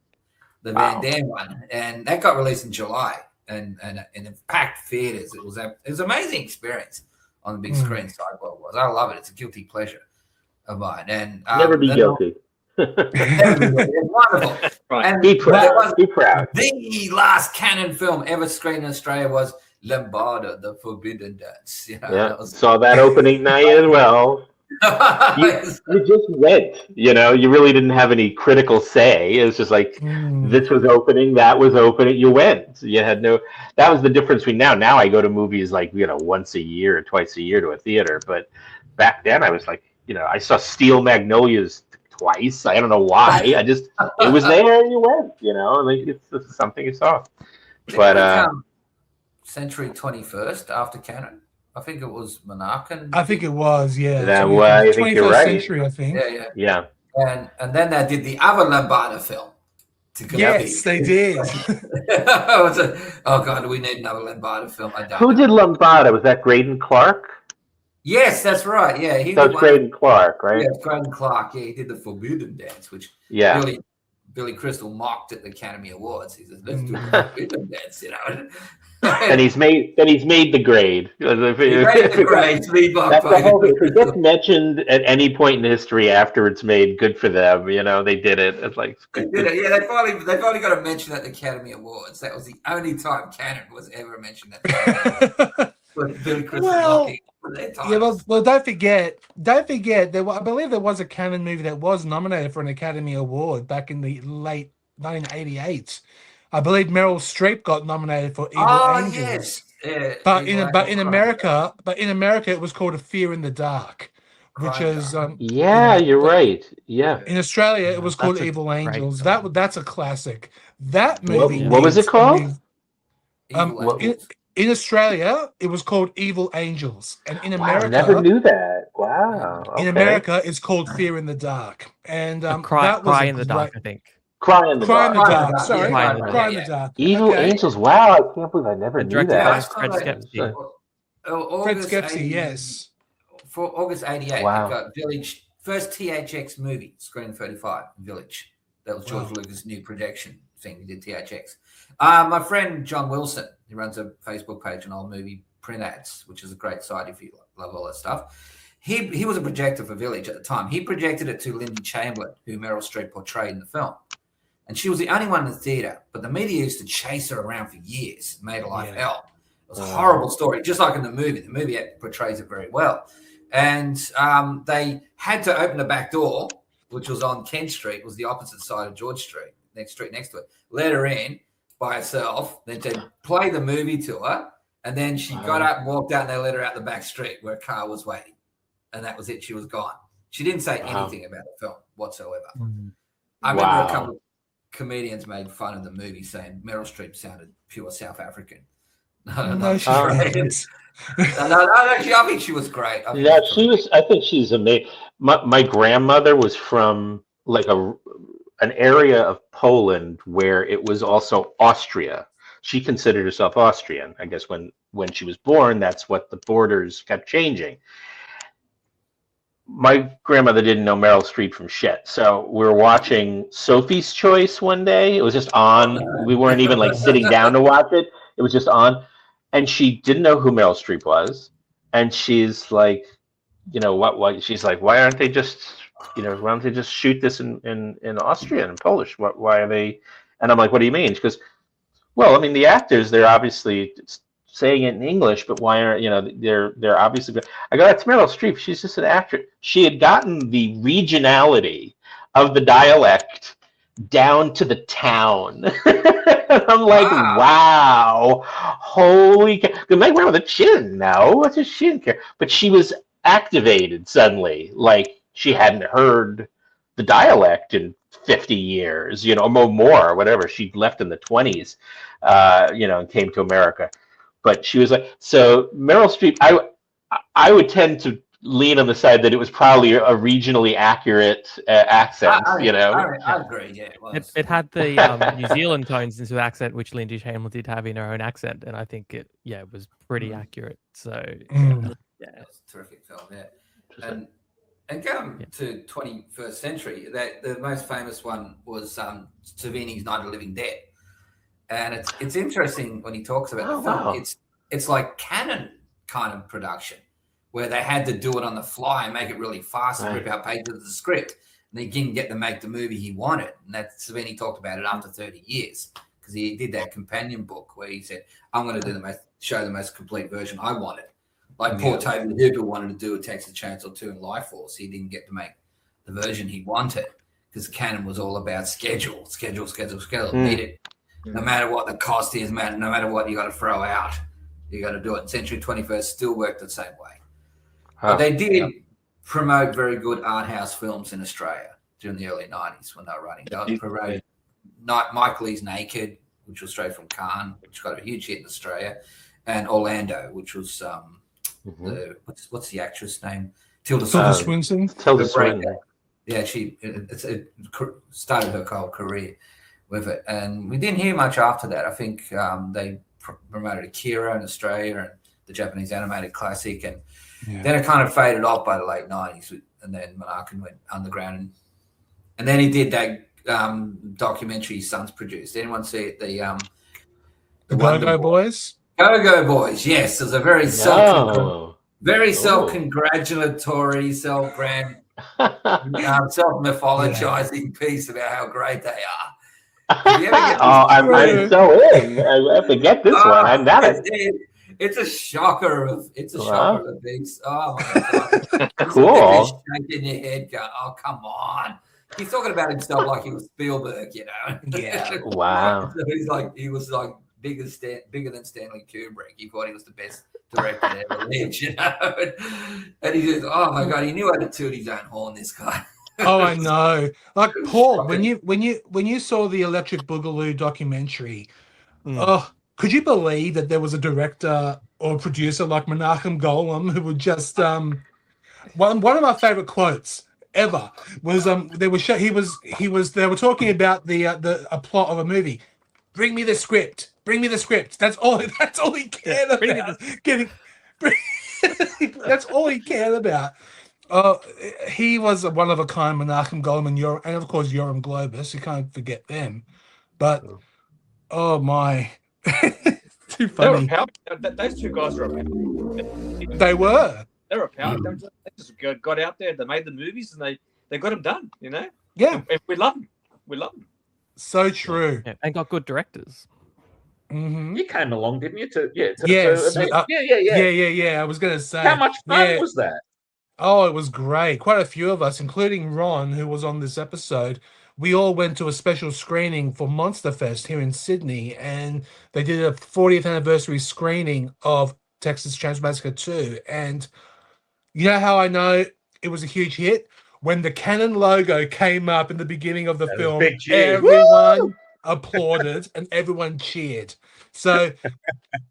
the Van Damme one, and that got released in July, and in packed theaters. It was an amazing experience on the big screen. Cyborg was. I love it. It's a guilty pleasure of mine, and never be guilty. It's wonderful. Right. And be proud. Be proud. The last canon film ever screened in Australia was Lambada, The Forbidden Dance. You know, saw that opening night as well. You just went, you really didn't have any critical say. It was just like this was opening, that was opening, you went. You had that was the difference between now. Now I go to movies like, once a year or twice a year to a theater. But back then I was like, I saw Steel Magnolias twice. I don't know why. It was there and you went, like it's something you saw. But Century 21st after canon. I think it was Monarchan. I think it was, yeah. That was, I think you're right. Century, I think. Yeah. And then they did the other Lambada film to compete. Yes, they did. Oh God, do we need another Lambada film? I don't. Who did Lambada? Was that Graydon Clark? Yes, that's right. Yeah, he was Graydon Clark, right? Yeah, Graydon Clark. Yeah, he did the Forbidden Dance, which Billy Crystal mocked at the Academy Awards. He says, "Let's do the Forbidden Dance," And he's made the grade. He made the grade. That's the whole thing. If it gets mentioned at any point in history after it's made, good for them. They did it. It's like they did it. Yeah, they finally got to mention at the Academy Awards. That was the only time canon was ever mentioned at Billy Crystal mocking. Yeah, well, don't forget. I believe there was a canon movie that was nominated for an Academy Award back in the late 1988. I believe Meryl Streep got nominated for Evil Angels. Yes. Yeah, but in America, it was called A Fear in the Dark, which is you're right. Yeah. In Australia, it was called Evil Angels. That's a classic. That movie. What was it called? In Australia, it was called Evil Angels, and in America, I never knew that. Wow. In America, it's called Fear in the Dark, and Cry in the Dark, I think. Cry in the Dark. Sorry, Cry in the Dark. Evil Angels. Wow, I can't believe I never knew that. Fred Skepsey. Fred Skepsey, yes. For August '88, wow. Got Village, first THX movie, screen 35, Village. That was George Lucas' new projection thing. He did THX. My friend John Wilson, he runs a Facebook page on old movie print ads, which is a great site if you love all that stuff. He was a projector for Village at the time. He projected it to Lindy Chamberlain, who Meryl Streep portrayed in the film. And she was the only one in the theater, but the media used to chase her around for years, made her life hell. It was a horrible story, just like in the movie. The movie portrays it very well. And they had to open the back door, which was on Kent Street, was the opposite side of George Street, next to it. Let her in by herself, then to play the movie to her, and then she got up and walked out, and they let her out the back street where a car was waiting. And that was it. She was gone. She didn't say anything about the film whatsoever. I remember a couple of comedians made fun of the movie saying Meryl Streep sounded pure South African. No, she didn't. No, actually, I think she was great. I think she's amazing. My grandmother was from like an area of Poland where it was also Austria. She considered herself Austrian. I guess when she was born, that's what the borders kept changing. My grandmother didn't know Meryl Streep from shit. So we were watching Sophie's Choice one day. It was just on. We weren't even like sitting down to watch it. It was just on. And she didn't know who Meryl Streep was. And she's like, what? She's like, why don't they just shoot this in Austrian and Polish? Why are they? And I'm like, what do you mean? She goes, well, I mean, the actors, they're obviously saying it in English, but why aren't, they're obviously. I go, that's Meryl Streep. She's just an actress. She had gotten the regionality of the dialect down to the town. I'm like, wow, holy cow. My grandmother, she didn't know. She didn't care. But she was activated suddenly, like she hadn't heard the dialect in 50 years, or more, whatever. She left in the 20s, and came to America. but she was like, so Meryl Streep. I would tend to lean on the side that it was probably a regionally accurate accent. I agree. Yeah, it had the New Zealand tones into accent, which Lindy Shamlin did have in her own accent, and I think it was pretty accurate. So yeah, it's a terrific film. Yeah, and going to 21st century, the most famous one was Savini's Night of the Living Dead, and it's interesting when he talks about the film. Wow. It's like Canon kind of production, where they had to do it on the fly and make it really fast and rip out pages of the script. And they didn't get to make the movie he wanted. And that's when he talked about it after 30 years, because he did that companion book where he said, I'm going to do show the most complete version I wanted. Like poor Tobe Hooper wanted to do a Texas Chainsaw 2 and Lifeforce. He didn't get to make the version he wanted because Canon was all about schedule. Need it. No matter what the cost is, man, no matter what you got to throw out, you got to do it. And Century 21st still worked the same way. But they did promote very good art house films in Australia during the early 90s when they were running. They promoted Mike Lee's Naked, which was straight from Cannes, which got a huge hit in Australia, and Orlando, which was what's the actress name? Tilda Swinton. Tilda Swinton. Yeah, she started her whole career with it, and we didn't hear much after that. I think they promoted Akira in Australia and the Japanese animated classic, and then it kind of faded off by the late 90s, and then Monarchin went underground, and then he did that documentary his son's produced. Anyone see it? The Go-Go Boys? Go-Go Boys, yes. It was a very self-congratulatory, self-mythologizing piece about how great they are. I'm so in. I have to get this one. I'm not It's a shocker. It's a shocker of a piece. Oh my god! Cool. Shaking your head, going, "Oh come on!" He's talking about himself like he was Spielberg, you know. Yeah. Wow. So he was like bigger than Stanley Kubrick. He thought he was the best director that ever lived, you know. And he just, oh my god, he knew how to toot his own horn. This guy. Oh, I know. Like Paul, when you saw the Electric Boogaloo documentary, could you believe that there was a director or producer like Menachem Golem who would just one of my favorite quotes ever was they were talking about the plot of a movie. Bring me the script. That's all he cared about. That's all he cared about. He was a one of a kind, Menachem Golem, and of course Yoram Globus. You can't forget them. But oh my, too funny. Those two guys are a power. They were. They're a power. They just got out there. They made the movies and they got them done. You know. Yeah. And we love them. We love them. So true. Yeah, and got good directors. Mm-hmm. You came along, didn't you? Yes. Yeah. I was gonna say. How much fun was that? Oh, it was great. Quite a few of us, including Ron, who was on this episode. We all went to a special screening for Monster Fest here in Sydney, and they did a 40th anniversary screening of Texas Chainsaw Massacre 2. And you know how I know it was a huge hit? When the Canon logo came up in the beginning of the film, everyone applauded and everyone cheered. So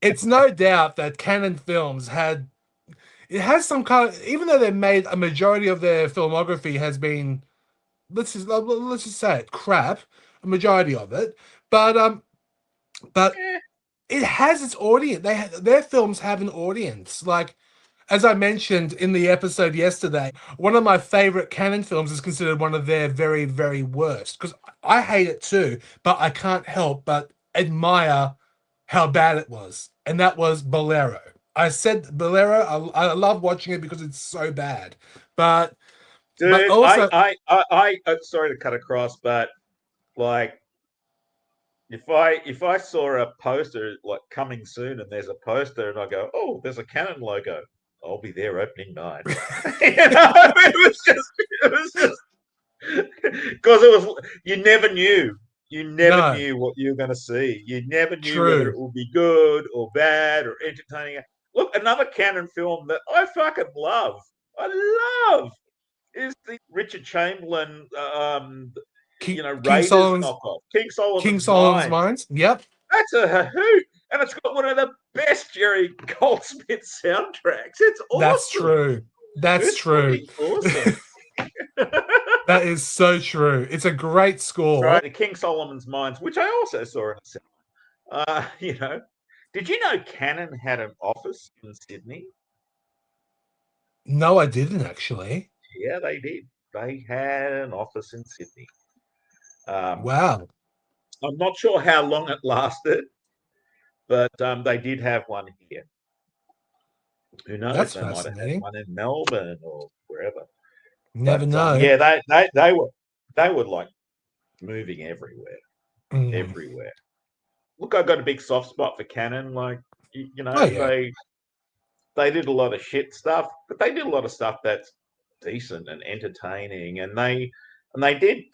it's no doubt that Canon Films has some kind of, even though they made a majority of their filmography has been, let's just say it, crap, a majority of it, but it has its audience. Their films have an audience. Like, as I mentioned in the episode yesterday, one of my favorite Canon films is considered one of their very, very worst, because I hate it too, but I can't help but admire how bad it was, and that was Bolero. I said Bolero. I love watching it because it's so bad. But dude, but also, I'm sorry to cut across, but like, if I saw a poster like coming soon, and there's a poster, and I go, oh, there's a Canon logo, I'll be there opening night. It was just because it was, you never knew. You never knew what you were going to see. You never knew whether it would be good or bad or entertaining. Look, another Canon film that I fucking love. Is the Richard Chamberlain, King Raiders Solomon's knockoff. King Solomon's Mines. Yep. That's a hoot. and it's got one of the best Jerry Goldsmith soundtracks. It's awesome. That's true. That's true. Awesome. That is so true. It's a great score. Right, the King Solomon's Mines, which I also saw in a cinema. Did you know Canon had an office in Sydney? No, I didn't actually. Yeah, they did. They had an office in Sydney. Wow. I'm not sure how long it lasted, but they did have one here. Who knows? That's they might have fascinating. had one in Melbourne or wherever. Never know. Yeah, they were like moving everywhere, everywhere. Look, I got a big soft spot for Canon. Like, they did a lot of shit stuff, but they did a lot of stuff that's decent and entertaining, and they did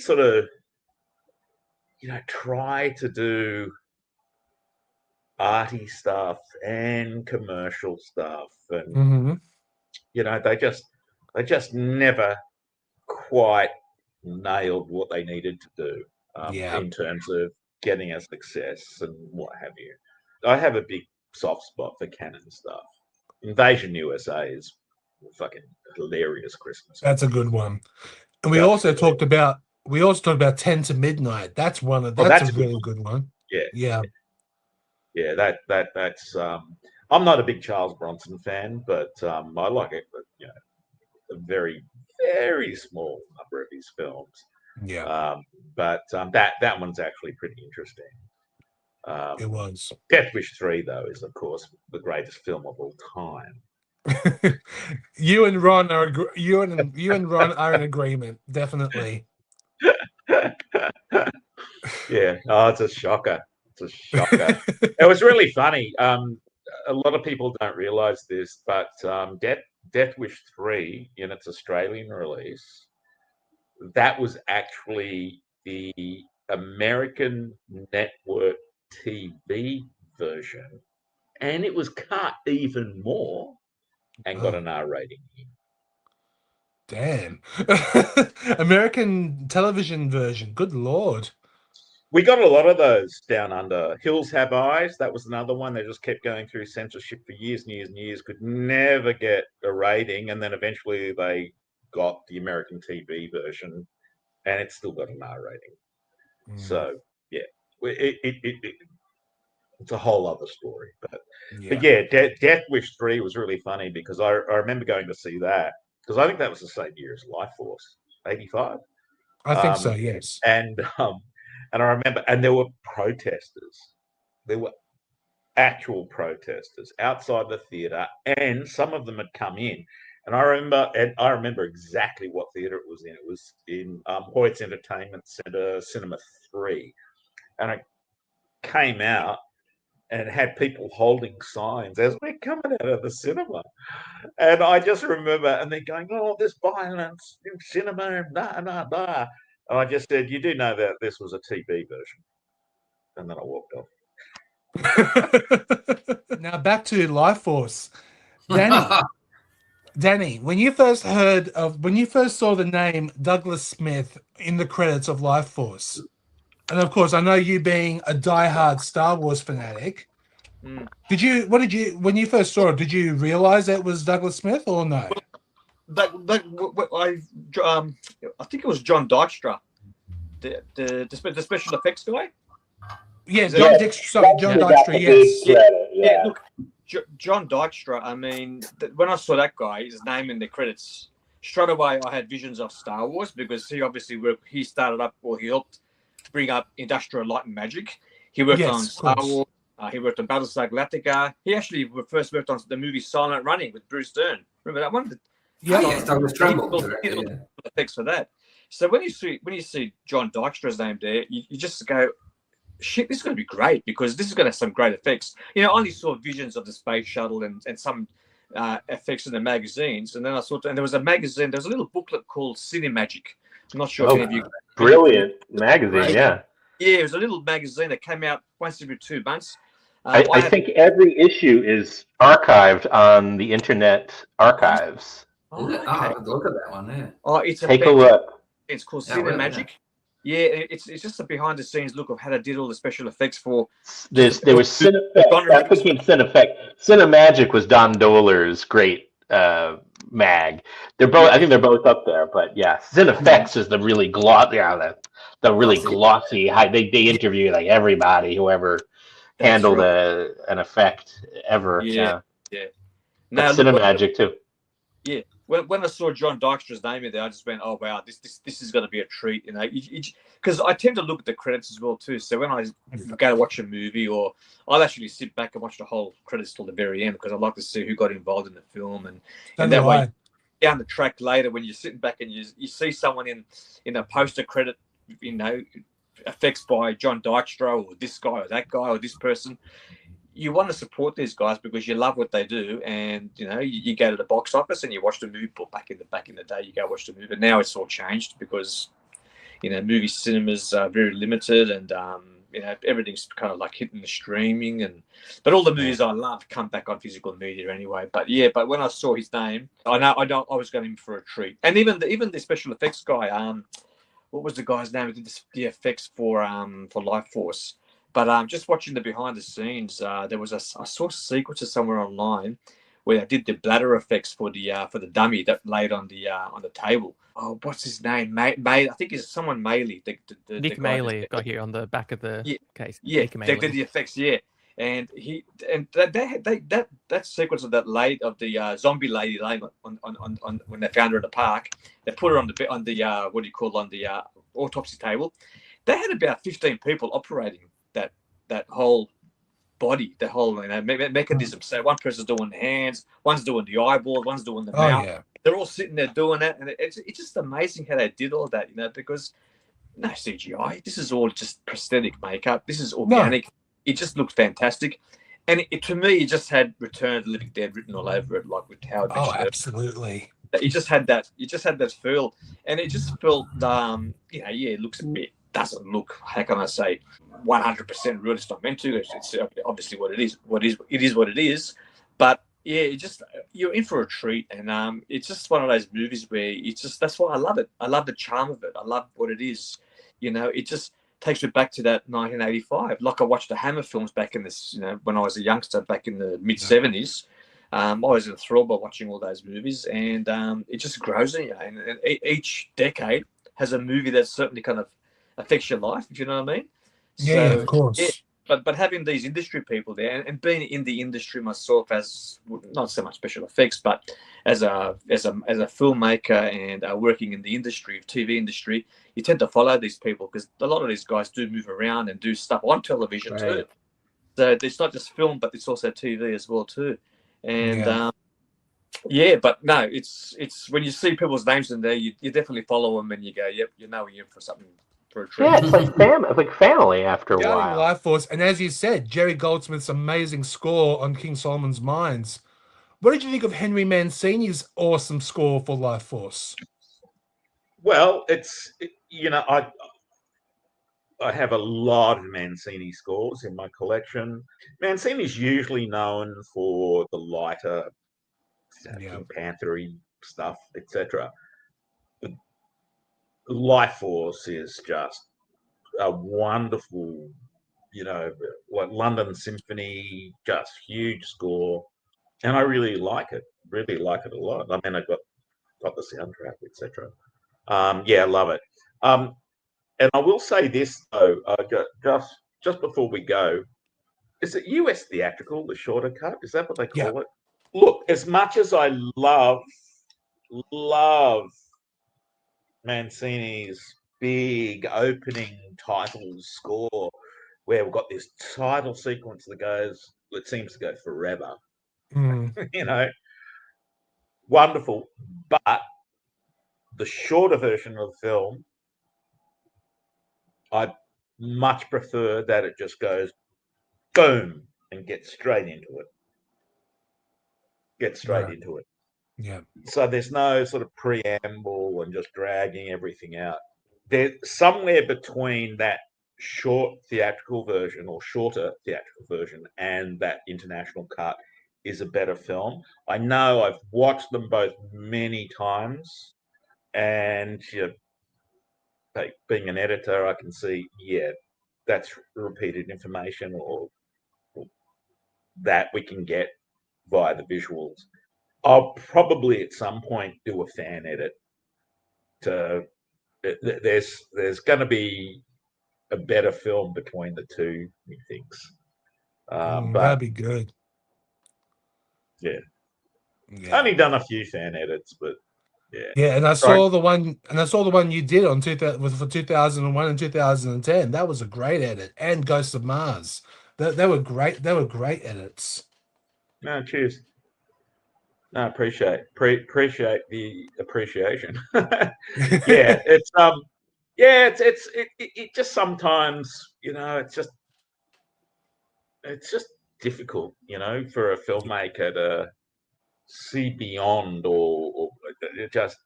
sort of try to do arty stuff and commercial stuff, and they just never quite nailed what they needed to do in terms of getting a success and what have you. I have a big soft spot for Canon stuff. Invasion USA is fucking hilarious Christmas. That's a good one. And we also talked about 10 to Midnight. That's a really good one. Yeah. That's I'm not a big Charles Bronson fan, but I like it. But, a very, very small number of his films. Yeah. But that one's actually pretty interesting. It was. Death Wish 3, though, is of course the greatest film of all time. You and Ron are in agreement, definitely. Yeah. Oh, it's a shocker. It was really funny. A lot of people don't realize this, but Death Wish 3, in its Australian release, that was actually the American network TV version, and it was cut even more and got an R rating. Damn. American television version. Good Lord. We got a lot of those down under. Hills Have Eyes, that was another one. They just kept going through censorship for years and years and years, could never get a rating, and then eventually they got the American TV version, and it still got an R rating. So, yeah, it's a whole other story. But Death Wish 3 was really funny because I remember going to see that, because I think that was the same year as Lifeforce, 85. I think so, yes. And I remember, and there were protesters. There were actual protesters outside the theatre, and some of them had come in. And I remember exactly what theatre it was in. It was in Hoyt's Entertainment Centre, Cinema 3. And I came out and had people holding signs as we're coming out of the cinema. And I just remember, and they're going, "Oh, there's violence in cinema, and blah, blah, blah." And I just said, "You do know that this was a TV version." And then I walked off. Now back to Lifeforce. Danny, when you first saw the name Douglas Smith in the credits of Lifeforce, and of course I know you being a diehard Star Wars fanatic, when you first saw it, did you realize that it was Douglas Smith or no? I think it was John Dykstra, the special effects guy. Yeah, John Dykstra. Yes. Yeah. Look, John Dykstra. I mean, when I saw that guy, his name in the credits, straight away I had visions of Star Wars, because he started up, or he helped bring up Industrial Light and Magic. He worked on Star Wars. He worked on Battlestar Galactica. He actually first worked on the movie Silent Running with Bruce Dern. Remember that one? Douglas Trumbull. Effects for that. So when you see John Dykstra's name there, you just go, "Shit, this is going to be great," because this is going to have some great effects. I only saw visions of the space shuttle and some effects in the magazines, and then I saw, and there was a magazine. There was a little booklet called Cinemagic. I'm not sure if any of you. Brilliant magazine, yeah. Yeah, it was a little magazine that came out once every 2 months. I think every issue is archived on the Internet Archives. Look at that one there. Oh, Take a look. It's called Cinemagic. Yeah, it's just a behind the scenes look of how they did all the special effects for. There was Cinefect. I'm thinking Cinefect. Cinemagic was Don Dohler's great mag. They're both. I think they're both up there. But yeah, Cinefex is the really glossy. Yeah, the really glossy. They interview like everybody, whoever handled an effect ever. Yeah. But Cinemagic too. Yeah, when I saw John Dykstra's name in there, I just went, "Oh wow, this is going to be a treat," because I tend to look at the credits as well too. So when I go to watch a movie, or I'll actually sit back and watch the whole credits till the very end because I like to see who got involved in the film, and that way down the track later when you're sitting back and you see someone in a poster credit, effects by John Dykstra or this guy or that guy or this person. You want to support these guys because you love what they do, and you go to the box office and you watch the movie. But back in the day, you go watch the movie. But now it's all changed because movie cinemas are very limited, and everything's kind of like hitting the streaming. But all the movies I love come back on physical media anyway. But when I saw his name, I was going in for a treat. And even the special effects guy, what was the guy's name who did the effects for Lifeforce? But just watching the behind the scenes, there was I saw sequences somewhere online where they did the bladder effects for the dummy that laid on the table. Oh, what's his name? May I think it's someone Maley. Nick Maley got here on the back of the case. Yeah, they did the effects. Yeah, and that sequence of the zombie lady laying on when they found her in the park, they put her on the autopsy table. They had about 15 people operating that whole body, the whole mechanism. So one person's doing the hands, one's doing the eyeball, one's doing the mouth. Yeah. They're all sitting there doing that, and it's just amazing how they did all that, because no CGI. This is all just prosthetic makeup. This is organic. No. It just looked fantastic, and to me, it just had Return of the Living Dead written all over it, like with Howard. Oh, absolutely. You just had that. You just had that feel, and it just felt, it looks a bit. Doesn't look, how can I say, 100% real. It's not meant to. It's obviously what it is. It is what it is. But yeah, you're in for a treat, and it's just one of those movies where that's why I love it. I love the charm of it. I love what it is. It just takes me back to that 1985. Like I watched the Hammer films back in this, when I was a youngster back in the mid 70s. I was enthralled by watching all those movies, and it just grows in you. And each decade has a movie that's certainly kind of affects your life, if you know what I mean. Yeah, of course. Yeah, but having these industry people there, and being in the industry myself, as not so much special effects, but as a filmmaker and working in the industry, TV industry, you tend to follow these people because a lot of these guys do move around and do stuff on television too. So it's not just film, but it's also TV as well too. And but no, it's when you see people's names in there, you definitely follow them and you go, yep, you're in for something. Yeah, it's like family after a while. Lifeforce, and as you said, Jerry Goldsmith's amazing score on King Solomon's Mines. What did you think of Henry Mancini's awesome score for Lifeforce? Well, I have a lot of Mancini scores in my collection. Mancini's usually known for the lighter, Pink Panther-y stuff, etc. Lifeforce is just a wonderful, London Symphony, just huge score, and I really like it. Really like it a lot. I mean, I got the soundtrack, etc. I love it. And I will say this though, just before we go, is it US theatrical, the shorter cut? Is that what they call it? Look, as much as I love Mancini's big opening title score, where we've got this title sequence that seems to go forever. Wonderful. But the shorter version of the film, I much prefer that it just goes boom and gets straight into it. Yeah. So there's no sort of preamble and just dragging everything out. There's somewhere between that shorter theatrical version and that international cut is a better film. I know I've watched them both many times, and being an editor, I can see, that's repeated information or that we can get via the visuals. I'll probably at some point do a fan edit. There's going to be a better film between the two, he thinks. But that'd be good. Yeah. Only done a few fan edits, but yeah. And I saw the one you did on for 2001 and 2010. That was a great edit, and Ghost of Mars. They were great. They were great edits. No, cheers. No, appreciate the appreciation. It just sometimes, it's just difficult, for a filmmaker to see beyond or just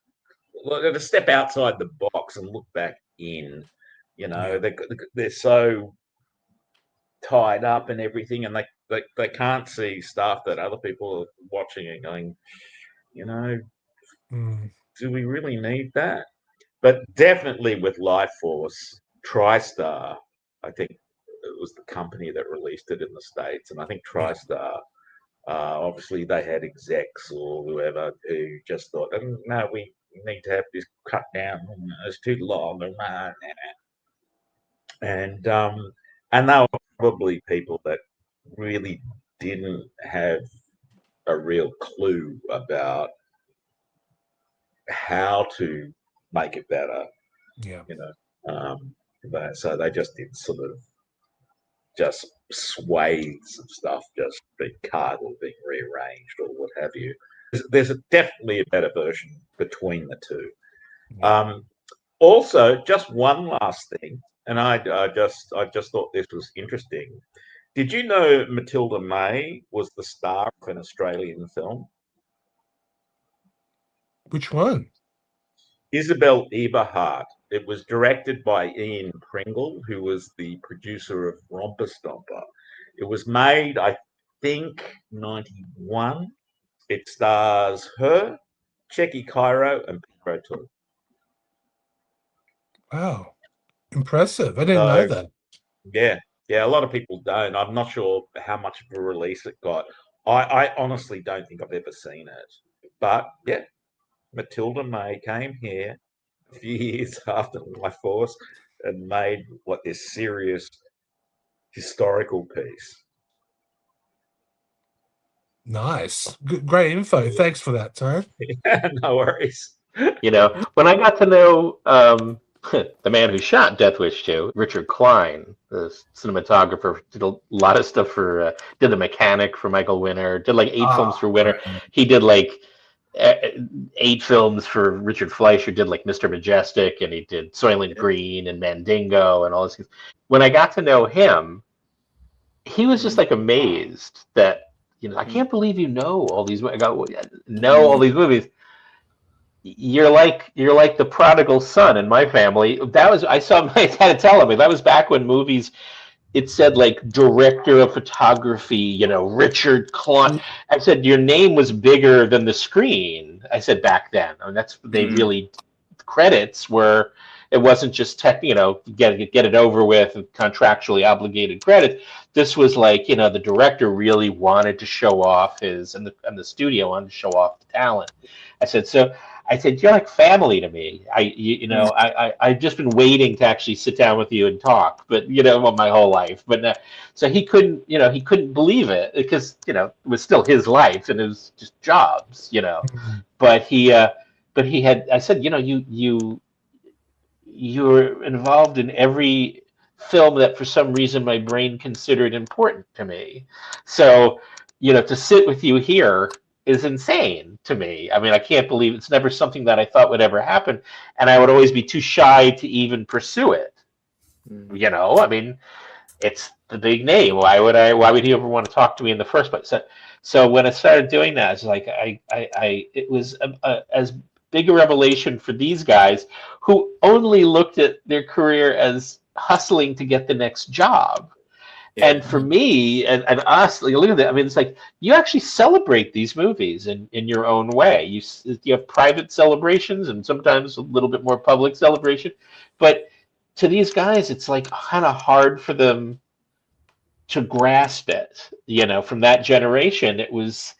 to step outside the box and look back in. They're so tied up and everything, and they can't see stuff that other people are watching and going, do we really need that? But definitely with Lifeforce, TriStar, I think it was the company that released it in the States, and I think TriStar, obviously they had execs or whoever who just thought, no, we need to have this cut down, it's too long, and they were probably people that really didn't have a real clue about how to make it better. So they just did sort of just swathes of stuff just being cut or being rearranged or what have you. There's definitely a better version between the two. Also, just one last thing, and I just thought this was interesting. Did you know Matilda May was the star of an Australian film? Which one? Isabel Eberhardt. It was directed by Ian Pringle, who was the producer of Romper Stomper. It was made, I think, 91. It stars her, Checky Cairo, and Pedro too. Wow. Impressive. I didn't know that. Yeah, a lot of people don't. I'm not sure how much of a release it got. I honestly don't think I've ever seen it. But, yeah, Matilda May came here a few years after Lifeforce and made this serious historical piece. Nice. Great info. Thanks for that, Tone. No worries. When I got to know the man who shot Death Wish 2, Richard Klein, the cinematographer, did a lot of stuff for, did The Mechanic for Michael Winner, did 8 films for Winner. He did 8 films for Richard Fleischer, did Mr. Majestic, and he did Soylent Green and Mandingo and all this. When I got to know him, he was just amazed that, I can't believe you know all these. I know all these movies. You're like the prodigal son in my family. I had to tell him that was back when movies, it said director of photography, Richard Klein. I said your name was bigger than the screen. I said back then, that's they really credits were. It wasn't just get it over with and contractually obligated credit. This was the director really wanted to show off and the studio wanted to show off the talent. I said you're like family to me. I've just been waiting to actually sit down with you and talk, but my whole life. But so he couldn't believe it because it was still his life and it was just jobs, But he had. I said, you were involved in every film that for some reason my brain considered important to me. So, to sit with you here is insane to me. I mean, I can't believe it's never something that I thought would ever happen. And I would always be too shy to even pursue it. I mean, it's the big name. Why would he ever want to talk to me in the first place? So when I started doing that, it's it was as big a revelation for these guys who only looked at their career as hustling to get the next job. And for me and us, like, look at that. I mean, it's like you actually celebrate these movies in your own way. You have private celebrations and sometimes a little bit more public celebration. But to these guys, it's like kind of hard for them to grasp it. From that generation, it was,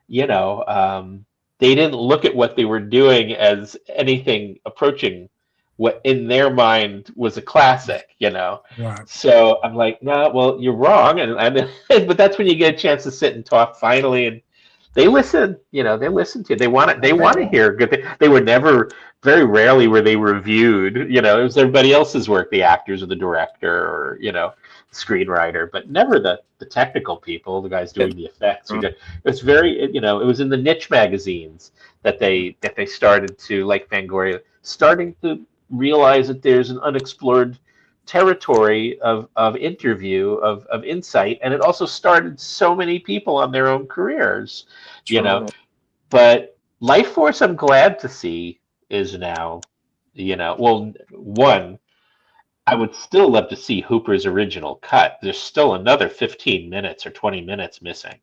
they didn't look at what they were doing as anything approaching what in their mind was a classic, Right. So I'm like, no, well, you're wrong, and but that's when you get a chance to sit and talk finally, and they listen, they listen to you. They want to hear good things. They were never, very rarely were they reviewed. It was everybody else's work, the actors or the director or screenwriter, but never the technical people, the guys doing the effects. It was very, it was in the niche magazines that they started to, like Fangoria, starting to realize that there's an unexplored territory of interview, of insight, and it also started so many people on their own careers, But Lifeforce, I'm glad to see, is now, well, one, I would still love to see Hooper's original cut. There's still another 15 minutes or 20 minutes missing.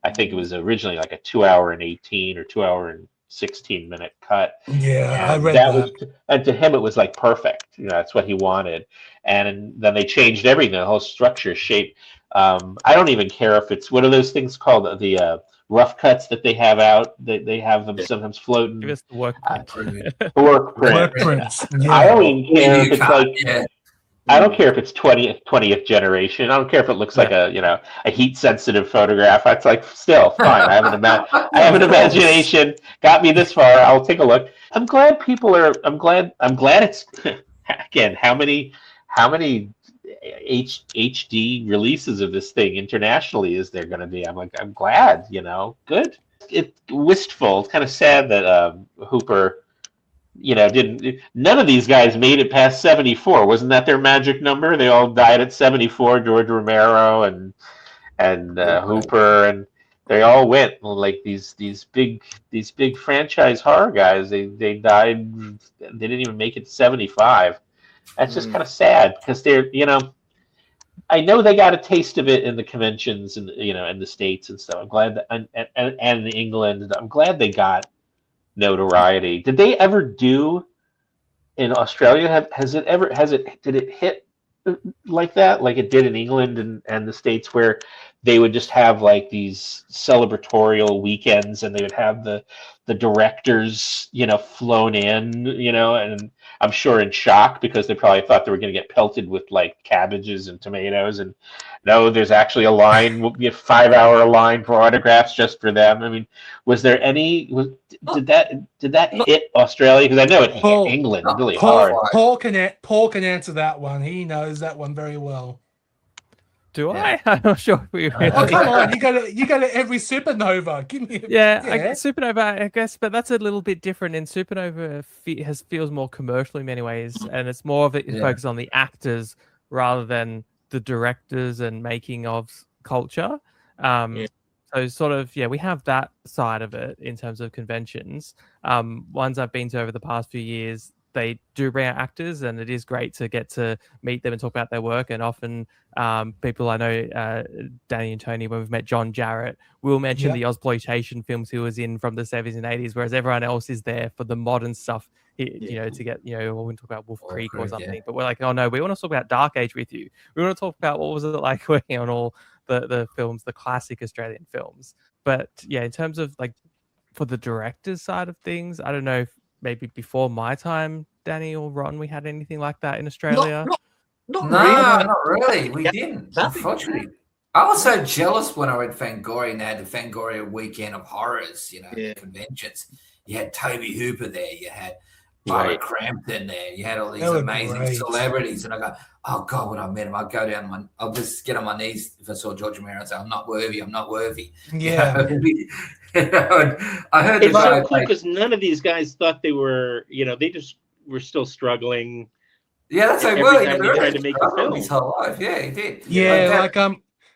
I think it was originally like a 2 hour and 18 or 2 hour and 16-minute cut. Yeah, I read that. And to him, it was like perfect. That's what he wanted. And then they changed everything, the whole structure, shape. I don't even care if it's, what are those things called? The rough cuts that they have out. They have them sometimes floating. Give us the work print. Work prints. Yeah. I don't even care if it's like. I don't care if it's 20th generation. I don't care if it looks like a heat sensitive photograph. It's like, still fine. I have an imagination. Got me this far. I'll take a look. I'm glad people are. I'm glad it's again. How many HD releases of this thing internationally is there going to be? I'm glad. Good. It's wistful. It's kind of sad that Hooper. None of these guys made it past 74. Wasn't that their magic number? They all died at 74. George Romero and Hooper, and they all went like these big franchise horror guys. They died. They didn't even make it to 75. That's just kind of sad because they're I know they got a taste of it in the conventions and in the States and stuff. I'm glad that and in England. I'm glad they got notoriety. Did they ever do in Australia? Did it hit like that, like it did in England and the States, where they would just have like these celebratorial weekends and they would have the directors, flown in, and I'm sure in shock because they probably thought they were going to get pelted with like cabbages and tomatoes, and no, there's actually a line, will be a 5-hour line for autographs just for them. I mean, was there any? Did that hit Australia? Because I know it hit England really hard. Paul can answer that one. He knows that one very well. Do I? I'm not sure if we really... Oh, come on. You go to every Supernova. Give me Supernova, I guess, but that's a little bit different. In Supernova, feels more commercial in many ways, and it's more of it focused on the actors rather than the directors and making of culture. So sort of, we have that side of it in terms of conventions. Ones I've been to over the past few years, they do bring out actors, and it is great to get to meet them and talk about their work. And often people I know, Danny and Tony, when we've met John Jarrett, will mention the Ozploitation films he was in from the 70s and 80s, whereas everyone else is there for the modern stuff, to get, we want to talk about Wolf Creek or something. Yeah. But we're like, oh no, we want to talk about Dark Age with you. We want to talk about what was it like working on all the films, the classic Australian films. But in terms of like for the director's side of things, I don't know if maybe before my time, Danny or Ron, we had anything like that in Australia. Not really. We didn't. Unfortunately, I was so jealous when I read Fangoria and they had the Fangoria weekend of horrors, conventions. You had Tobe Hooper there. You had Barbara Crampton there. You had all these amazing celebrities. And I go, oh, God, when I met him, I'll just get on my knees if I saw George Romero and say, I'm not worthy. I'm not worthy. Yeah. I heard it's so cool because none of these guys thought they were, they just were still struggling. Yeah, that's like, well, he tried to make a film his whole life. Yeah, he did. Yeah,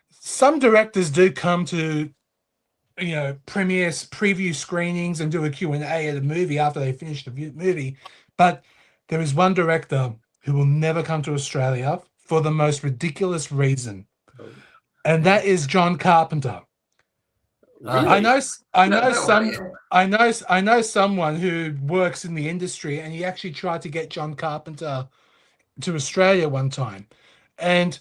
some directors do come to, preview screenings and do a Q&A of the movie after they finish the movie. But there is one director who will never come to Australia for the most ridiculous reason. and that is John Carpenter. Really? I know someone who works in the industry, and he actually tried to get John Carpenter to Australia one time, and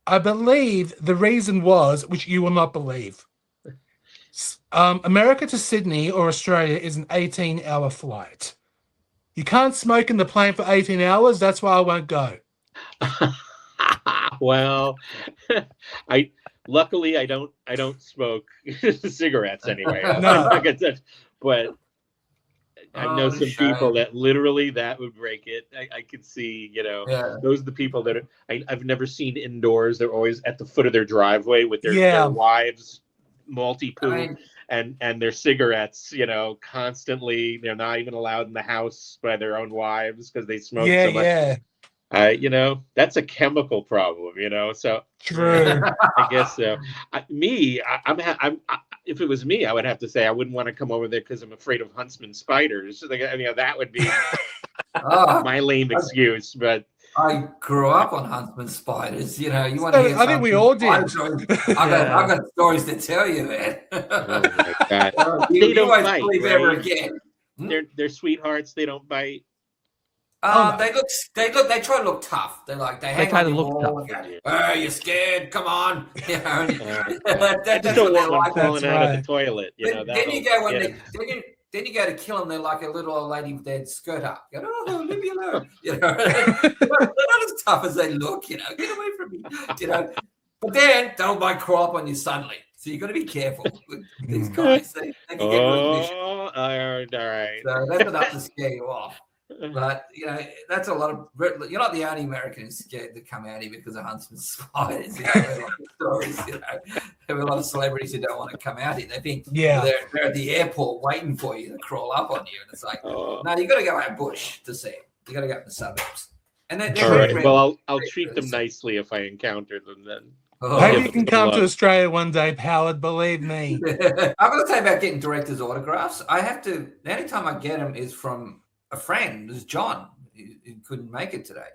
I believe the reason was, which you will not believe, America to Sydney or Australia is an 18-hour flight. You can't smoke in the plane for 18 hours. That's why I won't go. Well, luckily I don't smoke cigarettes anyway. No. But I know some people that literally that would break it. I could see, those are the people that I've never seen indoors. They're always at the foot of their driveway with their wives, multi-poo, and their cigarettes, constantly. They're not even allowed in the house by their own wives because they smoke so much. Yeah. That's a chemical problem, so true. I guess so. If it was me, I would have to say I wouldn't want to come over there because I'm afraid of huntsman spiders. That would be my lame excuse. But I grew up on huntsman spiders. You want to hear? I think we all did. I've got stories to tell you, man. Oh my God! They don't bite ever again. They're sweethearts. They don't bite. They try to look tough. They try to look tough. Oh, you're scared? Come on. That's don't what want them falling out of the toilet. Then you go to kill them. They're like a little old lady with their skirt up. Leave me alone. They're not as tough as they look. Get away from me. But then they'll crawl up on you suddenly. So you got to be careful with these guys. They can get really vicious. All right. So that's enough to scare you off. But that's a lot of. You're not the only American scared to come out here because of huntsman spiders. There are a lot of stories. There are a lot of celebrities who don't want to come out here. They think they're at the airport waiting for you to crawl up on you, and it's like, no, you got to go out bush to see them. You got to go up in the suburbs. And then, all right. Well, I'll treat them nicely if I encounter them then. Maybe you can come to Australia one day, Howard. Believe me. I've got to say about getting directors' autographs. I have to. The only time I get them is from a friend. Is John, who couldn't make it today.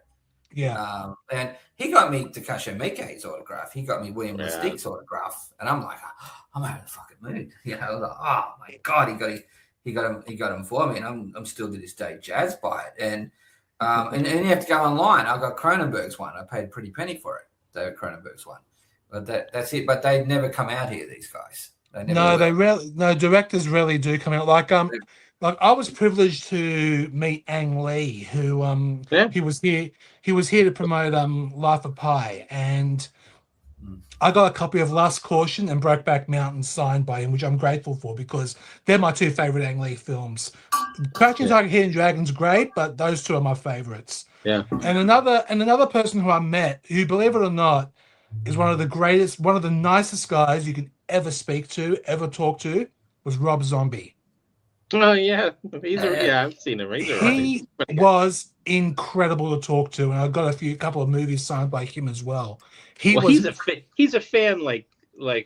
Yeah. And he got me Takashi Miike's autograph. He got me William Lustig's autograph, and I'm like, I'm out of the fucking mood. I was like, oh my God, he got him for me, and I'm still to this day jazzed by it. And you have to go online. I got Cronenberg's one. I paid a pretty penny for it. David Cronenberg's one. But that's it. But they never come out here, these guys. Directors really do come out. Like I was privileged to meet Ang Lee, who he was here to promote Life of Pi, and I got a copy of Last Caution and Brokeback Mountain signed by him, which I'm grateful for because they're my two favorite Ang Lee films. Crouching Tiger, Hidden Dragon's great, but those two are my favorites. Yeah. And another person who I met, who, believe it or not, is one of the nicest guys you can ever speak to, ever talk to, was Rob Zombie. Oh yeah, I've seen him. He was incredible to talk to, and I got a couple of movies signed by him as well. He's a fan like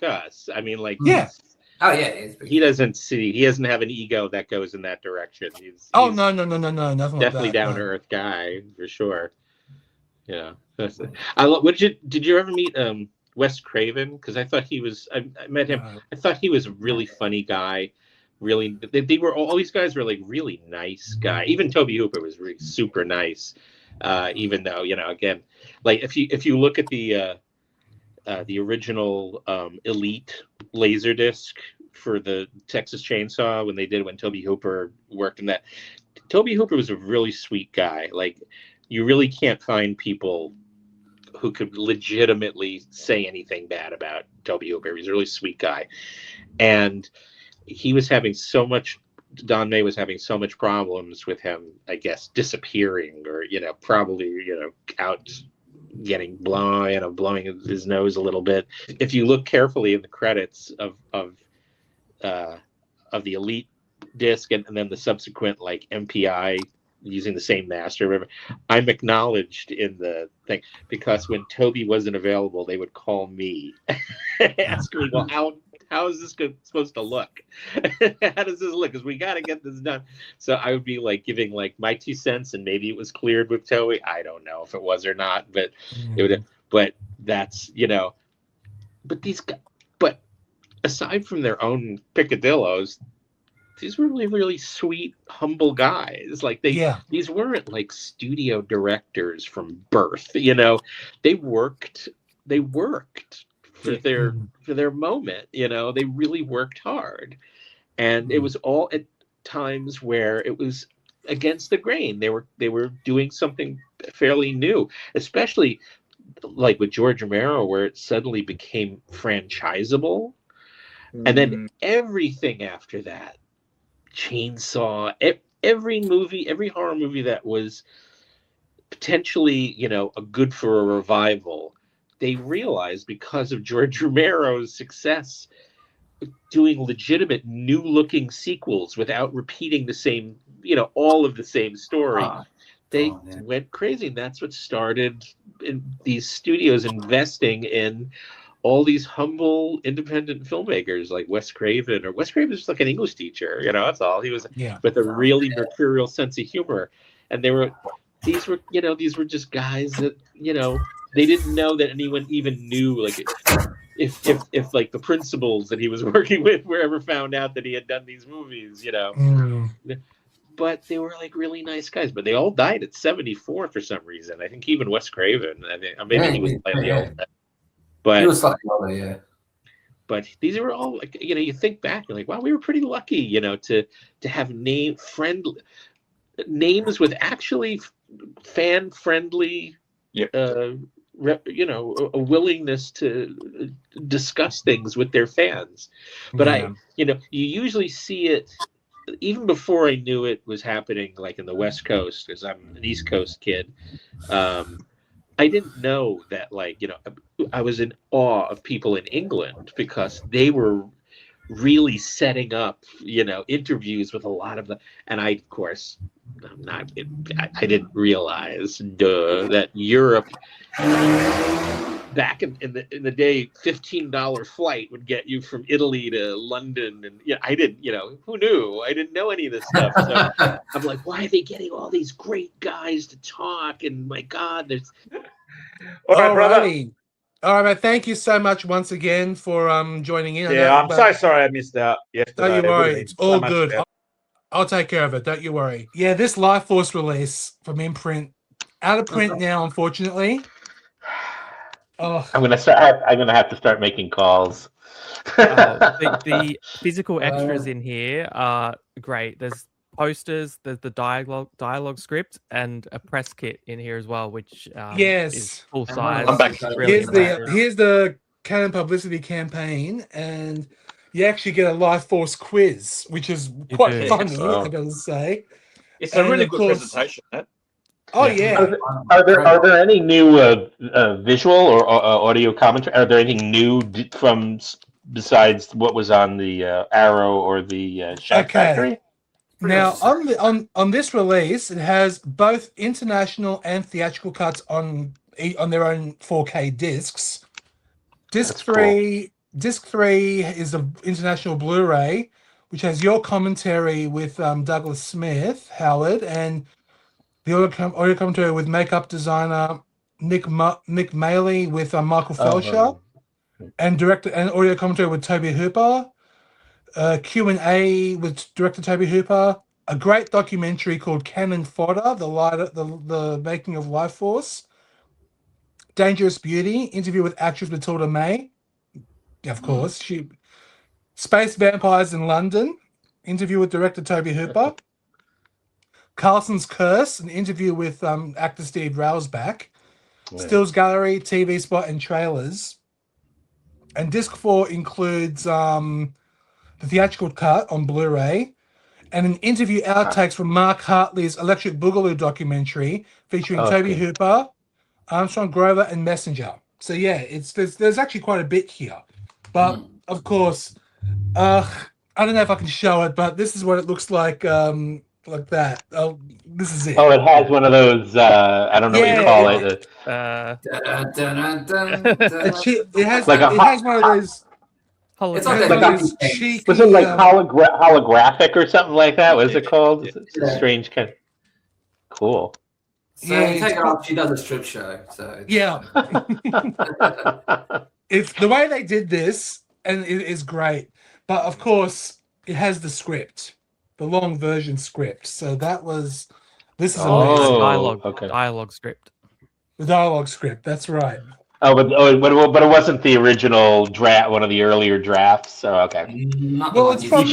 us. I mean, like he doesn't have an ego that goes in that direction. He's no, nothing. Definitely like that, down to earth guy for sure. Yeah. Did you ever meet Wes Craven? Because I thought he was. I met him. I thought he was a really funny guy. Really, they were all these guys were like really nice guy. Even Tobe Hooper was really super nice. Even though again, like if you look at the original Elite Laserdisc for the Texas Chainsaw when Tobe Hooper worked in that, Tobe Hooper was a really sweet guy. Like you really can't find people who could legitimately say anything bad about Tobe Hooper. He's a really sweet guy, and he was having so much. Don May was having so much problems with him, I guess, disappearing or probably out getting blowing his nose a little bit. If you look carefully in the credits of the Elite disc and then the subsequent like MPI using the same master, whatever, I'm acknowledged in the thing because when Toby wasn't available, they would call me, ask me, well, how is this supposed to look? How does this look? Because we got to get this done. So I would be like giving like my 2 cents, and maybe it was cleared with Toby. I don't know if it was or not, but it would. But that's but aside from their own picadillos, these were really, really sweet, humble guys. Like these weren't like studio directors from birth. They worked for their moment. They really worked hard, and it was all at times where it was against the grain. They were doing something fairly new, especially like with George Romero, where it suddenly became franchisable, and then everything after that. Chainsaw, every horror movie that was potentially, a good for a revival, they realized because of George Romero's success doing legitimate new looking sequels without repeating the same, all of the same story. They went crazy, and that's what started in these studios investing in all these humble independent filmmakers like Wes Craven. Or Wes Craven was like an English teacher, that's all. He was with a really mercurial sense of humor. And these were just guys that, they didn't know that anyone even knew, like, if like the principals that he was working with were ever found out that he had done these movies, But they were like really nice guys. But they all died at 74 for some reason. I think even Wes Craven. Maybe he was slightly older. But he was slightly older, yeah. But these were all like, you think back, you're like, wow, we were pretty lucky, to have names with actually fan friendly, a willingness to discuss things with their fans. But you usually see it even before I knew it was happening, like in the West Coast, because I'm an East Coast kid. I didn't know that, like, I was in awe of people in England because they were really setting up, interviews with a lot of and I, of course, I didn't realize that Europe back in the day, $15 flight would get you from Italy to London, and I didn't, who knew? I didn't know any of this stuff. So I'm like, why are they getting all these great guys to talk? And my God, there's. All right, man. Thank you so much once again for joining in. I'm so sorry I missed out yesterday. Don't you worry, it's all good. I'll take care of it. Don't you worry. Yeah, this Lifeforce release from Imprint, out of print now, unfortunately. Oh. I'm gonna have to start making calls. The physical extras in here are great. There's posters, there's the dialogue script, and a press kit in here as well, which is full size. Here's the Canon publicity campaign, and you actually get a Lifeforce quiz, which is quite funny. I gotta say, it's a really good presentation. Oh yeah. Are there any new visual or audio commentary? Are there anything new from besides what was on the Arrow or the Shack Factory? Now on this release, it has both international and theatrical cuts on their own 4K discs. Disc three is the international Blu-ray, which has your commentary with Douglas Smith, Howard, and the audio commentary with makeup designer Nick Maley with Michael Felsher, and director and audio commentary with Tobe Hooper. Q&A with director Tobe Hooper. A great documentary called Cannon Fodder: the making of Lifeforce. Dangerous Beauty interview with actress Matilda May. Of course, Space Vampires in London interview with director Tobe Hooper. Carlson's Curse, an interview with actor Steve Railsback. Stills Gallery, TV spot, and trailers. And disc 4 includes the theatrical cut on Blu-ray and an interview outtakes from Mark Hartley's Electric Boogaloo documentary featuring Tobe Hooper, Armstrong, Grover, and Messenger. So yeah, there's actually quite a bit here. But of course, I don't know if I can show it, but this is what it looks like that. Oh, this is it. Oh, it has one of those. I don't know what you call it. It has one of those. Was it like holographic or something like that? What is it called? It's a strange kind. Cool. So you take her off. She does a strip show. So if the way they did this, and it is great, but of course it has the script, the long version script. So this is amazing. Dialogue script. The dialogue script. That's right. But it wasn't the original draft, one of the earlier drafts. So okay. Well, it's from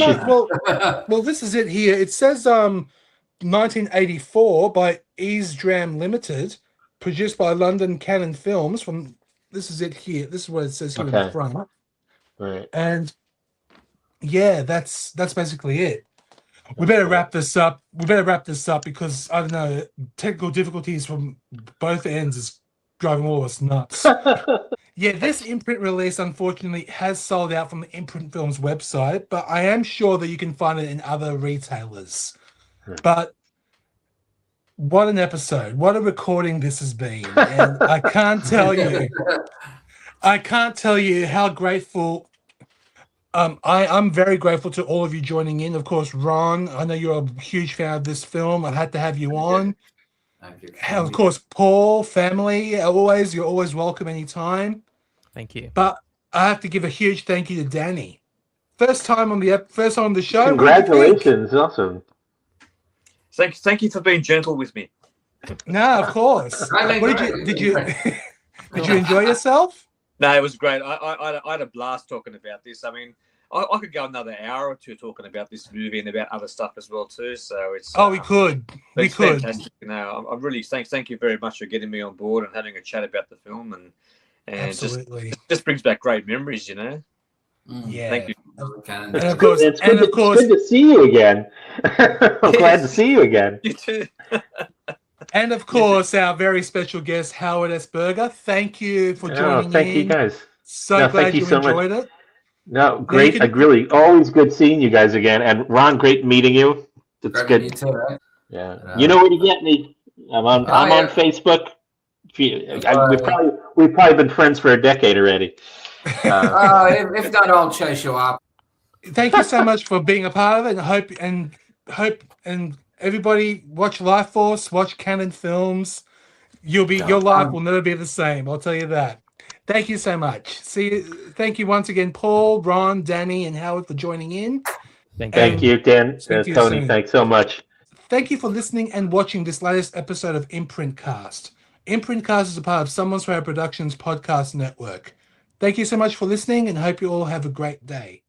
well, this is it here. It says 1984 by Easdram Limited, produced by London Cannon Films. From this is it here. This is what it says here in the front. Right. And yeah, that's basically it. We better wrap this up. Because I don't know, technical difficulties from both ends is driving all of us nuts. Yeah, this imprint release unfortunately has sold out from the Imprint Films website, but I am sure that you can find it in other retailers. But what an episode! What a recording this has been, and I can't tell you how grateful. I'm very grateful to all of you joining in. Of course, Ron, I know you're a huge fan of this film. I had to have you on. Thank you. Of course, Paul, family, you're always welcome anytime. Thank you. But I have to give a huge thank you to Danny. First time on the show. Congratulations, awesome. Thank you for being gentle with me. No, of course. Did you enjoy yourself? No, it was great. I had a blast talking about this. I mean, I could go another hour or two talking about this movie and about other stuff as well too. So it's we could. Fantastic. I'm really thank you very much for getting me on board and having a chat about the film and absolutely just brings back great memories, you know. Yeah. Thank you. And of course, it's good to see you again. I'm glad to see you again. You too. And of course, our very special guest, Howard S. Berger. Thank you for joining in. Thank you guys. So glad you enjoyed it. No, great. Really, always good seeing you guys again. And Ron, great meeting you. It's Great good. meeting you too, right? Yeah, you know where to get me. I'm on Facebook. We've probably been friends for a decade already. If not, I'll chase you up. Thank you so much for being a part of it, and hope everybody watch Lifeforce, watch Cannon Films. Your life will never be the same. I'll tell you that. Thank you so much. Thank you once again, Paul, Ron, Danny, and Howard for joining in. Thank you, Dan. Tony, thanks so much. Thank you for listening and watching this latest episode of Imprint Cast. Imprint Cast is a part of Someone's Rare Productions podcast network. Thank you so much for listening and hope you all have a great day.